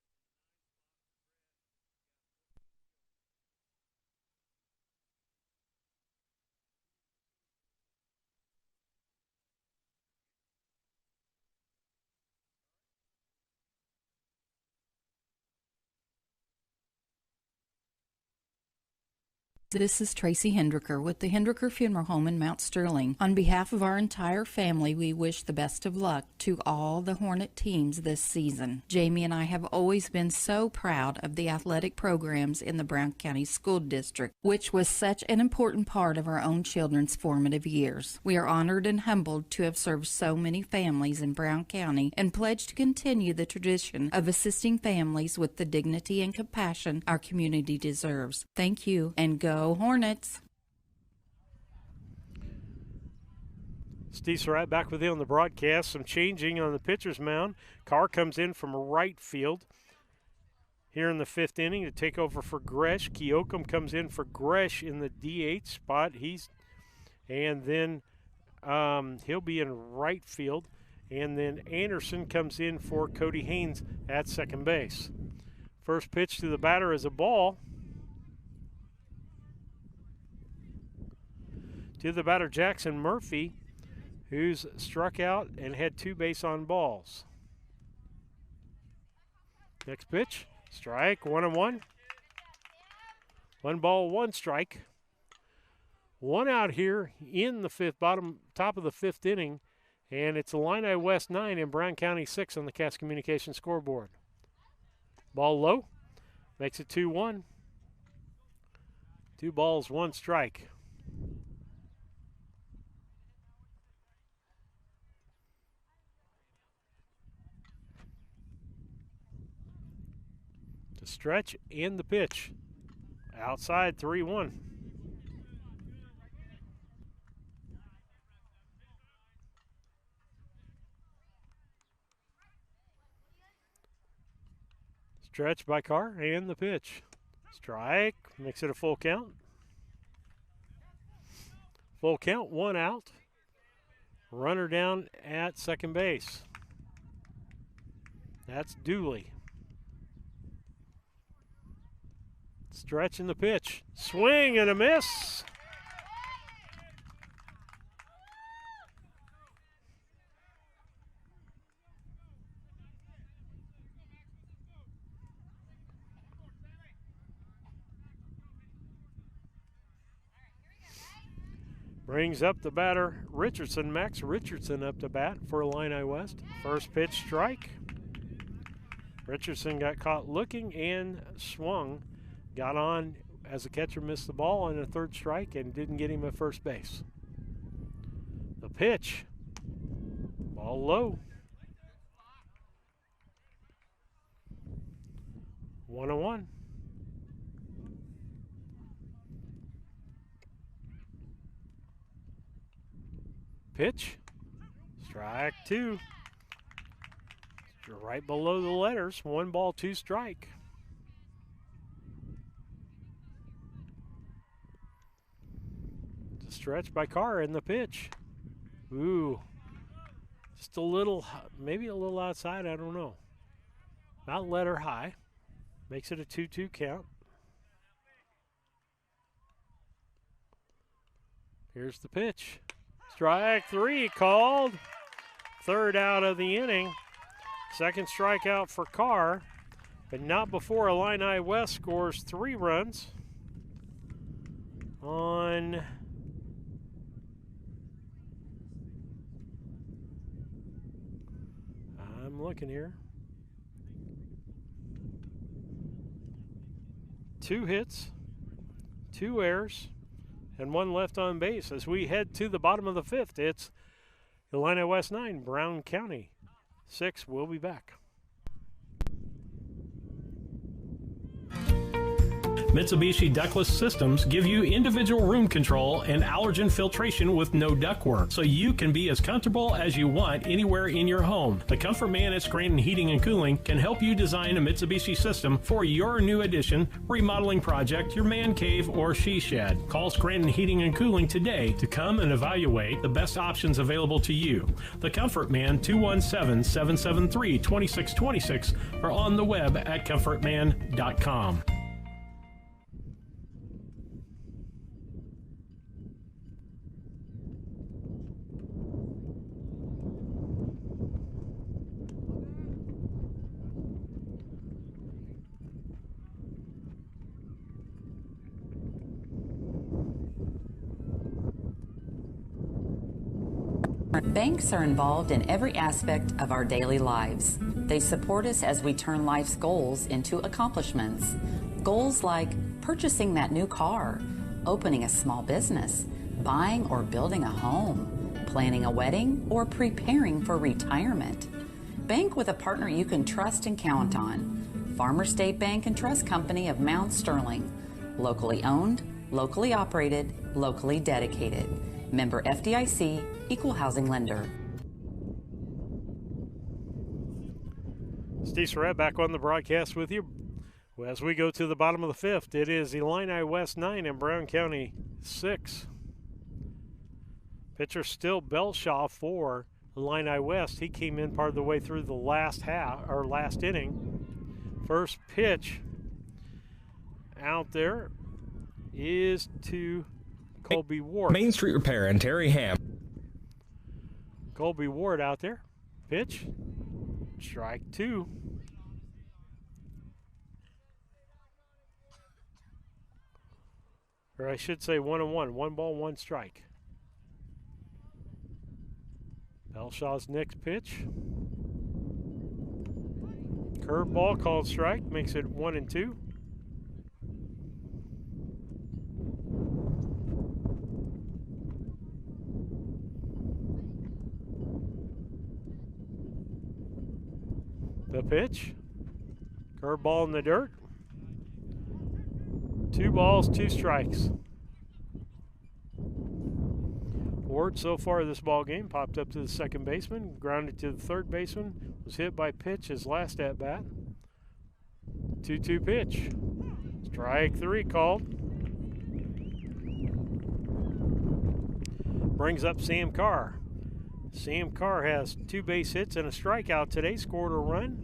This is Tracy Hendricker with the Hendricker Funeral Home in Mount Sterling. On behalf of our entire family, we wish the best of luck to all the Hornet teams this season. Jamie and I have always been so proud of the athletic programs in the Brown County School District, which was such an important part of our own children's formative years. We are honored and humbled to have served so many families in Brown County and pledge to continue the tradition of assisting families with the dignity and compassion our community deserves. Thank you, and go Hornets! Steve Surratt back with you on the broadcast. Some changing on the pitcher's mound. Carr comes in from right field here in the 5th inning to take over for Gresh. Keokum comes in for Gresh in the DH spot. And then he'll be in right field. And then Anderson comes in for Cody Haynes at second base. First pitch to the batter is a ball. To the batter, Jackson Murphy, who's struck out and had 2 base on balls. Next pitch, strike, 1-1. 1 ball, 1 strike. 1 out here in the top of the 5th inning, and it's Illini West 9 and Brown County 6 on the Cass Communications scoreboard. Ball low, makes it 2-1. 2 balls, 1 strike. To stretch and the pitch. Outside, 3-1. Stretch by Carr and the pitch. Strike, makes it a full count. Full count, 1 out. Runner down at second base. That's Dooley. Stretch in the pitch. Swing and a miss. Brings up the batter, Richardson. Max Richardson up to bat for Illini West. First pitch, strike. Richardson got caught looking and swung. Got on as the catcher missed the ball on a 3rd strike and didn't get him at first base. The pitch, ball low. 1-1. Pitch, strike 2. Right below the letters, 1 ball, 2 strike. Stretch by Carr in the pitch. Ooh, just a little, maybe a little outside, I don't know. Not letter high. Makes it a 2-2 count. Here's the pitch. Strike 3 called. 3rd out of the inning. 2nd strikeout for Carr, but not before Illini West scores 3 runs on I'm looking here. 2 hits, 2 errors, and 1 left on base. As we head to the bottom of the 5th, it's Illini West 9, Brown County 6. We'll be back. Mitsubishi ductless systems give you individual room control and allergen filtration with no ductwork, so you can be as comfortable as you want anywhere in your home. The Comfort Man at Scranton Heating and Cooling can help you design a Mitsubishi system for your new addition, remodeling project, your man cave, or she shed. Call Scranton Heating and Cooling today to come and evaluate the best options available to you. The Comfort Man, 217-773-2626, or on the web at comfortman.com. Banks are involved in every aspect of our daily lives. They support us as we turn life's goals into accomplishments. Goals like purchasing that new car, opening a small business, buying or building a home, planning a wedding, or preparing for retirement. Bank with a partner you can trust and count on. Farmer State Bank and Trust Company of Mount Sterling. Locally owned, locally operated, locally dedicated. Member FDIC, Equal Housing Lender. Steve Surratt back on the broadcast with you. As we go to the bottom of the 5th, it is Illini West 9 and Brown County 6. Pitcher still Belshaw for Illini West. He came in part of the way through the last inning. First pitch out there is to Colby Ward. Main Street Repair and Terry Ham. Colby Ward out there. Pitch. Strike 2. Or I should say 1-1. 1 ball, 1 strike. Belshaw's next pitch. Curveball called strike. Makes it 1-2. The pitch. Curveball in the dirt. 2 balls, 2 strikes. Ward so far this ball game popped up to the second baseman, grounded to the third baseman, was hit by pitch his last at bat. 2-2 pitch. Strike 3 called. Brings up Sam Carr. Sam Carr has 2 base hits and a strikeout today, scored a run.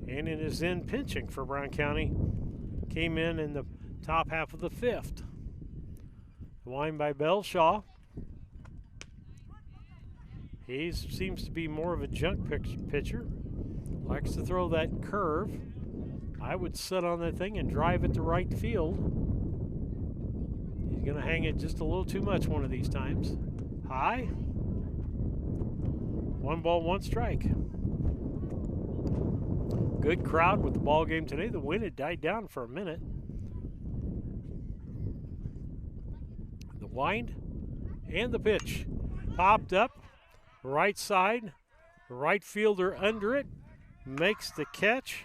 And it is in pitching for Brown County. Came in the top half of the 5th. The line by Belshaw. He seems to be more of a junk pitcher. Likes to throw that curve. I would sit on that thing and drive it to right field. He's going to hang it just a little too much one of these times. High. 1 ball, 1 strike. Good crowd with the ball game today. The wind had died down for a minute. The wind and the pitch. Popped up. Right side. Right fielder under it. Makes the catch.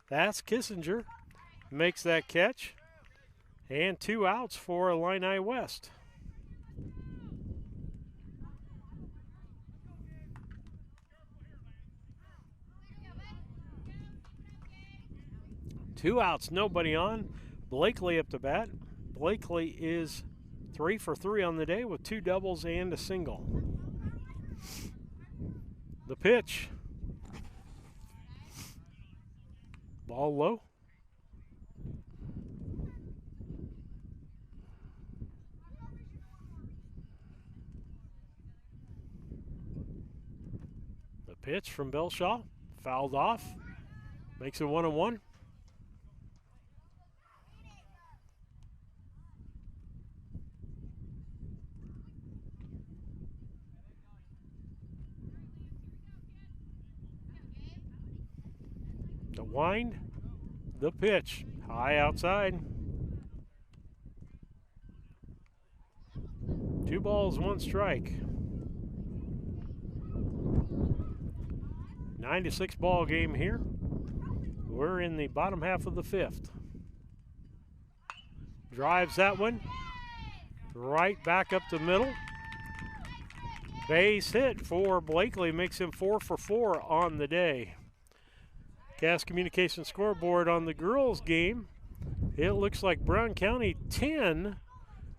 That's Kissinger. Makes that catch. And 2 outs for Illini West. Two outs, nobody on. Blakely up to bat. Blakely is 3 for 3 on the day with 2 doubles and a single. The pitch. Ball low. The pitch from Belshaw. Fouled off. Makes it 1-1. The wind, the pitch, high outside. 2 balls, 1 strike. 9-6 ball game here. We're in the bottom half of the 5th. Drives that one right back up the middle. Base hit for Blakely, makes him 4 for 4 on the day. Cass Communication scoreboard on the girls' game. It looks like Brown County 10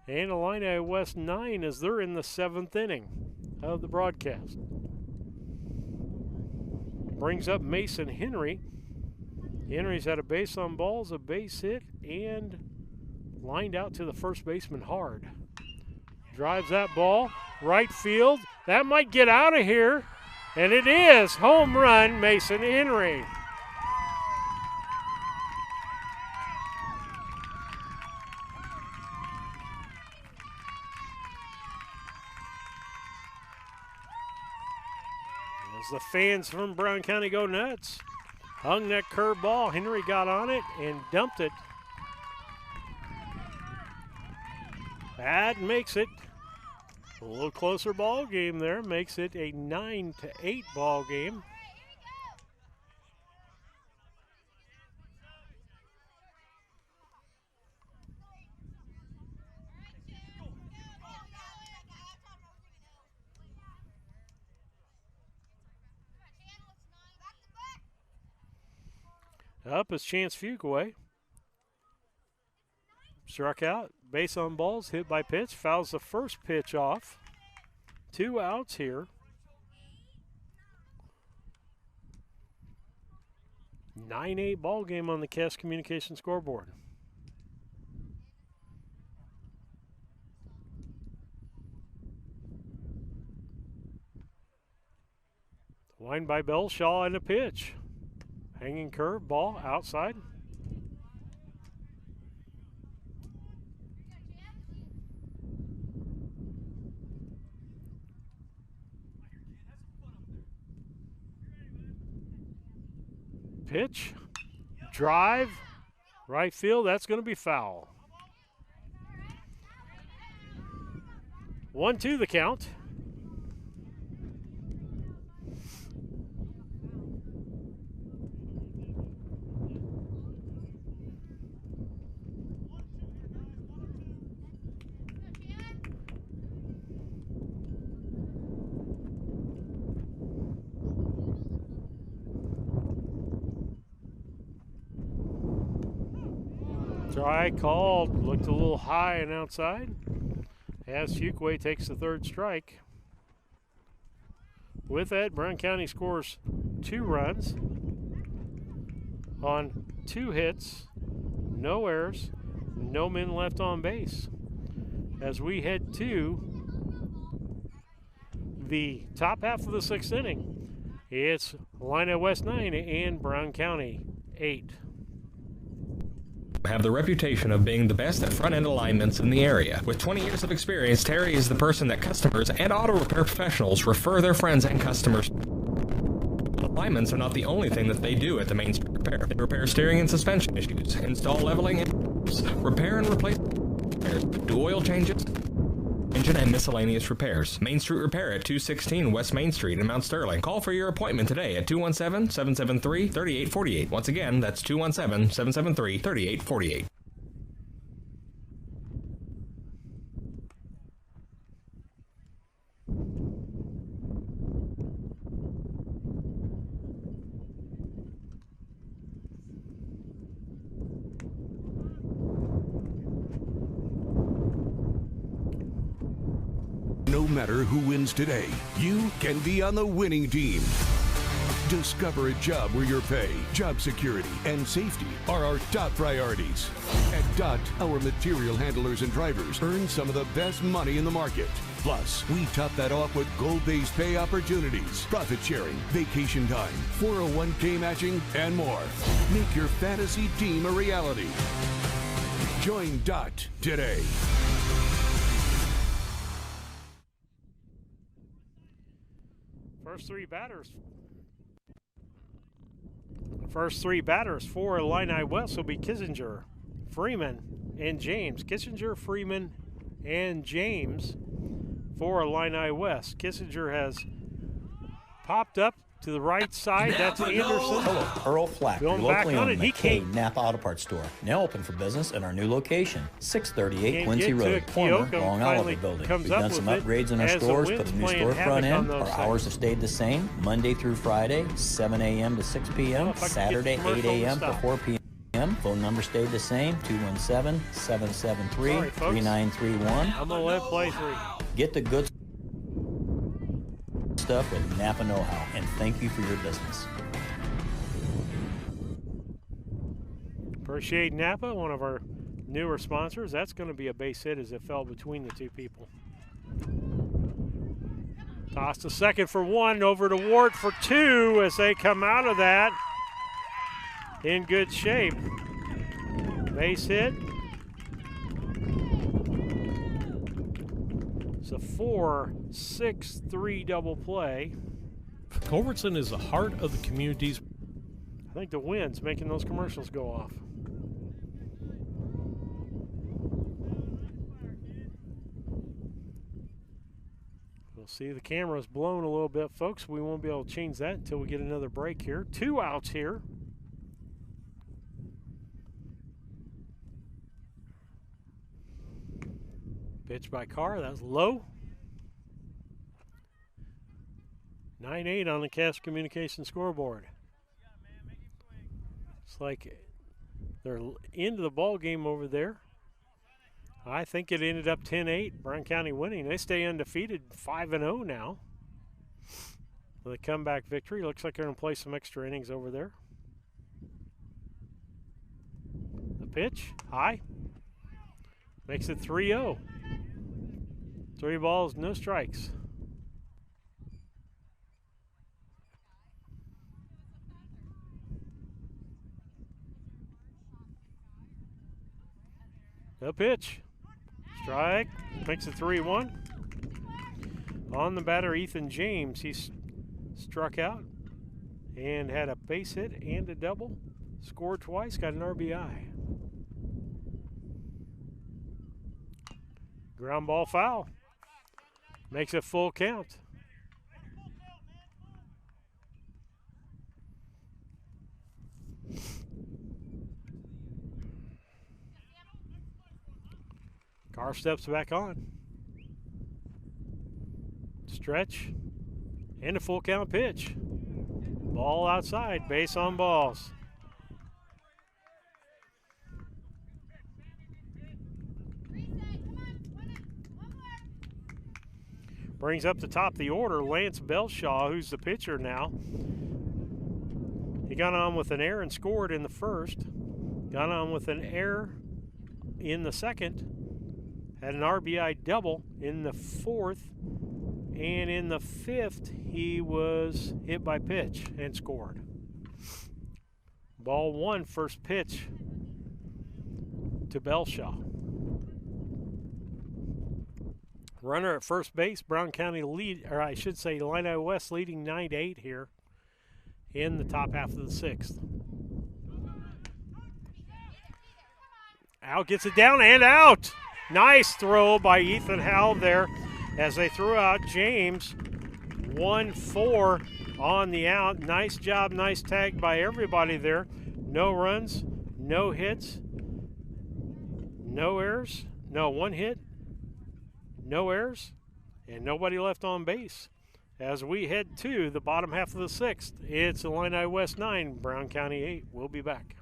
and Illini West 9 as they're in the 7th inning of the broadcast. Brings up Mason Henry. Henry's had a base on balls, a base hit, and lined out to the first baseman hard. Drives that ball, right field. That might get out of here, and it is home run, Mason Henry. The fans from Brown County go nuts. Hung that curve ball. Henry got on it and dumped it. That makes it a little closer ball game there. Makes it a 9-8 ball game. Up is Chance Fuquay. Struck out, base on balls, hit by pitch, fouls the first pitch off. 2 outs here. 9-8 ball game on the Cass Communication scoreboard. Line by Belshaw and a pitch. Hanging curve, ball outside. Pitch, drive, right field, that's going to be foul. 1-2 the count. Try called, looked a little high and outside. As Fuquay takes the third strike. With that, Brown County scores 2 runs on 2 hits, no errors, no men left on base. As we head to the top half of the 6th inning, it's Illini West 9 and Brown County 8. Have the reputation of being the best at front-end alignments in the area. With 20 years of experience, Terry is the person that customers and auto repair professionals refer their friends and customers. Alignments are not the only thing that they do at the Main Street Repair. They repair steering and suspension issues, install leveling and repair and replace repairs, do oil changes, engine and miscellaneous repairs. Main Street Repair at 216 West Main Street in Mount Sterling. Call for your appointment today at 217-773-3848. Once again, that's 217-773-3848. No matter who wins today, you can be on the winning team. Discover a job where your pay, job security, and safety are our top priorities. At DOT, our material handlers and drivers earn some of the best money in the market. Plus, we top that off with goal-based pay opportunities, profit sharing, vacation time, 401k matching, and more. Make your fantasy team a reality. Join DOT today. First three batters for Illini West will be Kissinger, Freeman, and James. Kissinger, Freeman, and James for Illini West. Kissinger has popped up to the right side. That's Anderson. Hello, Earl Flack, your Going back locally on owned it. He McKay can't Napa Auto Parts store. Now open for business in our new location, 638 Can't Quincy get to Road, it. former Keoka Long finally Oliver building. comes We've up done some with it upgrades in our as the stores, wind's put a new playing storefront havoc in. on those Our things. hours have stayed the same, Monday through Friday, 7 a.m. to 6 p.m., if I could get Saturday, the 8 commercial to a.m. to stop. 4 p.m. Phone number stayed the same, 217-773-3931. I'm going to let play 3. Get the good stuff with Napa know-how, and thank you for your business. Appreciate Napa, one of our newer sponsors. That's going to be a base hit as it fell between the two people. Toss to second for 1, over to Ward for 2 as they come out of that in good shape. Base hit. It's a 4-6-3 double play. Culbertson is the heart of the community's. I think the wind's making those commercials go off. We'll see the camera's blown a little bit, folks. We won't be able to change that until we get another break here. 2 outs here. Pitch by Carr, that's low. 9-8 on the Cast Communication scoreboard. It's like they're into the ball game over there. I think it ended up 10-8, Brown County winning. They stay undefeated, 5-0 now. With a comeback victory. Looks like they're going to play some extra innings over there. The pitch, high. Makes it 3-0. 3 balls, no strikes. The pitch. Strike. Makes it 3-1. On the batter, Ethan James. He struck out and had a base hit and a double. Scored twice, got an RBI. Ground ball foul. Makes it full count. Carr steps back on. Stretch. And a full count pitch. Ball outside, base on balls. Brings up the top of the order, Lance Belshaw, who's the pitcher now. He got on with an error and scored in the first. Got on with an error in the second. Had an RBI double in the fourth. And in the fifth, he was hit by pitch and scored. Ball one, first pitch to Belshaw. Runner at first base, Brown County lead, or I should say Illini West leading 9-8 here in the top half of the sixth. Al gets it down and out. Nice throw by Ethan Howell there as they threw out James. 1-4 on the out. Nice job, nice tag by everybody there. No runs, no hits, no errors. No, one hit, no errors, and nobody left on base. As we head to the bottom half of the sixth, it's Illini West 9, Brown County 8. We'll be back.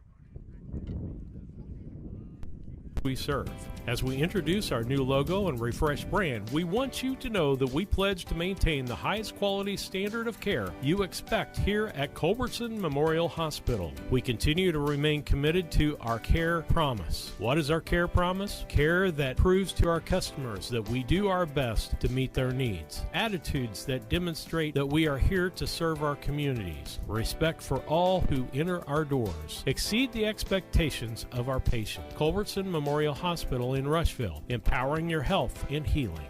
We serve. As we introduce our new logo and refreshed brand, we want you to know that we pledge to maintain the highest quality standard of care you expect here at Culbertson Memorial Hospital. We continue to remain committed to our care promise. What is our care promise? Care that proves to our customers that we do our best to meet their needs. Attitudes that demonstrate that we are here to serve our communities. Respect for all who enter our doors. Exceed the expectations of our patient. Culbertson Memorial Hospital in Rushville, empowering your health and healing.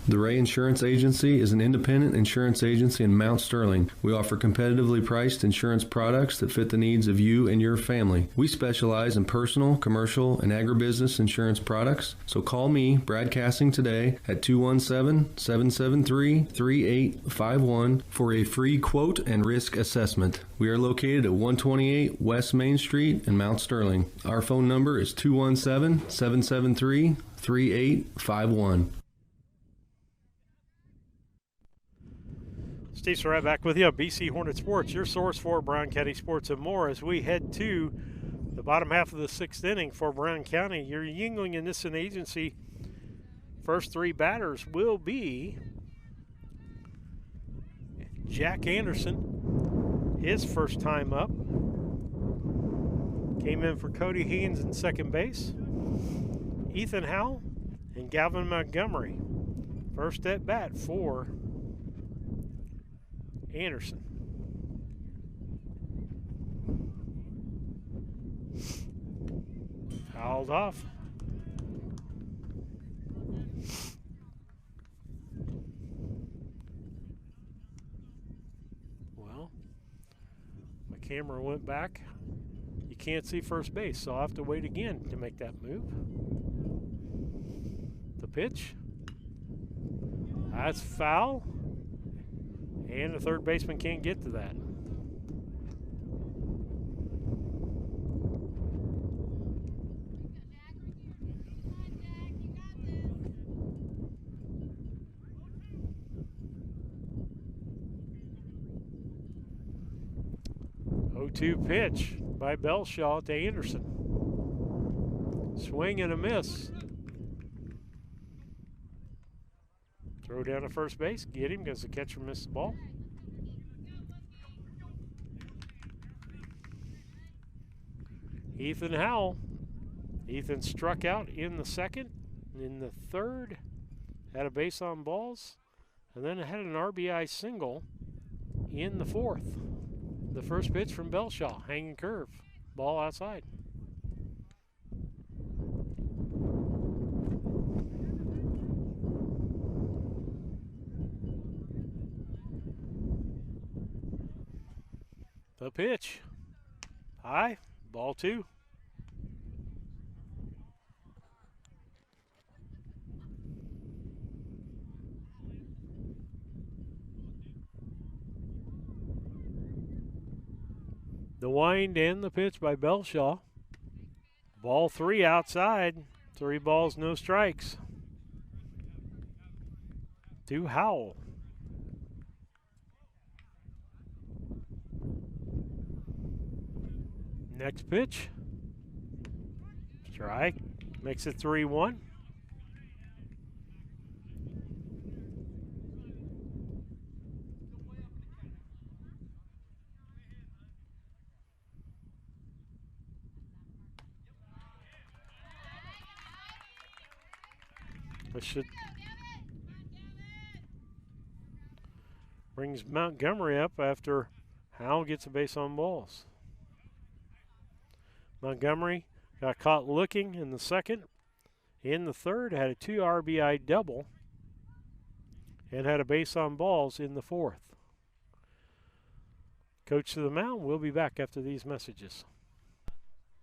The Ray Insurance Agency is an independent insurance agency in Mount Sterling. We offer competitively priced insurance products that fit the needs of you and your family. We specialize in personal, commercial, and agribusiness insurance products. So call me, Brad Cassing, today at 217-773-3851 for a free quote and risk assessment. We are located at 128 West Main Street in Mount Sterling. Our phone number is 217-773-3851. Steve Surratt back with you on BC Hornet Sports, your source for Brown County sports and more, as we head to the bottom half of the sixth inning for Brown County. Your Yuengling and Nissen Agency first three batters will be Jack Anderson, his first time up. Came in for Cody Haynes in second base. Ethan Howell and Gavin Montgomery. First at bat for Anderson. Fouled off. Well, my camera went back. You can't see first base, so I'll have to wait again to make that move. The pitch. That's foul. And the third baseman can't get to that. Oh-2 pitch by Belshaw to Anderson. Swing and a miss. Throw down to first base, get him because the catcher missed the ball. Ethan Howell. Ethan struck out in the second. In the third, had a base on balls, and then had an RBI single in the fourth. The first pitch from Belshaw, hanging curve, ball outside. The pitch, high, ball two. The wind and the pitch by Belshaw. Ball three outside. 3 balls, no strikes. To Howell. Next pitch. Strike. Makes it 3-1. This should brings Montgomery up after Howell gets a base on balls. Montgomery got caught looking in the second. In the third, had a 2 RBI double and had a base on balls in the fourth. Coach to the mound. We'll be back after these messages.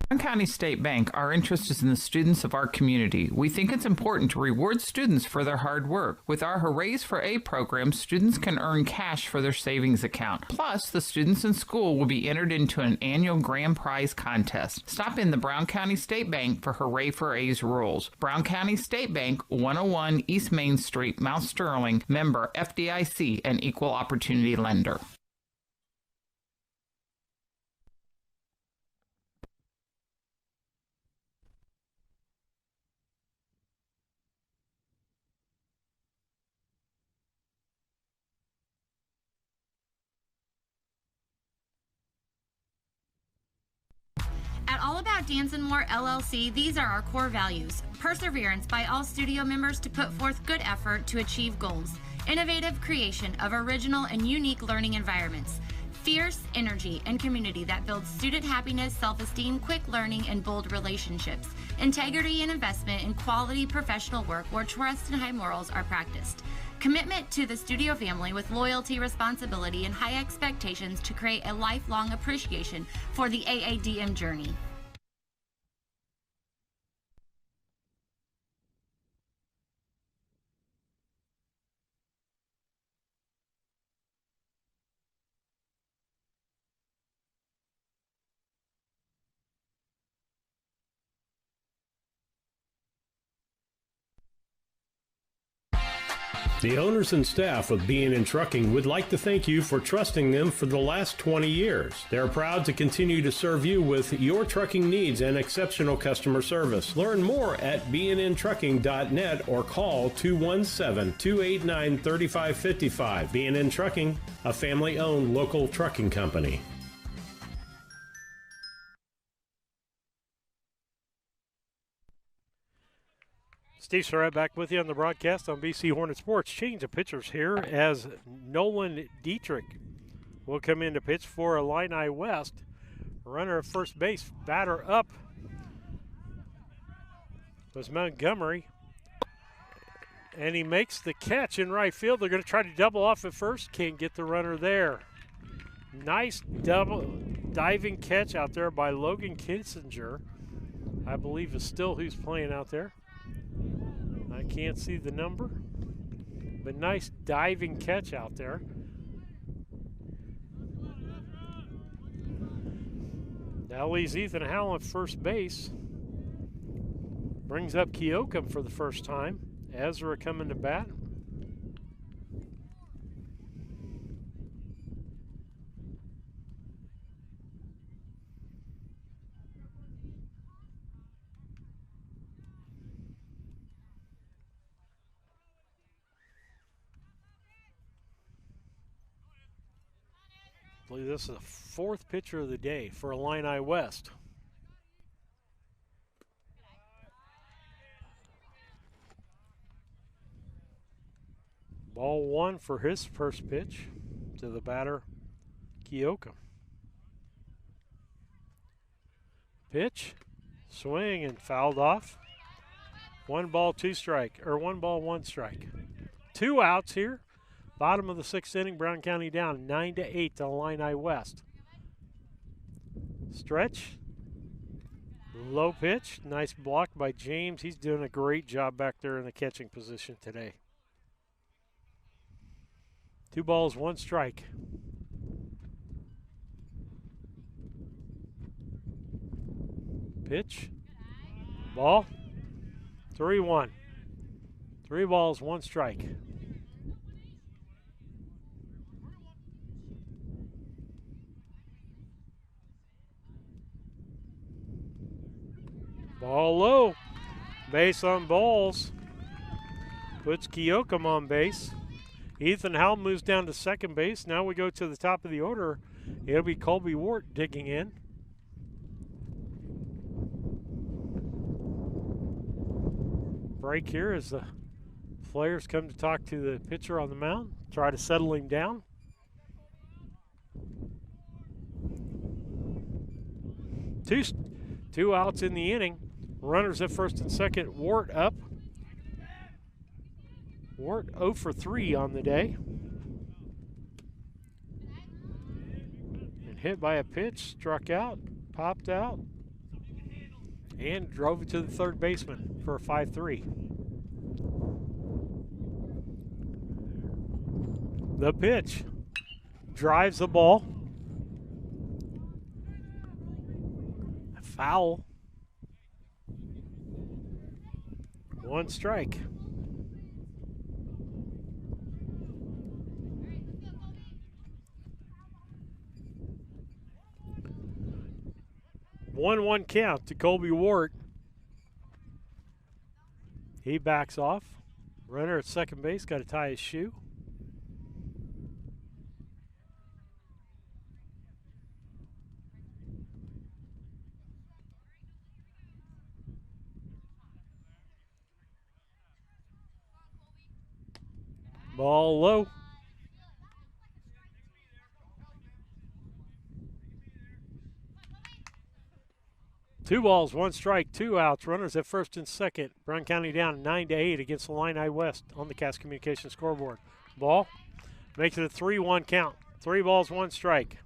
Brown County State Bank, our interest is in the students of our community. We think it's important to reward students for their hard work. With our Hoorays for A program, students can earn cash for their savings account. Plus, the students in school will be entered into an annual grand prize contest. Stop in the Brown County State Bank for Hooray for A's rules. Brown County State Bank, 101 East Main Street, Mount Sterling, member FDIC, and equal opportunity lender. At All About Dance and More LLC, these are our core values. Perseverance by all studio members to put forth good effort to achieve goals. Innovative creation of original and unique learning environments. Fierce energy and community that builds student happiness, self-esteem, quick learning, and bold relationships. Integrity and investment in quality professional work where trust and high morals are practiced. Commitment to the studio family with loyalty, responsibility, and high expectations to create a lifelong appreciation for the AADM journey. The owners and staff of B&N Trucking would like to thank you for trusting them for the last 20 years. They're proud to continue to serve you with your trucking needs and exceptional customer service. Learn more at bnntrucking.net or call 217-289-3555. B&N Trucking, a family-owned local trucking company. Steve Surratt back with you on the broadcast on BC Hornet Sports. Change of pitchers here as Nolan Dietrich will come in to pitch for Illini West. Runner at first base, batter up was Montgomery. And he makes the catch in right field. They're going to try to double off at first. Can't get the runner there. Nice double diving catch out there by Logan Kinsinger. I believe is still who's playing out there. I can't see the number, but nice diving catch out there. Now leaves Ethan Howell at first base. Brings up Keokum for the first time. Ezra coming to bat. I believe this is the fourth pitcher of the day for Illini West. Ball one for his first pitch to the batter, Keokum. Pitch, swing, and fouled off. 1 ball, 2 strike, or 1 ball, 1 strike. 2 outs here. Bottom of the 6th inning, Brown County down 9-8 to Illini West. Stretch, low pitch, nice block by James. He's doing a great job back there in the catching position today. 2 balls, 1 strike. Pitch, ball, 3-1. 3 balls, 1 strike. Ball low, base on balls. Puts Keokum on base. Ethan Howell moves down to second base. Now we go to the top of the order. It'll be Colby Wart digging in. Break here as the players come to talk to the pitcher on the mound, try to settle him down. Two outs in the inning. Runners at first and second. Wart up. Wart 0 for 3 on the day. And hit by a pitch, struck out, popped out, and drove it to the third baseman for a 5-3. The pitch drives the ball. Foul. 1 strike. One count to Colby Wart. He backs off. Runner at second base got to tie his shoe. Ball low. Two balls, 1 strike, 2 outs. Runners at first and second. Brown County down 9-8 against Illini West on the Cass Communications scoreboard. Ball makes it a 3-1 count. 3 balls, 1 strike.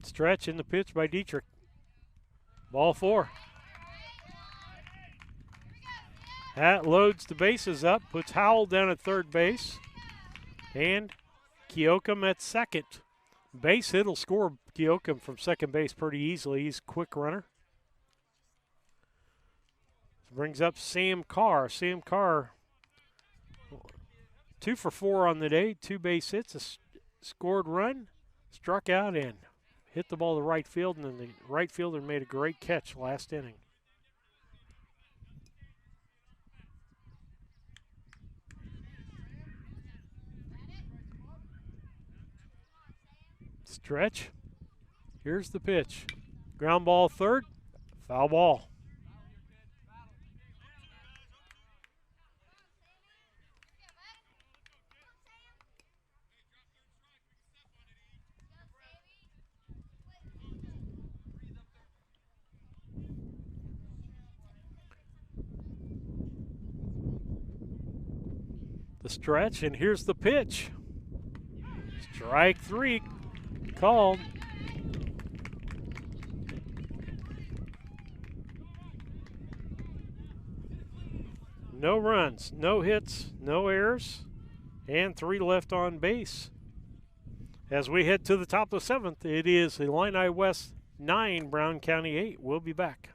Stretch in the pitch by Dietrich. Ball 4. That loads the bases up, puts Howell down at third base, and Keokum at second. Base hit will score Keokum from second base pretty easily. He's a quick runner. Brings up Sam Carr. Sam Carr, 2 for 4 on the day, 2 base hits, a scored run, struck out, and hit the ball to right field, and then the right fielder made a great catch last inning. Stretch. Here's the pitch. Ground ball third, foul ball. The stretch, and here's the pitch. Strike 3 called. No runs, no hits, no errors, and 3 left on base. As we head to the top of the 7th, it is Illini West 9, Brown County 8. We'll be back.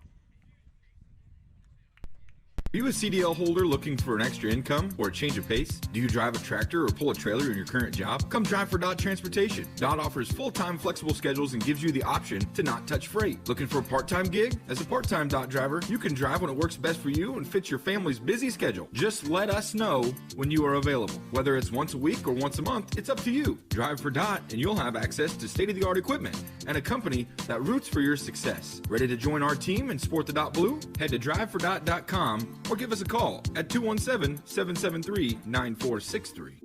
Are you a CDL holder looking for an extra income or a change of pace? Do you drive a tractor or pull a trailer in your current job? Come drive for Dot Transportation. Dot offers full-time flexible schedules and gives you the option to not touch freight. Looking for a part-time gig? As a part-time Dot driver, you can drive when it works best for you and fits your family's busy schedule. Just let us know when you are available. Whether it's once a week or once a month, it's up to you. Drive for Dot and you'll have access to state-of-the-art equipment and a company that roots for your success. Ready to join our team and sport the Dot Blue? Head to drivefordot.com or give us a call at 217-773-9463.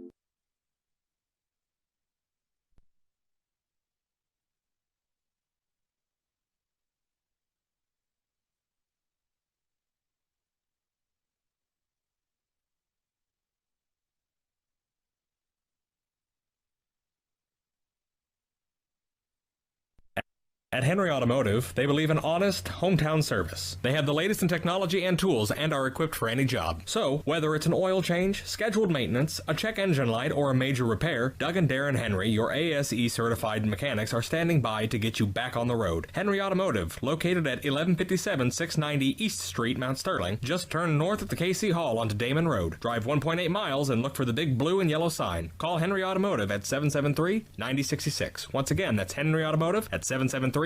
At Henry Automotive, they believe in honest, hometown service. They have the latest in technology and tools and are equipped for any job. So, whether it's an oil change, scheduled maintenance, a check engine light, or a major repair, Doug and Darren Henry, your ASE-certified mechanics, are standing by to get you back on the road. Henry Automotive, located at 1157 690 East Street, Mount Sterling. Just turn north at the KC Hall onto Damon Road. Drive 1.8 miles and look for the big blue and yellow sign. Call Henry Automotive at 773-9066. Once again, that's Henry Automotive at 773-9066.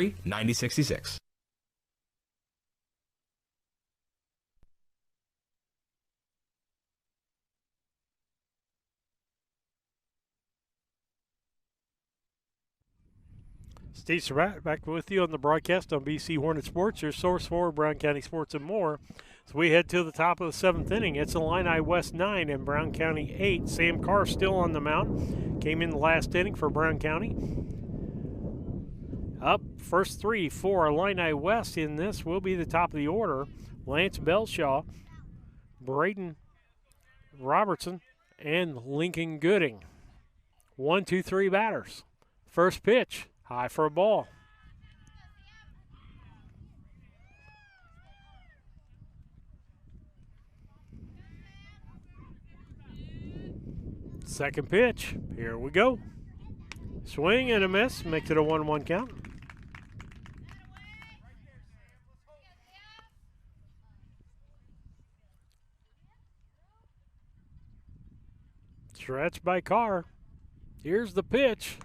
Steve Surratt back with you on the broadcast on BC Hornet Sports, your source for Brown County sports and more. So we head to the top of the seventh inning. It's Illini West 9 and Brown County 8. Sam Carr still on the mound. Came in the last inning for Brown County. Up first three for Illini West in this will be the top of the order. Lance Belshaw, Braden Robertson, and Lincoln Gooding. 1, 2, 3 batters. First pitch, high for a ball. Second pitch, here we go. Swing and a miss, makes it a 1-1 count. Stretch by Carr. Here's the pitch.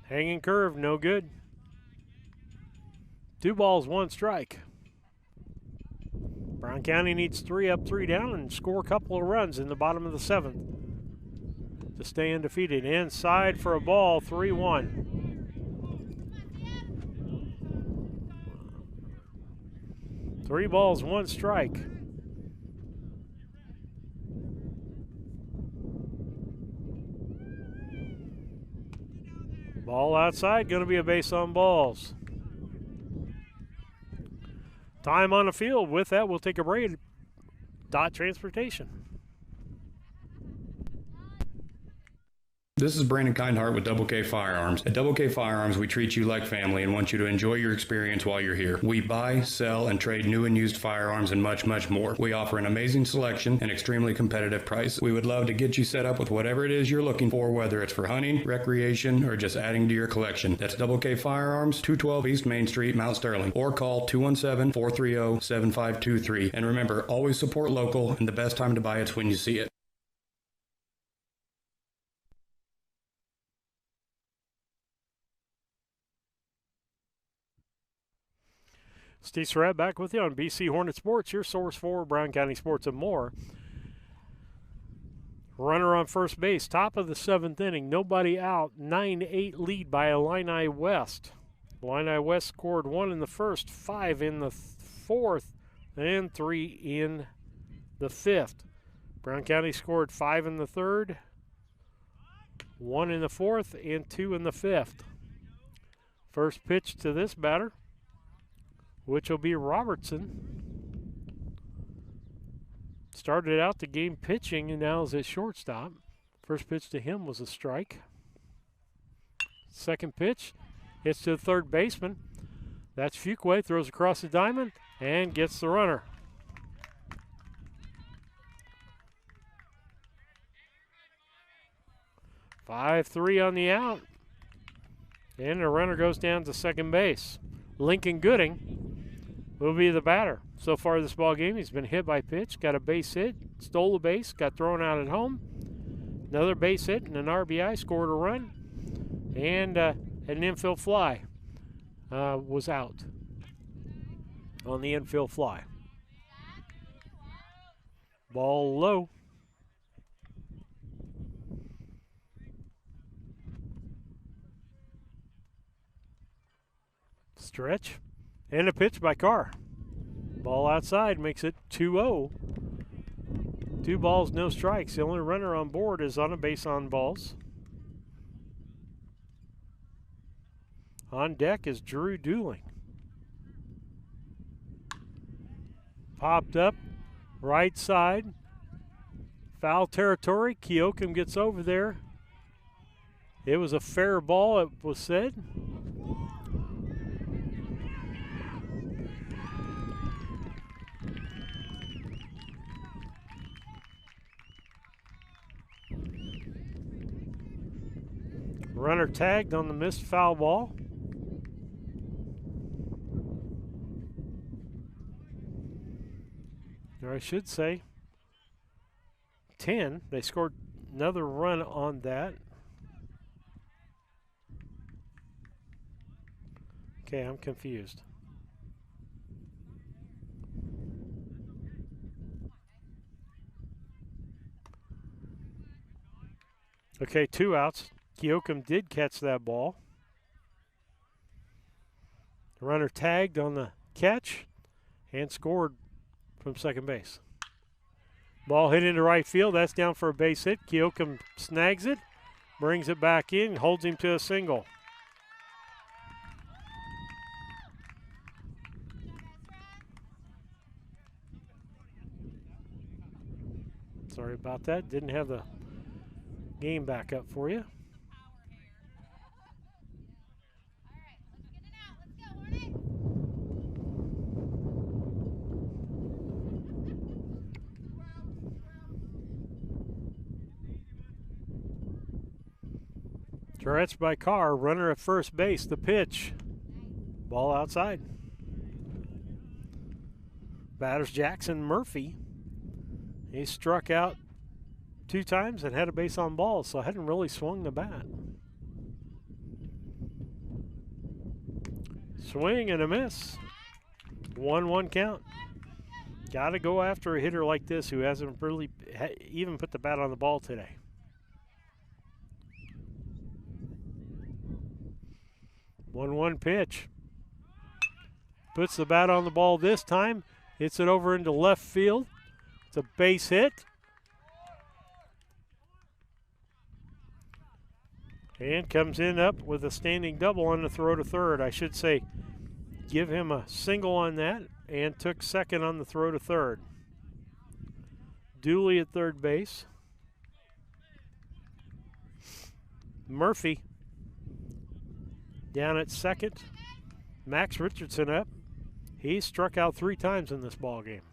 Hanging curve, no good. 2 balls, 1 strike. Brown County needs 3 up, 3 down, and score a couple of runs in the bottom of the 7th to stay undefeated. Inside for a ball, 3-1. Three balls, 1 strike. Ball outside, going to be a base on balls. Time on the field. With that, we'll take a break. Dot Transportation. This is Brandon Kindhart with Double K Firearms. At Double K Firearms, we treat you like family and want you to enjoy your experience while you're here. We buy, sell, and trade new and used firearms and much, much more. We offer an amazing selection and extremely competitive price. We would love to get you set up with whatever it is you're looking for, whether it's for hunting, recreation, or just adding to your collection. That's Double K Firearms, 212 East Main Street, Mount Sterling, or call 217-430-7523. And remember, always support local, and the best time to buy it's when you see it. Steve Surratt back with you on BC Hornet Sports, your source for Brown County sports and more. Runner on first base, top of the 7th inning, nobody out, 9-8 lead by Illini West. Illini West scored 1 in the first, 5 in the 4th, and 3 in the 5th. Brown County scored 5 in the 3rd, 1 in the 4th, and 2 in the 5th. First pitch to this batter, which will be Robertson. Started out the game pitching and now is at shortstop. First pitch to him was a strike. Second pitch hits to the third baseman. That's Fuquay, throws across the diamond and gets the runner. "5-3 on the out. And the runner goes down to second base. Lincoln Gooding will be the batter. So far this ball game, he's been hit by pitch, got a base hit, stole a base, got thrown out at home. Another base hit and an RBI, scored a run, and an infield fly was out on the infield fly. Ball low. Stretch and a pitch by Carr. Ball outside makes it 2-0. 2 balls, no strikes. The only runner on board is on a base on balls. On deck is Drew Dooling. Popped up, right side. Foul territory. Keokum gets over there. It was a fair ball, it was said. Runner tagged on the missed foul ball. Or I should say 10. They scored another run on that. Okay, I'm confused. Okay, 2 outs. Keokum did catch that ball. The runner tagged on the catch and scored from second base. Ball hit into right field. That's down for a base hit. Keokum snags it, brings it back in, holds him to a single. Sorry about that. Didn't have the game back up for you. Stretch by Carr, runner at first base, the pitch. Ball outside. Batters Jackson Murphy. He struck out 2 times and had a base on balls, so hadn't really swung the bat. Swing and a miss. 1-1 count. Got to go after a hitter like this who hasn't really even put the bat on the ball today. One pitch. Puts the bat on the ball this time. Hits it over into left field. It's a base hit. And comes in up with a standing double on the throw to third. I should say, give him a single on that and took second on the throw to third. Dooley at third base. Murphy down at second. Max Richardson up. He struck out 3 times in this ball game.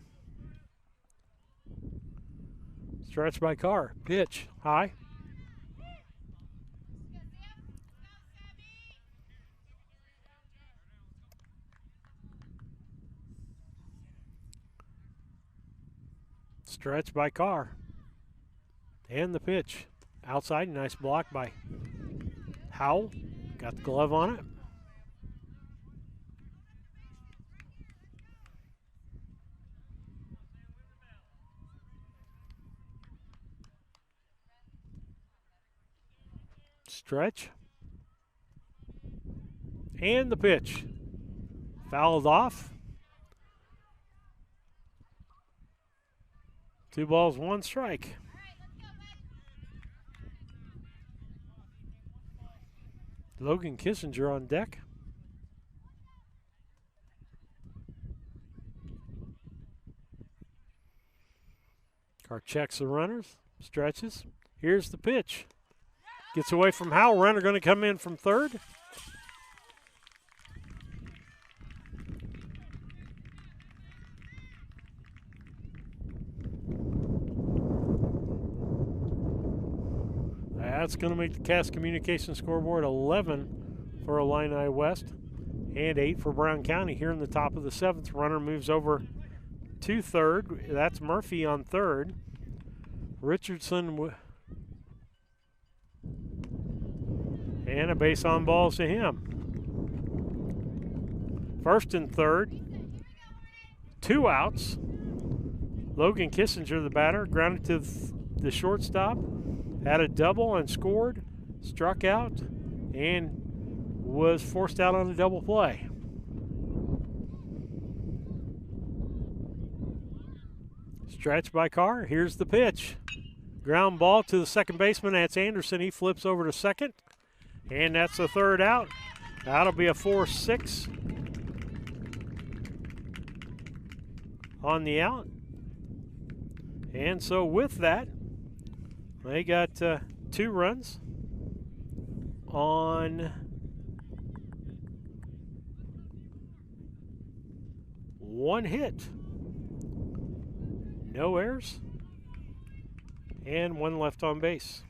Stretch by Carr. Pitch high. Stretch by Carr. And the pitch. Outside, nice block by Howell. Got the glove on it. Stretch. And the pitch. Fouled off. 2 balls, 1 strike. Logan Kissinger on deck. Carr checks the runners, stretches. Here's the pitch. Gets away from Howell. Runner going to come in from third. That's going to make the Cass Communications scoreboard 11 for Illini West. and 8 for Brown County here in the top of the 7th. Runner moves over to third. That's Murphy on third. Richardson and a base on balls to him. First and third, 2 outs. Logan Kissinger, the batter, grounded to the shortstop, had a double and scored, struck out, and was forced out on a double play. Stretch by Carr. Here's the pitch. Ground ball to the second baseman. That's Anderson. He flips over to second, and that's the third out. That'll be a 4-6 on the out. And so with that, they got 2 runs on 1 hit. No errors and 1 left on base.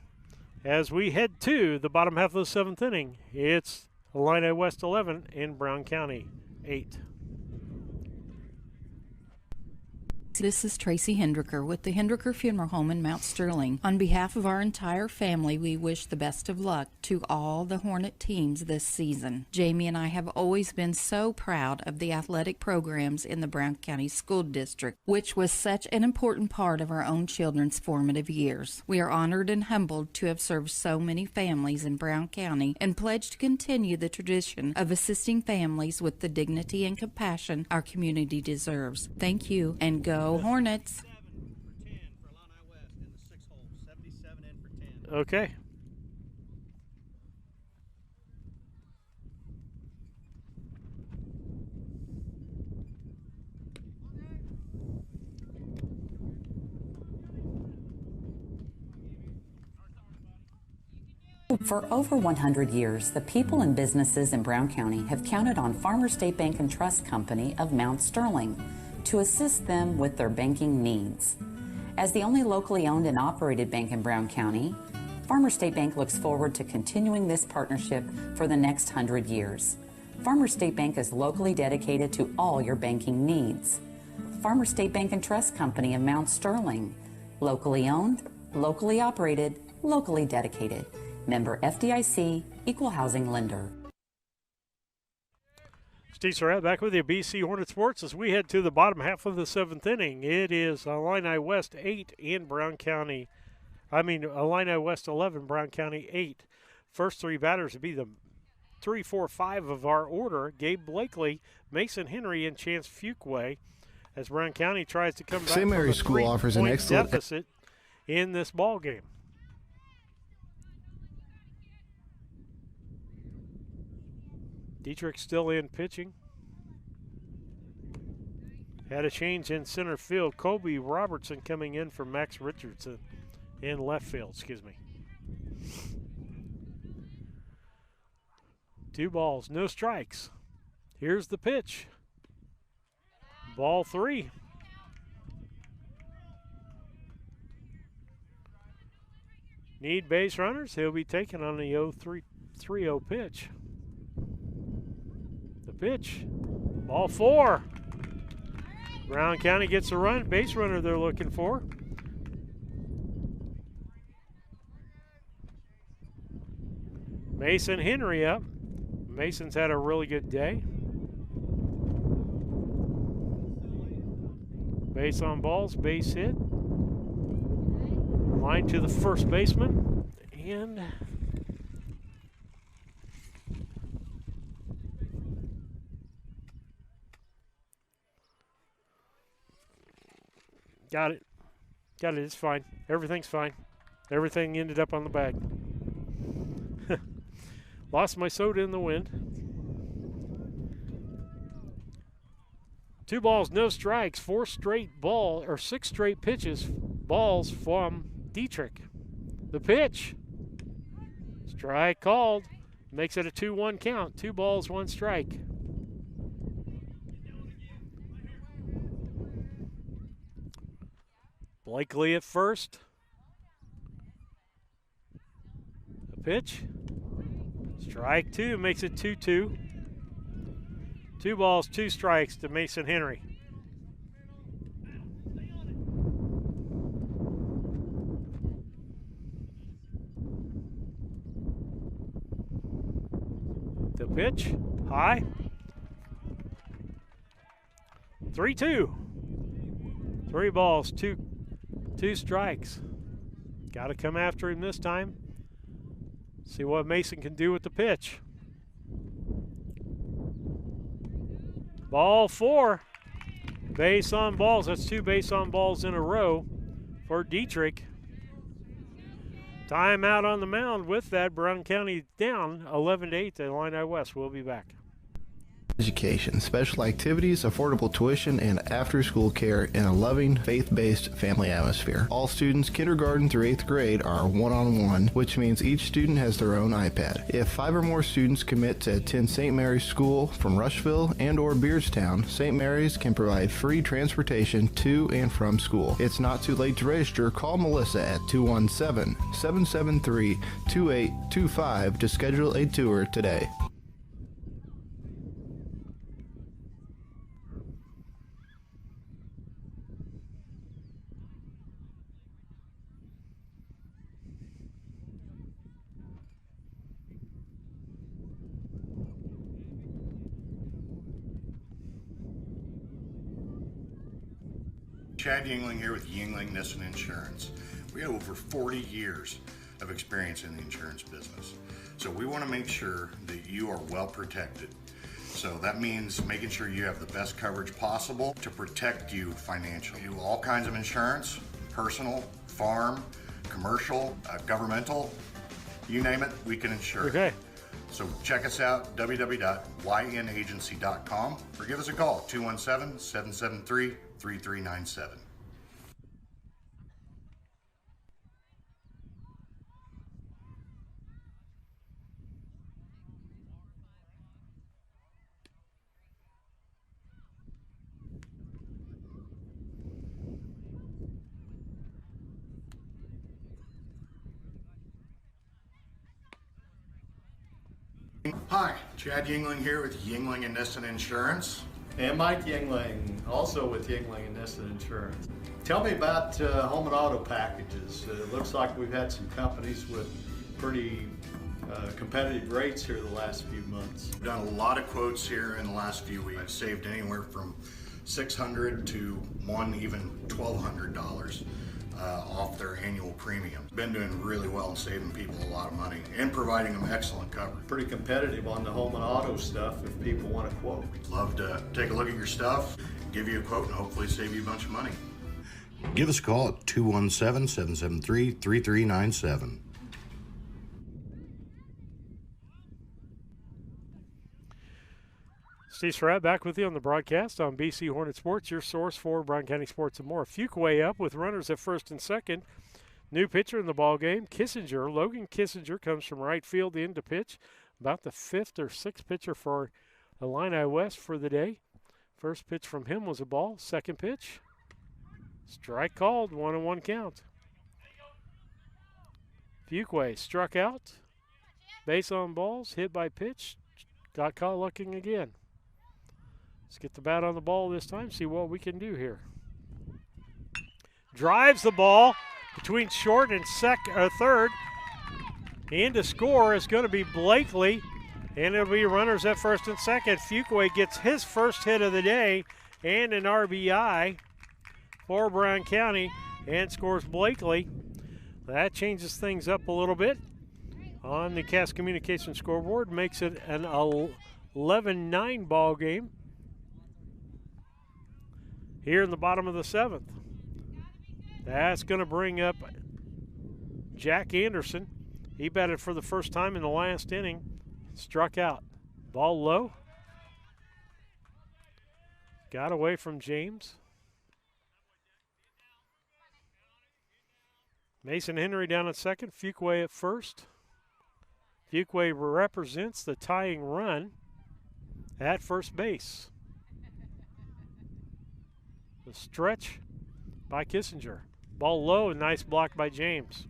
As we head to the bottom half of the 7th inning, it's Illini West 11 and Brown County 8. This is Tracy Hendricker with the Hendricker Funeral Home in Mount Sterling. On behalf of our entire family, we wish the best of luck to all the Hornet teams this season. Jamie and I have always been so proud of the athletic programs in the Brown County School District, which was such an important part of our own children's formative years. We are honored and humbled to have served so many families in Brown County and pledge to continue the tradition of assisting families with the dignity and compassion our community deserves. Thank you, and go Hornets. Okay. For over 100 years, the people and businesses in Brown County have counted on Farmers State Bank and Trust Company of Mount Sterling to assist them with their banking needs. As the only locally owned and operated bank in Brown County, Farmers State Bank looks forward to continuing this partnership for the next 100 years. Farmers State Bank is locally dedicated to all your banking needs. Farmers State Bank and Trust Company of Mount Sterling, locally owned, locally operated, locally dedicated. Member FDIC, Equal Housing Lender. Steve Surratt back with you, BC Hornet Sports, as we head to the bottom half of the 7th inning. It is Illini West 8 in Brown County. Illini West 11, Brown County 8. First 3 batters would be the 3, 4, 5 of our order. Gabe Blakely, Mason Henry, and Chance Fuquay, as Brown County tries to come back St. from Mary's a School offers an 3-point excellent deficit in this ball game. Dietrich still in pitching. Had a change in center field. Kobe Robertson coming in for Max Richardson in left field, excuse me. 2 balls, no strikes. Here's the pitch. Ball 3. Need base runners. He'll be taken on the 0-3-0 pitch. Pitch, ball 4. Brown County gets a run, base runner they're looking for. Mason Henry up. Mason's had a really good day. Base on balls, base hit. Line to the first baseman, and got it. It's fine. Everything's fine. Everything ended up on the bag. Lost my soda in the wind. 2 balls, no strikes. 6 straight pitches, balls from Dietrich. The pitch. Strike called. Makes it a 2-1 count. 2 balls, 1 strike. Blakely at first. The pitch. Strike 2 makes it 2-2. 2 balls, 2 strikes to Mason Henry. The pitch, high. 3-2. 3 balls, two strikes. Got to come after him this time. See what Mason can do with the pitch. Ball 4. Base on balls. That's 2 base on balls in a row for Dietrich. Timeout on the mound with that. Brown County down 11-8 to Illini West. We'll be back. Education, special activities, affordable tuition, and after-school care in a loving, faith-based family atmosphere. All students kindergarten through 8th grade are one-on-one, which means each student has their own iPad. If 5 or more students commit to attend St. Mary's School from Rushville and or Beardstown, St. Mary's can provide free transportation to and from school. It's not too late to register. Call Melissa at 217-773-2825 to schedule a tour today. Chad Yingling here with Yingling Nissen Insurance. We have over 40 years of experience in the insurance business. So we want to make sure that you are well protected. So that means making sure you have the best coverage possible to protect you financially. We do all kinds of insurance, personal, farm, commercial, governmental, you name it, we can insure. Okay. So check us out, www.ynagency.com, or give us a call, 217-773-3397. Hi, Chad Yingling here with Yingling and Nissen Insurance. And Mike Yingling, also with Yingling and Nissen Insurance. Tell me about home and auto packages. It looks like we've had some companies with pretty competitive rates here the last few months. We've done a lot of quotes here in the last few weeks. I've saved anywhere from $600 to even $1,200 off their annual premium. Been doing really well and saving people a lot of money and providing them excellent coverage. Pretty competitive on the home and auto stuff if people want to quote. Love to take a look at your stuff, give you a quote, and hopefully save you a bunch of money. Give us a call at 217-773-3397. Steve Surratt back with you on the broadcast on BC Hornet Sports, your source for Brown County sports and more. Fuquay up with runners at first and second. New pitcher in the ball game, Kissinger. Logan Kissinger comes from right field in to pitch. About the 5th or 6th pitcher for Illini West for the day. First pitch from him was a ball. Second pitch, strike called, 1-1 count. Fuquay struck out. Base on balls, hit by pitch. Got caught looking again. Let's get the bat on the ball this time, see what we can do here. Drives the ball between short and third. In to score is going to be Blakely, and it'll be runners at first and second. Fuquay gets his first hit of the day and an RBI for Brown County and scores Blakely. That changes things up a little bit on the Cass Communication scoreboard, makes it an 11-9 ball game here in the bottom of the 7th. That's going to bring up Jack Anderson. He batted for the first time in the last inning, struck out. Ball low. Got away from James. Mason Henry down at second, Fuquay at first. Fuquay represents the tying run at first base. The stretch by Kissinger. Ball low, and nice block by James.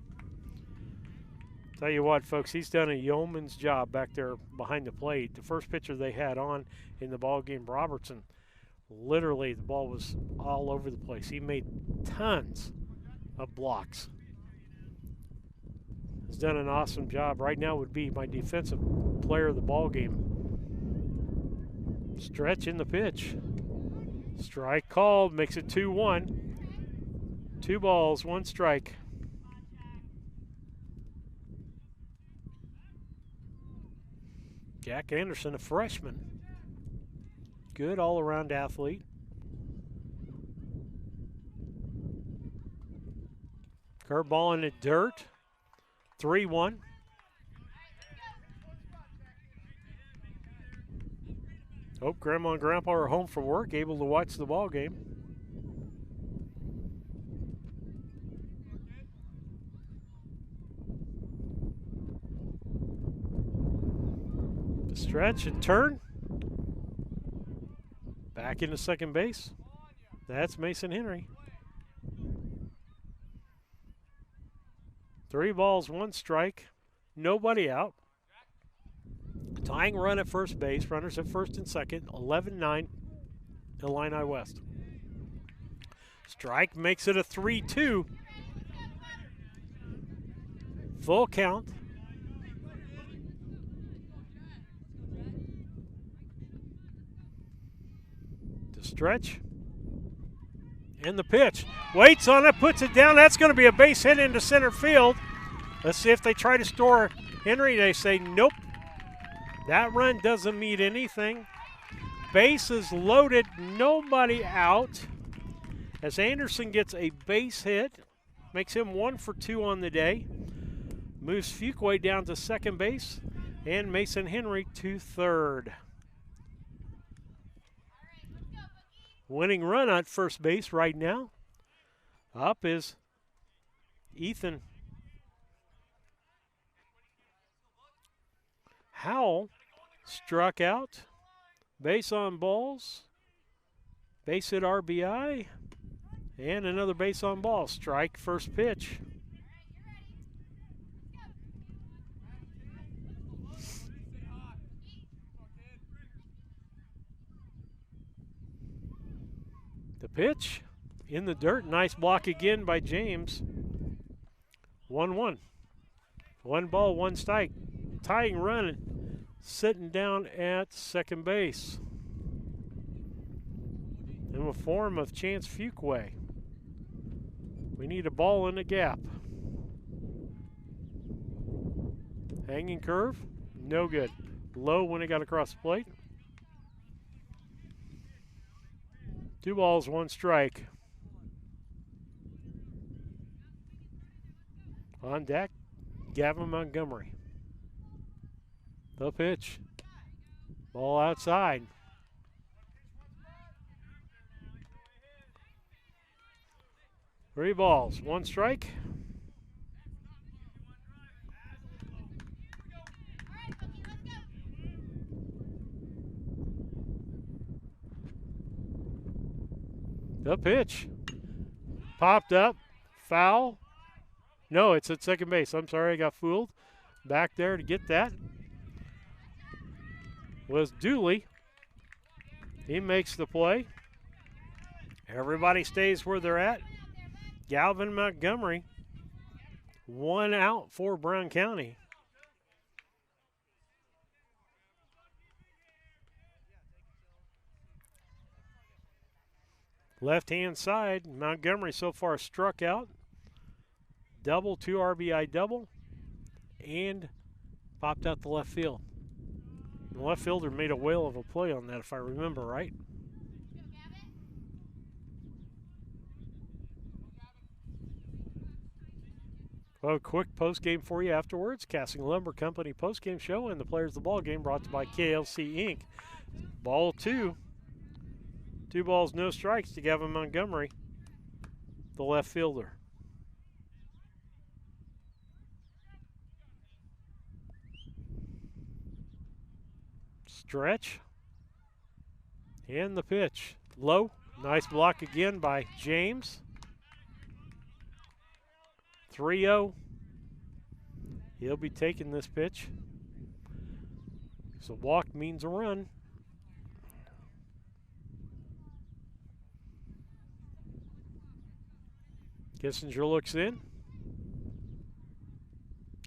Tell you what, folks, he's done a yeoman's job back there behind the plate. The first pitcher they had on in the ball game, Robertson, literally the ball was all over the place. He made tons of blocks. He's done an awesome job. Right now would be my defensive player of the ball game. Stretch in the pitch. Strike called, makes it 2-1. 2 balls, 1 strike. Jack Anderson, a freshman. Good all-around athlete. Curveball in the dirt. 3-1. Hope Grandma and Grandpa are home from work, able to watch the ball game. Stretch and turn. Back into second base. That's Mason Henry. 3 balls, 1 strike. Nobody out. Tying run at first base. Runners at first and second. 11-9. Illini West. Strike makes it a 3-2. Full count. Stretch. And the pitch. Waits on it, puts it down. That's going to be a base hit into center field. Let's see if they try to store Henry. They say nope. That run doesn't mean anything. Bases loaded, nobody out. As Anderson gets a base hit, makes him 1 for 2 on the day. Moves Fuqua down to second base, and Mason Henry to third. Winning run at first base right now. Up is Ethan Howell. Struck out. Base on balls. Base hit RBI. And another base on ball. Strike first pitch. The pitch in the dirt. Nice block again by James. 1-1. 1 ball, 1 strike. Tying run sitting down at second base. In the form of Chance Fuqua. We need a ball in the gap. Hanging curve. No good. Low when it got across the plate. 2 balls, 1 strike. On deck, Gavin Montgomery. The pitch. Ball outside. Three balls, 1 strike. The pitch. Popped up. Foul. No, it's at second base. I'm sorry, I got fooled. Back there to get that was Dooley. He makes the play. Everybody stays where they're at. Gavin Montgomery, 1 out for Brown County. Left-hand side, Montgomery so far struck out. Double, 2 RBI double, and popped out the left field. The left fielder made a whale of a play on that, if I remember right. Well, a quick post-game for you afterwards. Casting Lumber Company post-game show and the players of the ball game brought to you by KLC Inc. Ball 2. 2 balls, no strikes to Gavin Montgomery, the left fielder. Stretch. And the pitch. Low. Nice block again by James. 3-0. He'll be taking this pitch. So walk means a run. Kissinger looks in.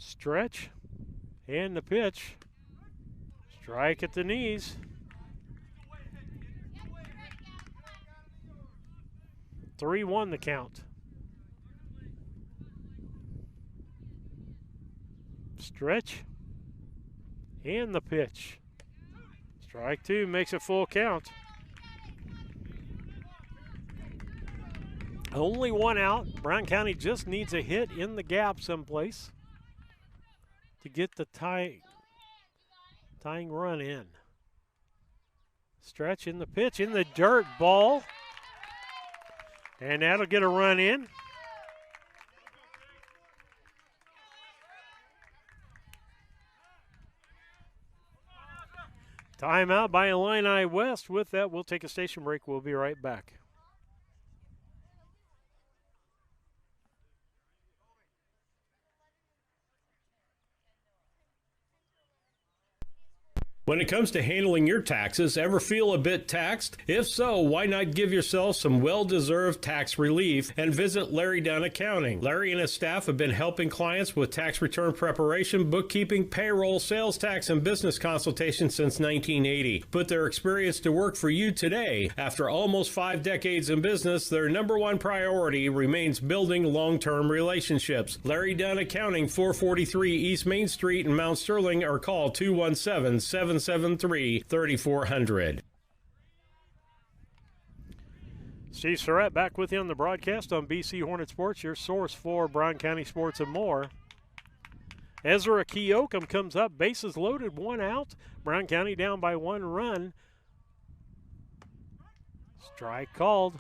Stretch. And the pitch. Strike at the knees. 3-1 the count. Stretch. And the pitch. Strike 2 makes it full count. Only 1 out. Brown County just needs a hit in the gap someplace to get the tying run in. Stretch in the pitch, in the dirt, ball. And that'll get a run in. Timeout by Illini West. With that, we'll take a station break. We'll be right back. When it comes to handling your taxes, ever feel a bit taxed? If so, why not give yourself some well-deserved tax relief and visit Larry Dunn Accounting. Larry and his staff have been helping clients with tax return preparation, bookkeeping, payroll, sales tax, and business consultation since 1980. Put their experience to work for you today. After almost 5 decades in business, their #1 priority remains building long-term relationships. Larry Dunn Accounting, 443 East Main Street in Mount Sterling, or call 217-773-3400. Steve Surratt back with you on the broadcast on BC Hornet Sports, your source for Brown County sports and more. Ezra Keokum comes up, bases loaded, 1 out. Brown County down by 1 run. Strike called.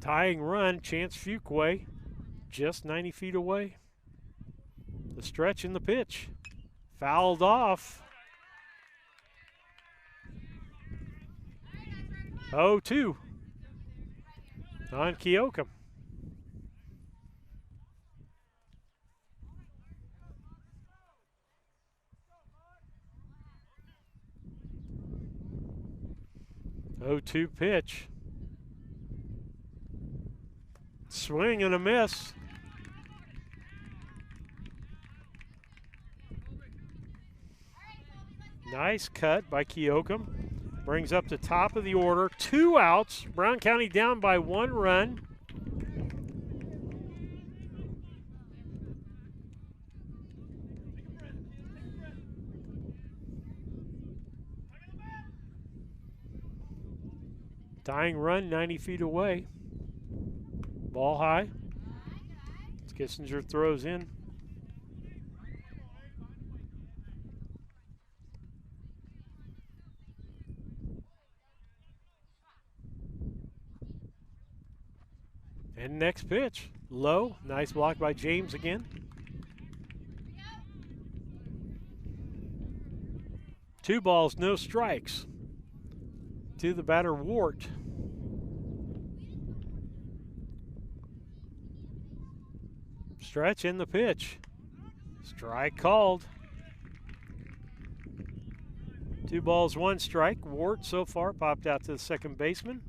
Tying run, Chance Fuquay, just 90 feet away. The stretch in the pitch. Fouled off. 0-2 on Keokum. Oh-2 pitch. Swing and a miss. Nice cut by Keokum. Brings up the top of the order. 2 outs. Brown County down by 1 run. Tying run 90 feet away. Ball high. Kissinger throws in. And next pitch, low. Nice block by James again. 2 balls, no strikes to the batter, Wart. Stretch in the pitch. Strike called. 2 balls, 1 strike. Wart so far popped out to the second baseman.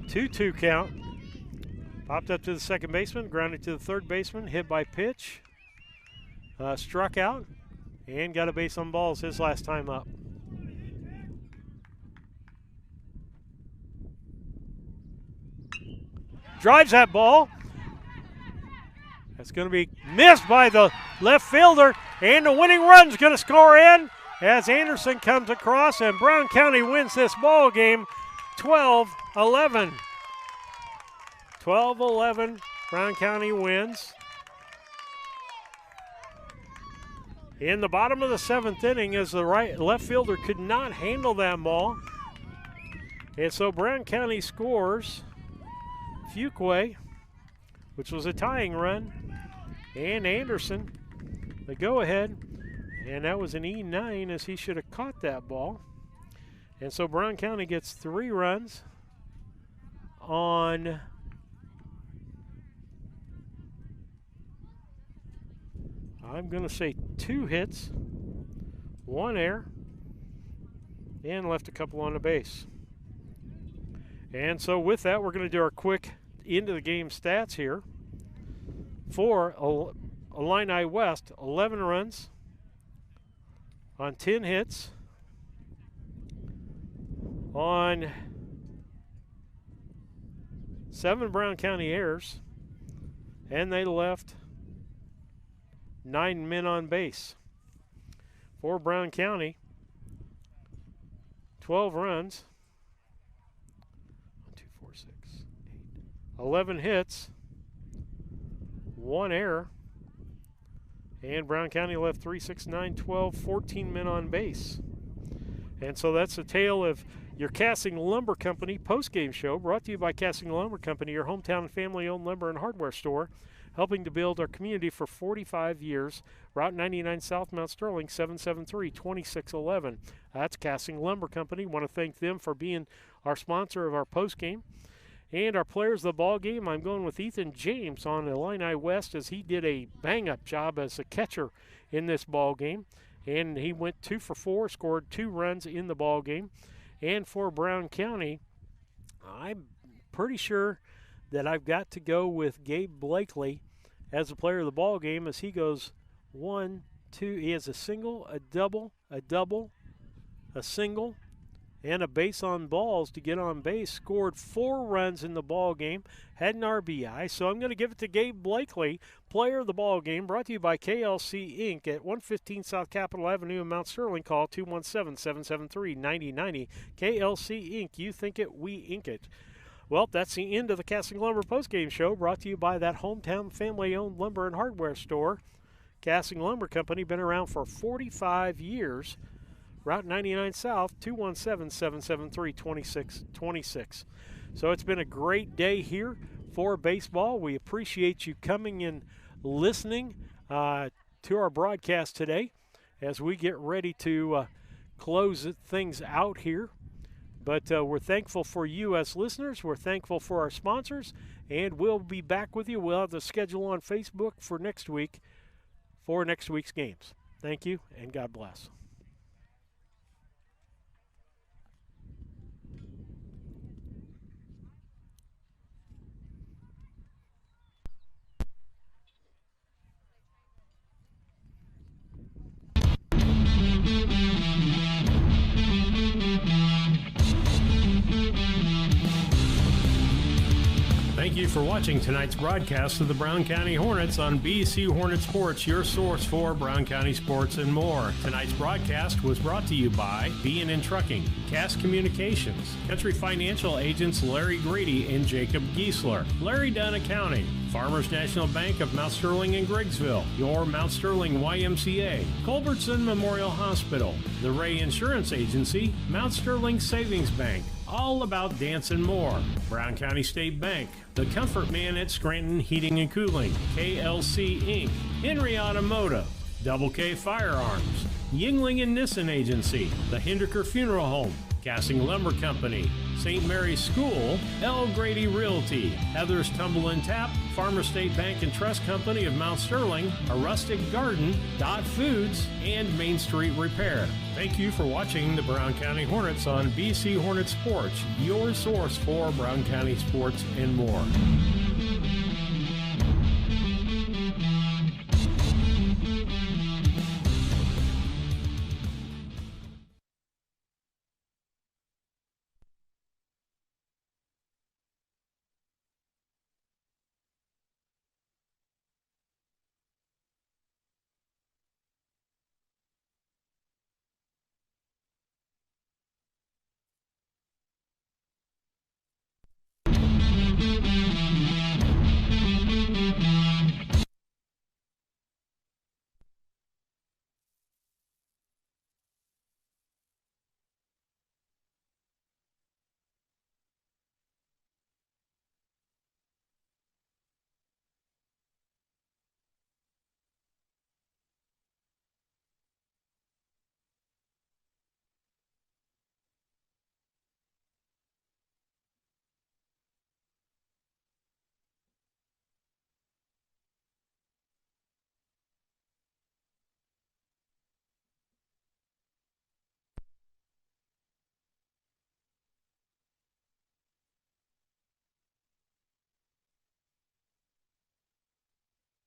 Two count. Popped up to the second baseman, grounded to the third baseman, hit by pitch. Struck out and got a base on balls his last time up. Drives that ball. That's going to be missed by the left fielder, and the winning run's going to score in as Anderson comes across, and Brown County wins this ball game 12-11. 12-11, Brown County wins. In the bottom of the 7th inning, as the left fielder could not handle that ball. And so Brown County scores Fuquay, which was a tying run, and Anderson, the go-ahead, And that was an E9 as he should have caught that ball. And so Brown County gets 3 runs on I'm going to say 2 hits, 1 error, and left a couple on the base. And so with that, we're going to do our quick into the game stats here. For Illini West, 11 runs on 10 hits, on 7 Brown County errors, and they left 9 men on base. For Brown County, 12 runs, 1, 2, 4, 6, 8, 11 hits, 1 error, and Brown County left 3, 6, 9, 12, 14 men on base. And so that's the tale of your Casting Lumber Company postgame show, brought to you by Casting Lumber Company, your hometown family-owned lumber and hardware store, helping to build our community for 45 years. Route 99 South, Mount Sterling, 773-2611. That's Casting Lumber Company. Want to thank them for being our sponsor of our postgame. And our players of the ball game, I'm going with Ethan James on Illini West, as he did a bang-up job as a catcher in this ball game. And he went 2 for 4, scored 2 runs in the ball game. And for Brown County, I'm pretty sure that I've got to go with Gabe Blakely as the player of the ball game, as he goes 1, 2. He has a single, a double, a single, and a base on balls to get on base. Scored 4 runs in the ball game, had an RBI. So I'm going to give it to Gabe Blakely, player of the ball game, brought to you by KLC Inc. at 115 South Capitol Avenue in Mount Sterling. Call 217-773-9090. KLC Inc. You think it, we ink it. Well, that's the end of the Casting Lumber postgame show, brought to you by that hometown family-owned lumber and hardware store. Casting Lumber Company, been around for 45 years. Route 99 South, 217-773-2626. So it's been a great day here for baseball. We appreciate you coming and listening to our broadcast today as we get ready to close things out here. But we're thankful for you as listeners. We're thankful for our sponsors. And we'll be back with you. We'll have the schedule on Facebook for next week for next week's games. Thank you, and God bless. Thank you for watching tonight's broadcast of the Brown County Hornets on BC Hornet Sports, your source for Brown County sports and more. Tonight's broadcast was brought to you by B&N Trucking, Cass Communications, Country Financial agents Larry Grady and Jacob Giesler, Larry Dunn Accounting, Farmers National Bank of Mount Sterling and Griggsville, your Mount Sterling YMCA, Culbertson Memorial Hospital, the Ray Insurance Agency, Mount Sterling Savings Bank, All About Dance and More, Brown County State Bank, The Comfort Man at Scranton Heating and Cooling, KLC Inc., Henry Automotive, Double K Firearms, Yingling and Nissen Agency, The Hinderker Funeral Home, Casting Lumber Company, St. Mary's School, L. Grady Realty, Heather's Tumble and Tap, Farmer State Bank and Trust Company of Mount Sterling, A Rustic Garden, Dot Foods, and Main Street Repair. Thank you for watching the Brown County Hornets on BC Hornet Sports, your source for Brown County sports and more.